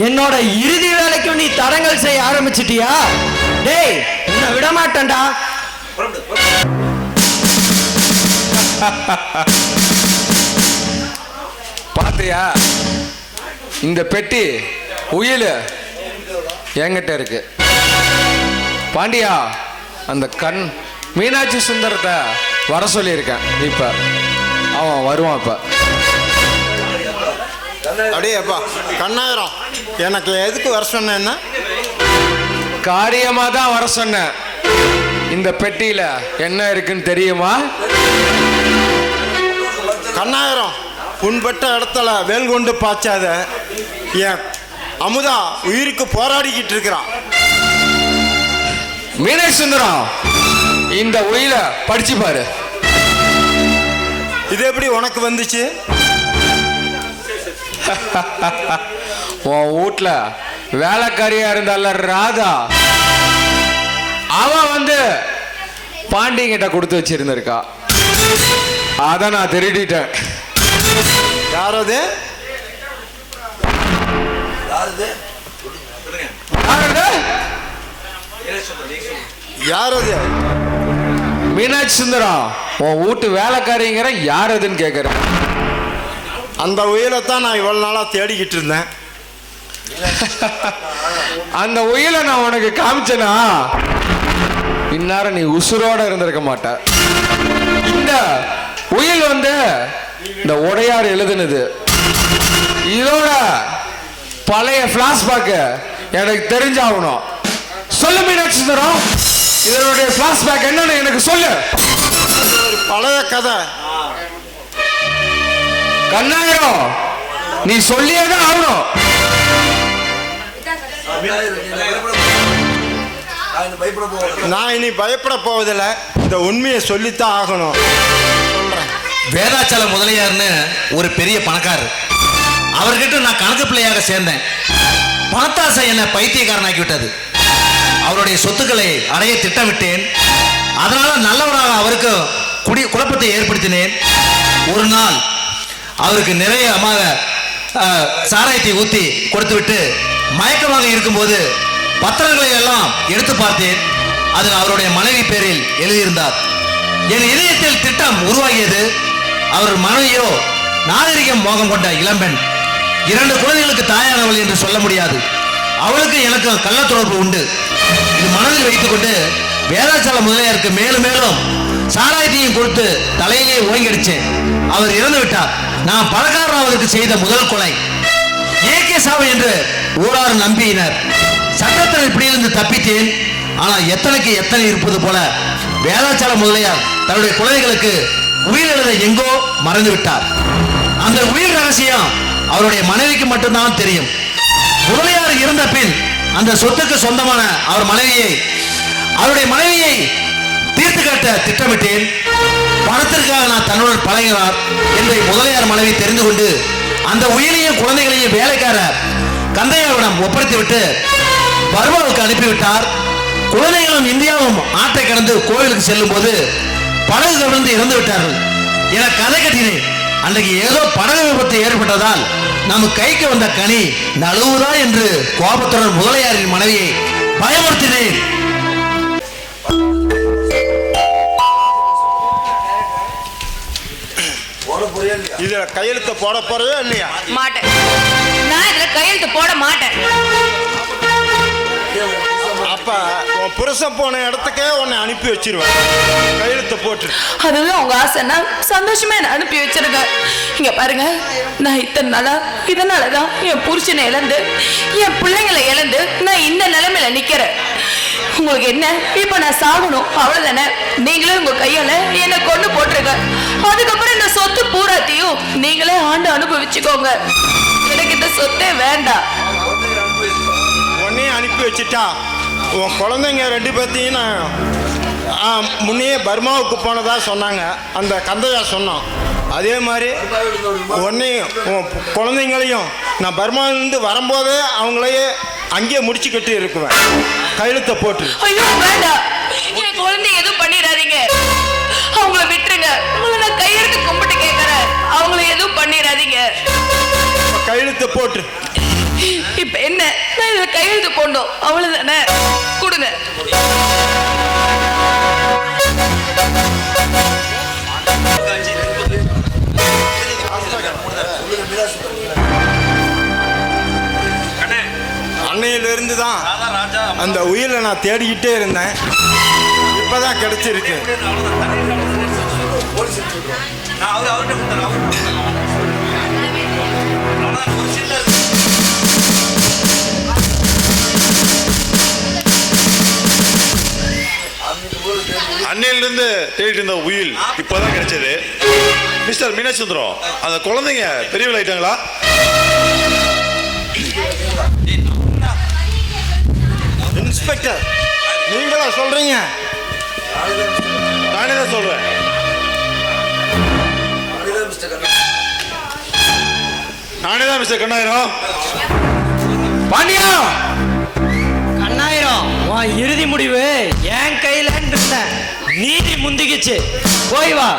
D: என்னோட இறுதி வேலைக்கும் நீ தடங்கல் செய்ய ஆரம்பிச்சிட்டியா? டேய் உன்னை விட மாட்டேன்டா.
C: பாத்தியா? இந்த பெட்டி உயில் என்கிட்ட இருக்கு. பாண்டியா, அந்த மீனாட்சி சுந்தரத்தை வர சொல்லியிருக்கேன். இப்ப அவன் வருவான். இப்ப
J: அப்படியேப்பா கண்ணாயிரம், எனக்கு எதுக்கு வர சொன்னேன்னா?
C: காரியமா தான் வர சொன்னேன். இந்த பெட்டியில என்ன இருக்குன்னு தெரியுமா?
J: கண்ணாயிரம், புண்பட்ட இடத்துல வேல் கொண்டு பாய்ச்சாத. என் அமுதா உயிருக்கு போராடிக்கிட்டு இருக்கிறான்.
C: மீனாட்சி சுந்தரம், இந்த உயில படிச்சு பாரு.
J: இது எப்படி உனக்கு வந்துச்சு?
C: உன் வீட்டுல வேலைக்காரியா இருந்தால ராதா, அவன் வந்து பாண்டியங்கிட்ட கொடுத்து வச்சிருந்திருக்கா. அத நான் திருடிட்டேன்.
J: யாரது? யாரது?
C: மீனாட்சி சுந்தரம், உன் வீட்டு வேலைக்காரிங்கிற யார் அதுன்னு கேட்குறேன்.
J: அந்த உயிரை தான் நான் இவ்வளோ நாளாக தேடிக்கிட்டு இருந்தேன்.
C: அந்த உயிரை நான் உனக்கு காமிச்சேனா இந்நேரம் நீ உசுரோட இருந்திருக்க மாட்ட. இந்த உயில் வந்து இந்த உடையார் எழுதுனது. இதோட பழைய பிளாஷ்பேக் எனக்கு தெரிஞ்சாகணும். சொல்லு மீனாட்சி சுந்தரம், இதனுடைய பிளாஷ்பேக் என்னன்னு எனக்கு சொல்லு.
J: ஒரு பழைய கதை.
C: கண்ணாயிரம், நீ சொல்லியே தான் ஆகணும்.
J: நான் இனி பயப்பட போவதில்லை. இந்த உண்மையை சொல்லித்தான் ஆகணும்.
K: வேதாச்சல முதலியார்னு ஒரு பெரிய பணக்காரர். அவர்கிட்ட நான் கணக்கு பிள்ளையாக சேர்ந்தேன். பணத்தாசை என்னை பைத்தியக்காரனாக்கி விட்டது. அவருடைய சொத்துக்களை அடைய திட்டமிட்டேன். அதனால நல்லவராக அவருக்கு குழப்பத்தை ஏற்படுத்தினேன். ஒரு நாள் அவருக்கு நிறைய சாராயத்தை ஊற்றி கொடுத்துவிட்டு மயக்கமாக இருக்கும்போது பத்திரங்களை எல்லாம் எடுத்து பார்த்தேன். அதில் அவருடைய மனைவி பேரில் எழுதியிருந்தார். என் இதயத்தில் திட்டம் உருவாகியது. அவர் மனைவியோ நாகரிகம் மோகம் கொண்ட இளம்பெண். 2 குழந்தைகளுக்கு தாயானவள் என்று சொல்ல முடியாது. அவளுக்கு எனக்கு கள்ள தொடர்பு உண்டு. இது மனதில் வைத்துக் கொண்டு வேதாச்சல முதலியாருக்கு மேலும் மேலும் சாராயத்தையும் கொடுத்து தலையிலே ஓங்கடிச்சேன். அவர் இறந்து விட்டார். நான் பணக்காரனாவதற்கு செய்த முதல் கொலை. ஏகே சாவு என்று ஊரார் நம்பினர். சட்டத்தின் இப்படியிலிருந்து தப்பித்தேன். ஆனால் எத்தனைக்கு எத்தனை இருப்பது போல வேதாச்சல முதலியார் தன்னுடைய குழந்தைகளுக்கு உயிர் எழுத எங்கோ மறந்து விட்டார். அந்த உயிர் ரகசியம் அவருடைய மனைவிக்கு மட்டும்தான் தெரியும். முதலியார் இருந்த பின் அந்த சொத்துக்கு சொந்தமான அவருடைய மனைவியை தீர்த்து காட்ட திட்டமிட்டேன். பணத்திற்காக நான் தன்னுடன் பழகினார் என்பதை முதலியார் மனைவி தெரிந்து கொண்டு அந்த உயிரையும் குழந்தைகளையும் வேலைக்கார கந்தையாவிடம் ஒப்படைத்து விட்டு பர்மாவுக்கு அனுப்பிவிட்டார். குழந்தைகளும் இந்தியாவும் ஆற்றை கடந்து கோவிலுக்கு செல்லும் போது படகு கவிழ்ந்து இறந்து விட்டார்கள் என கதை கட்டினேன். அன்றைக்கு ஏதோ படகு விபத்து ஏற்பட்டதால் நம்ம கைக்கு வந்த கனி நழுவுதா என்று கோபத்துடன் முதலையாரின் மனைவியை பயமுறுத்தினேன்.
J: இதுல கையெழுத்த போட போறதே இல்லையா?
A: மாட்டேன். நான் இதுல கையெழுத்து போட மாட்டேன்.
J: அப்ப உன் புருஷன் போன இடத்துக்கே உன்னை அனுப்பி வச்சிருவேன். கையெழுத்த போட்டு.
A: அதுதான் உங்க ஆசைன்னா சந்தோஷமா என்ன அனுப்பி வச்சிருங்க. இங்க பாருங்க, நான் இத்தனை நாளா இதனாலதான் என் புருஷனை இழந்து என் பிள்ளைங்களை இழந்து நான் இந்த நிலைமையில நிக்கிறேன். உங்களுக்கு என்ன, இப்ப நான் சாகணும் அவ்வளவுதானே? நீங்களே உங்க கையால என்ன கொண்டு போட்டுருங்க. அதுக்கப்புறம் இந்த சொத்து பூராத்தையும் நீங்களே ஆண்டு அனுபவிச்சுக்கோங்க. எனக்கு இந்த சொத்தே வேண்டாம்.
J: உன்னையும் அனுப்பி வச்சுட்டா உன் குழந்தைங்க 2 பேர்த்தையும் நான் முன்னையே பர்மாவுக்கு போனதா சொன்னாங்க. அந்த கந்தையா சொன்னான். அதே மாதிரி உன்னையும் உன் குழந்தைங்களையும் நான் பர்மாவிலிருந்து வரும்போதே அவங்களையே அங்கேயே முடிச்சு கட்டி இருக்குவேன். கையெழுத்த போட்டு.
A: ஐயோ வேண்டாம், என் குழந்தை எதுவும் பண்ணிடாதீங்க. அவங்கள விட்டுருங்க. உங்களை நான் கையெழுத்து கும்பிட்டு கேட்கறேன். அவங்கள எதுவும் பண்ணிடாதீங்க.
J: கையெழுத்த போட்டு.
A: இப்ப என்ன, நான் இதுல கையெழுத்து போடணும் அவ்வளவுதானே? கொடுங்க.
J: அன்னையிலிருந்து தான் அந்த உயிரை நான் தேடிக்கிட்டே இருந்தேன். இப்பதான் கிடைச்சிருக்கு.
L: அன்னையிலிருந்து தேடிட்டு இருந்த உயில் இப்பதான் கிடைச்சது. மிஸ்டர் மீனாட்சிசுந்தரம், அந்த குழந்தைங்க பெரியவள் ஆயிட்டாங்களா?
J: இன்ஸ்பெக்டர், நீங்களா சொல்றீங்க?
L: நானே தான் சொல்றேன். நானே தான் மிஸ்டர் கண்ணாயிரம்.
K: பாண்டியா,
D: கண்ணாயிரம், உன் இறுதி முடிவு என் கையில இருந்தேன். நீதி முந்திக்கிச்சு. போய் வா.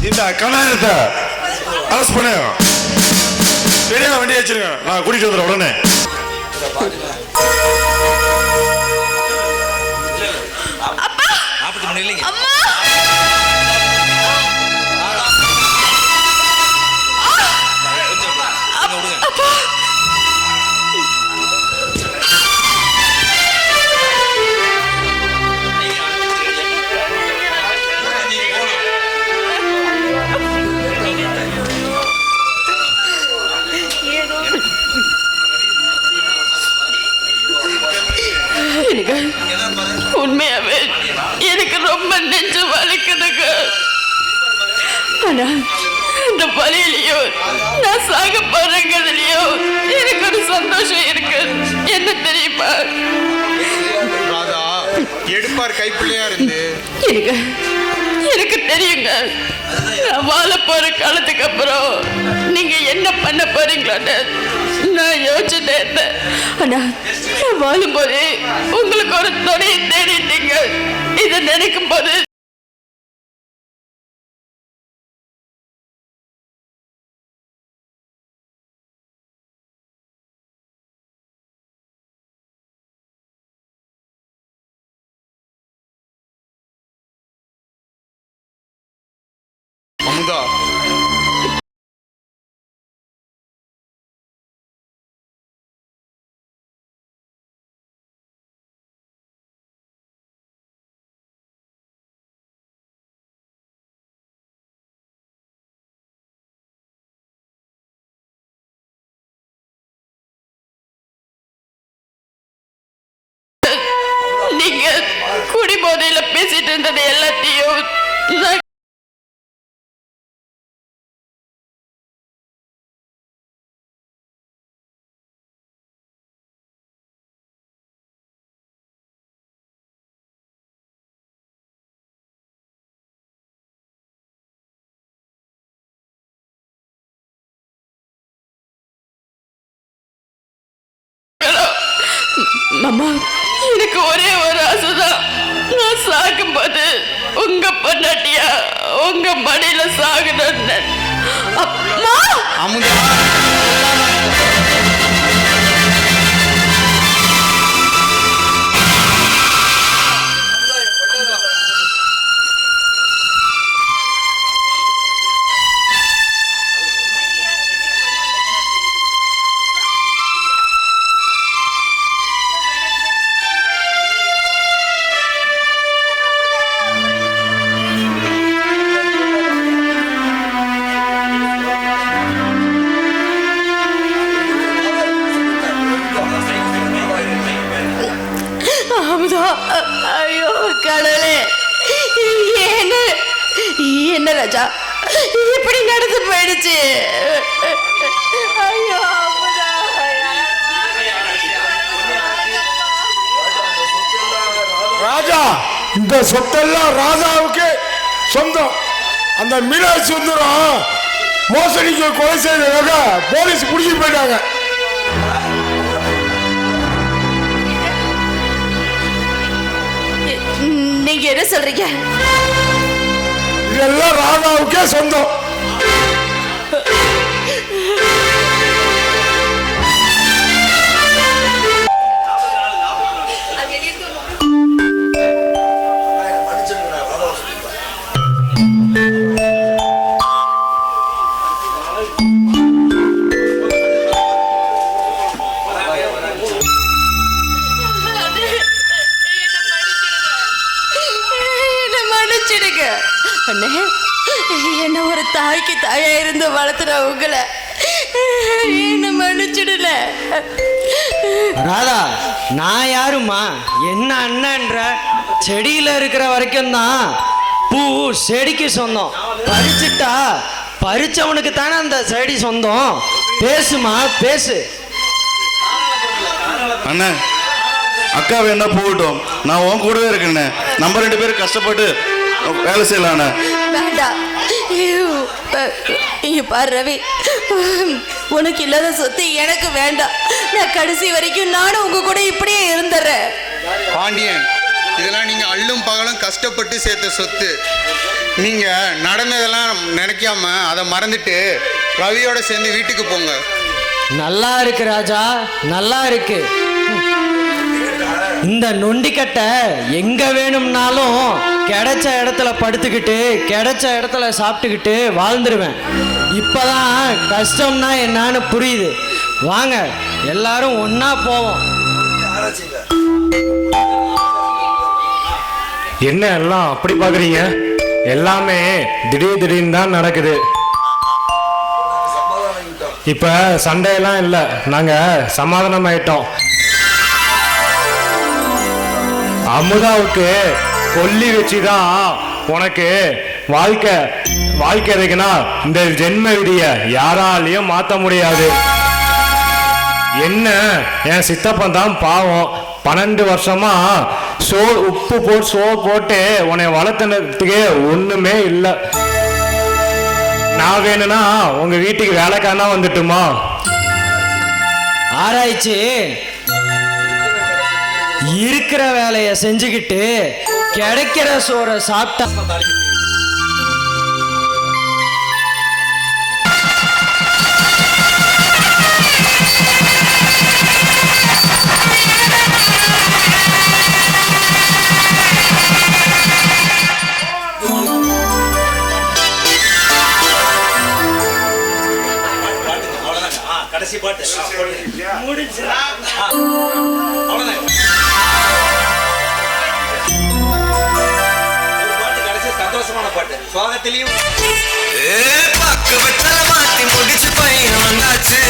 L: இந்த கண்ணாயிரத்தை அரெஸ்ட் பண்ண பெரிய வண்டி வச்சிருங்க. நான் கூட்டிட்டு வந்துடுறேன் உடனே.
A: அம்மா,
B: உண்மையாவே எனக்கு ரொம்ப நெஞ்சு வலிக்குதுங்க. ஆனா இந்த வலியிலையோ நான் சாக போறேங்கிறதுலயோ எனக்கு ஒரு சந்தோஷம் இருக்கு. என்ன தெரியுமா?
J: ராதா எடுப்பார் கைப்பிள்ளையா இருந்து
B: எனக்கு தெரியுங்க. நான் வாழ போற காலத்துக்கு அப்புறம் நீங்க என்ன பண்ண போறீங்களோன்னு நான் யோசிச்சுட்டே இருந்தேன். ஆனா நான் வாழும்போது உங்களுக்கு ஒரு துணையை தேடிட்டீங்க. இதை நினைக்கும் போது நீங்க குடிபோதையில பேசிட்டு இருந்தது எல்லாத்தையும் நான் மாமா எனக்கு ஒரே ஒரு ஆசைதான். நான் சாகும்போது உங்க பொண்டாட்டியா உங்க மடியில சாகணும்னு. அம்மா
I: அமுதா
B: அமுதா, ஐயோ கடவுளே, என்ன ராஜா இப்படி நடந்து போயிடுச்சு. ஐயோ அமுதா.
C: ராஜா, இந்த சொத்தெல்லாம் ராஜாவுக்கு சொந்தம். அந்த மீனாட்சி சுந்தரம் மோசடிக்கு கொலை செய்ததாக போலீஸ் பிடிச்சி போயிட்டாங்க.
B: நீங்க என்ன சொல்றீங்க?
C: இதெல்லாம் ராஜாவுக்கே சொந்தம்.
B: என்ன ஒரு தாய்க்கு தாயா இருந்து வளர்த்துற உங்களை என்ன மன்னிச்சிடல.
D: ராதா, நான் யாருமா? என்ன அண்ணன்ற? செடியில இருக்கிற வரைக்கும் தான் பூ செடிக்கு சொந்தம். பறிச்சுட்டா பறிச்சவனுக்கு தானே அந்த செடி சொந்தம். பேசுமா, பேசு.
L: அண்ணா, அக்கா வேணா போகட்டும், நான் உன் கூடவே இருக்கேண்ணே. நம்ம 2 பேரும் கஷ்டப்பட்டு வேலை செய்யலாண்ணே.
B: வேண்டாம். இங்க பாரு ரவி, உனக்கு இல்லாத சொத்து எனக்கு வேண்டாம். நான் கடைசி வரைக்கும் நானும் உங்க கூட இப்படியே இருந்துடுறேன்.
I: பாண்டியன், இதெல்லாம் நீங்க அள்ளும் பகலும் கஷ்டப்பட்டு சேர்த்த சொத்து. நீங்க நடந்ததெல்லாம் நினைக்காம அதை மறந்துட்டு ரவியோட சேர்ந்து வீட்டுக்கு போங்க.
D: நல்லா இருக்கு ராஜா, நல்லா இருக்கு. இந்த நொண்டிக்கட்டை எங்க வேணும்னாலும் கிடைச்ச இடத்துல படுத்துக்கிட்டு கிடைச்ச இடத்துல சாப்பிட்டுக்கிட்டு வாழ்ந்துருவேன். இப்பதான் கஷ்டம்னா என்னன்னு புரியுது. வாங்க எல்லாரும் ஒன்னா போவோம்.
G: என்ன எல்லாம் அப்படி பாக்குறீங்க? எல்லாமே திடீர்னு தான் நடக்குது. இப்ப சண்டையெல்லாம் இல்லை, நாங்க சமாதானம் ஆயிட்டோம். அமுதாவுக்கு கொல்லி வச்சுதான் உனக்கு வாழ்க்கை இருக்குன்னா இந்த ஜென்ம விதிய யாராலையும் மாத்த முடியாது. என்ன, என் சித்தப்பன் தான் பாவம் 12 வருஷமா உப்பு போட்டு சோறு போட்டு உன்னை வளர்த்துனதுக்கே ஒண்ணுமே இல்லை. நான் வேணும்னா உங்க வீட்டுக்கு வேலைக்காரனா வந்துட்டுமா?
D: ஆராய்ச்சி இருக்கிற வேலையை செஞ்சுக்கிட்டு கிடைக்கிற சோறை சாப்பிட்டா
K: கடைசி பாட்டு முடிஞ்சு சந்தோஷமான பாட்டு சுவாகத்திலையும் பக்கு வெத்தல மாத்தி முடிச்சு பையன் வந்தாச்சு.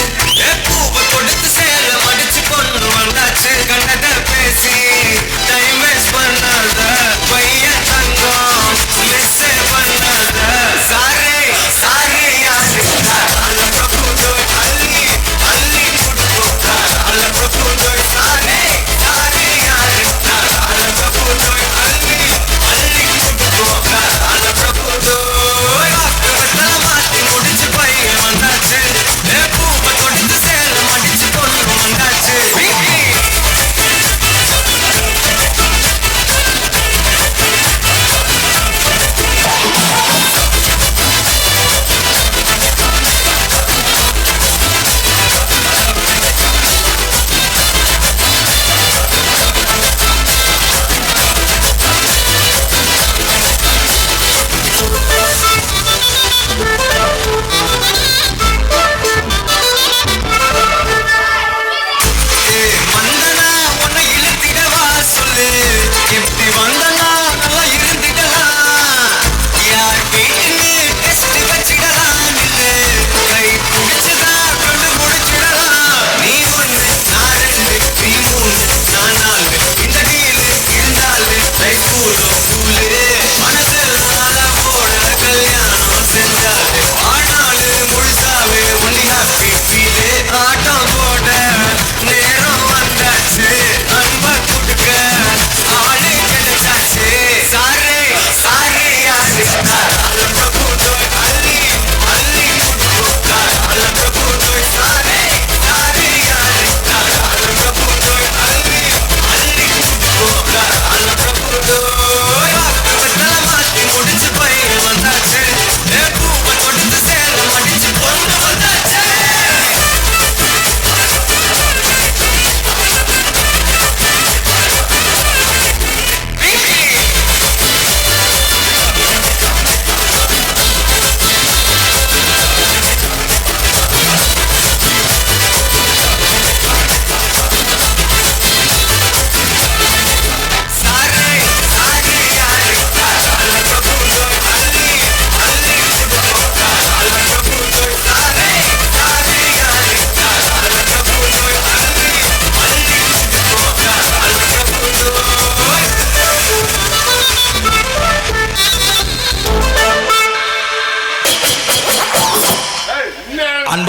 K: பூவை கொடுத்து சேல மடிச்சு பொண்ணு வந்தாச்சு. கண்டத பேசி டைம் வேஸ்ட் பண்ணாத பையன் தங்கம் மிஸ் பண்ணாத. சாரே சாரே யாரு அல்ல பிரபு தோய் அள்ளி அள்ளி குடுக்கோ அல்ல பிரபு தோய். சாரே சாரே யாரு அல்ல பிரபு தோய் அள்ளி அள்ளி குடுக்கோ அல்ல பிரபு தோய். மாத்தி முடிச்சு பையன் வந்தாச்சு. பூவை கொடுத்து சேல மடிச்சு பொண்ணு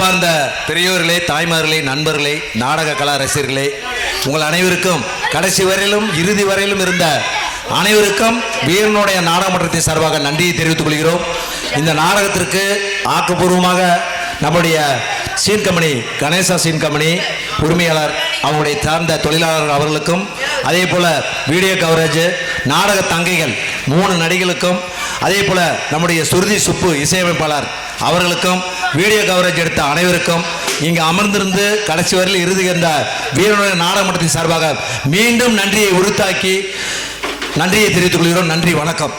K: அன்பார்ந்த பெரியோர்களே, தாய்மார்களே, நண்பர்களே, நாடக கலா ரசிகர்களே, உங்கள் அனைவருக்கும் கடைசி வரையிலும் இறுதி வரையிலும் இருந்த அனைவருக்கும் வீரனுடைய நாடகமன்றத்தின் சார்பாக நன்றியை தெரிவித்துக் கொள்கிறோம். இந்த நாடகத்திற்கு ஆக்கப்பூர்வமாக நம்முடைய scene company, Ganesha scene company உரிமையாளர், அவங்களுடைய சார்ந்த தொழிலாளர்கள் அவர்களுக்கும், அதே போல வீடியோ கவரேஜ் நாடக தங்கைகள் 3 நடிகளுக்கும், அதே போல நம்முடைய சுருதி சுப்பு இசையமைப்பாளர் அவர்களுக்கும், வீடியோ கவரேஜ் எடுத்த அனைவருக்கும், இங்கு அமர்ந்திருந்து கடைசி வரையில் இறுதி இருந்த வீரனுடைய நாடகமன்றத்தின் சார்பாக மீண்டும் நன்றியை உறுத்தாக்கி நன்றியை தெரிவித்துக் கொள்கிறோம். நன்றி, வணக்கம்.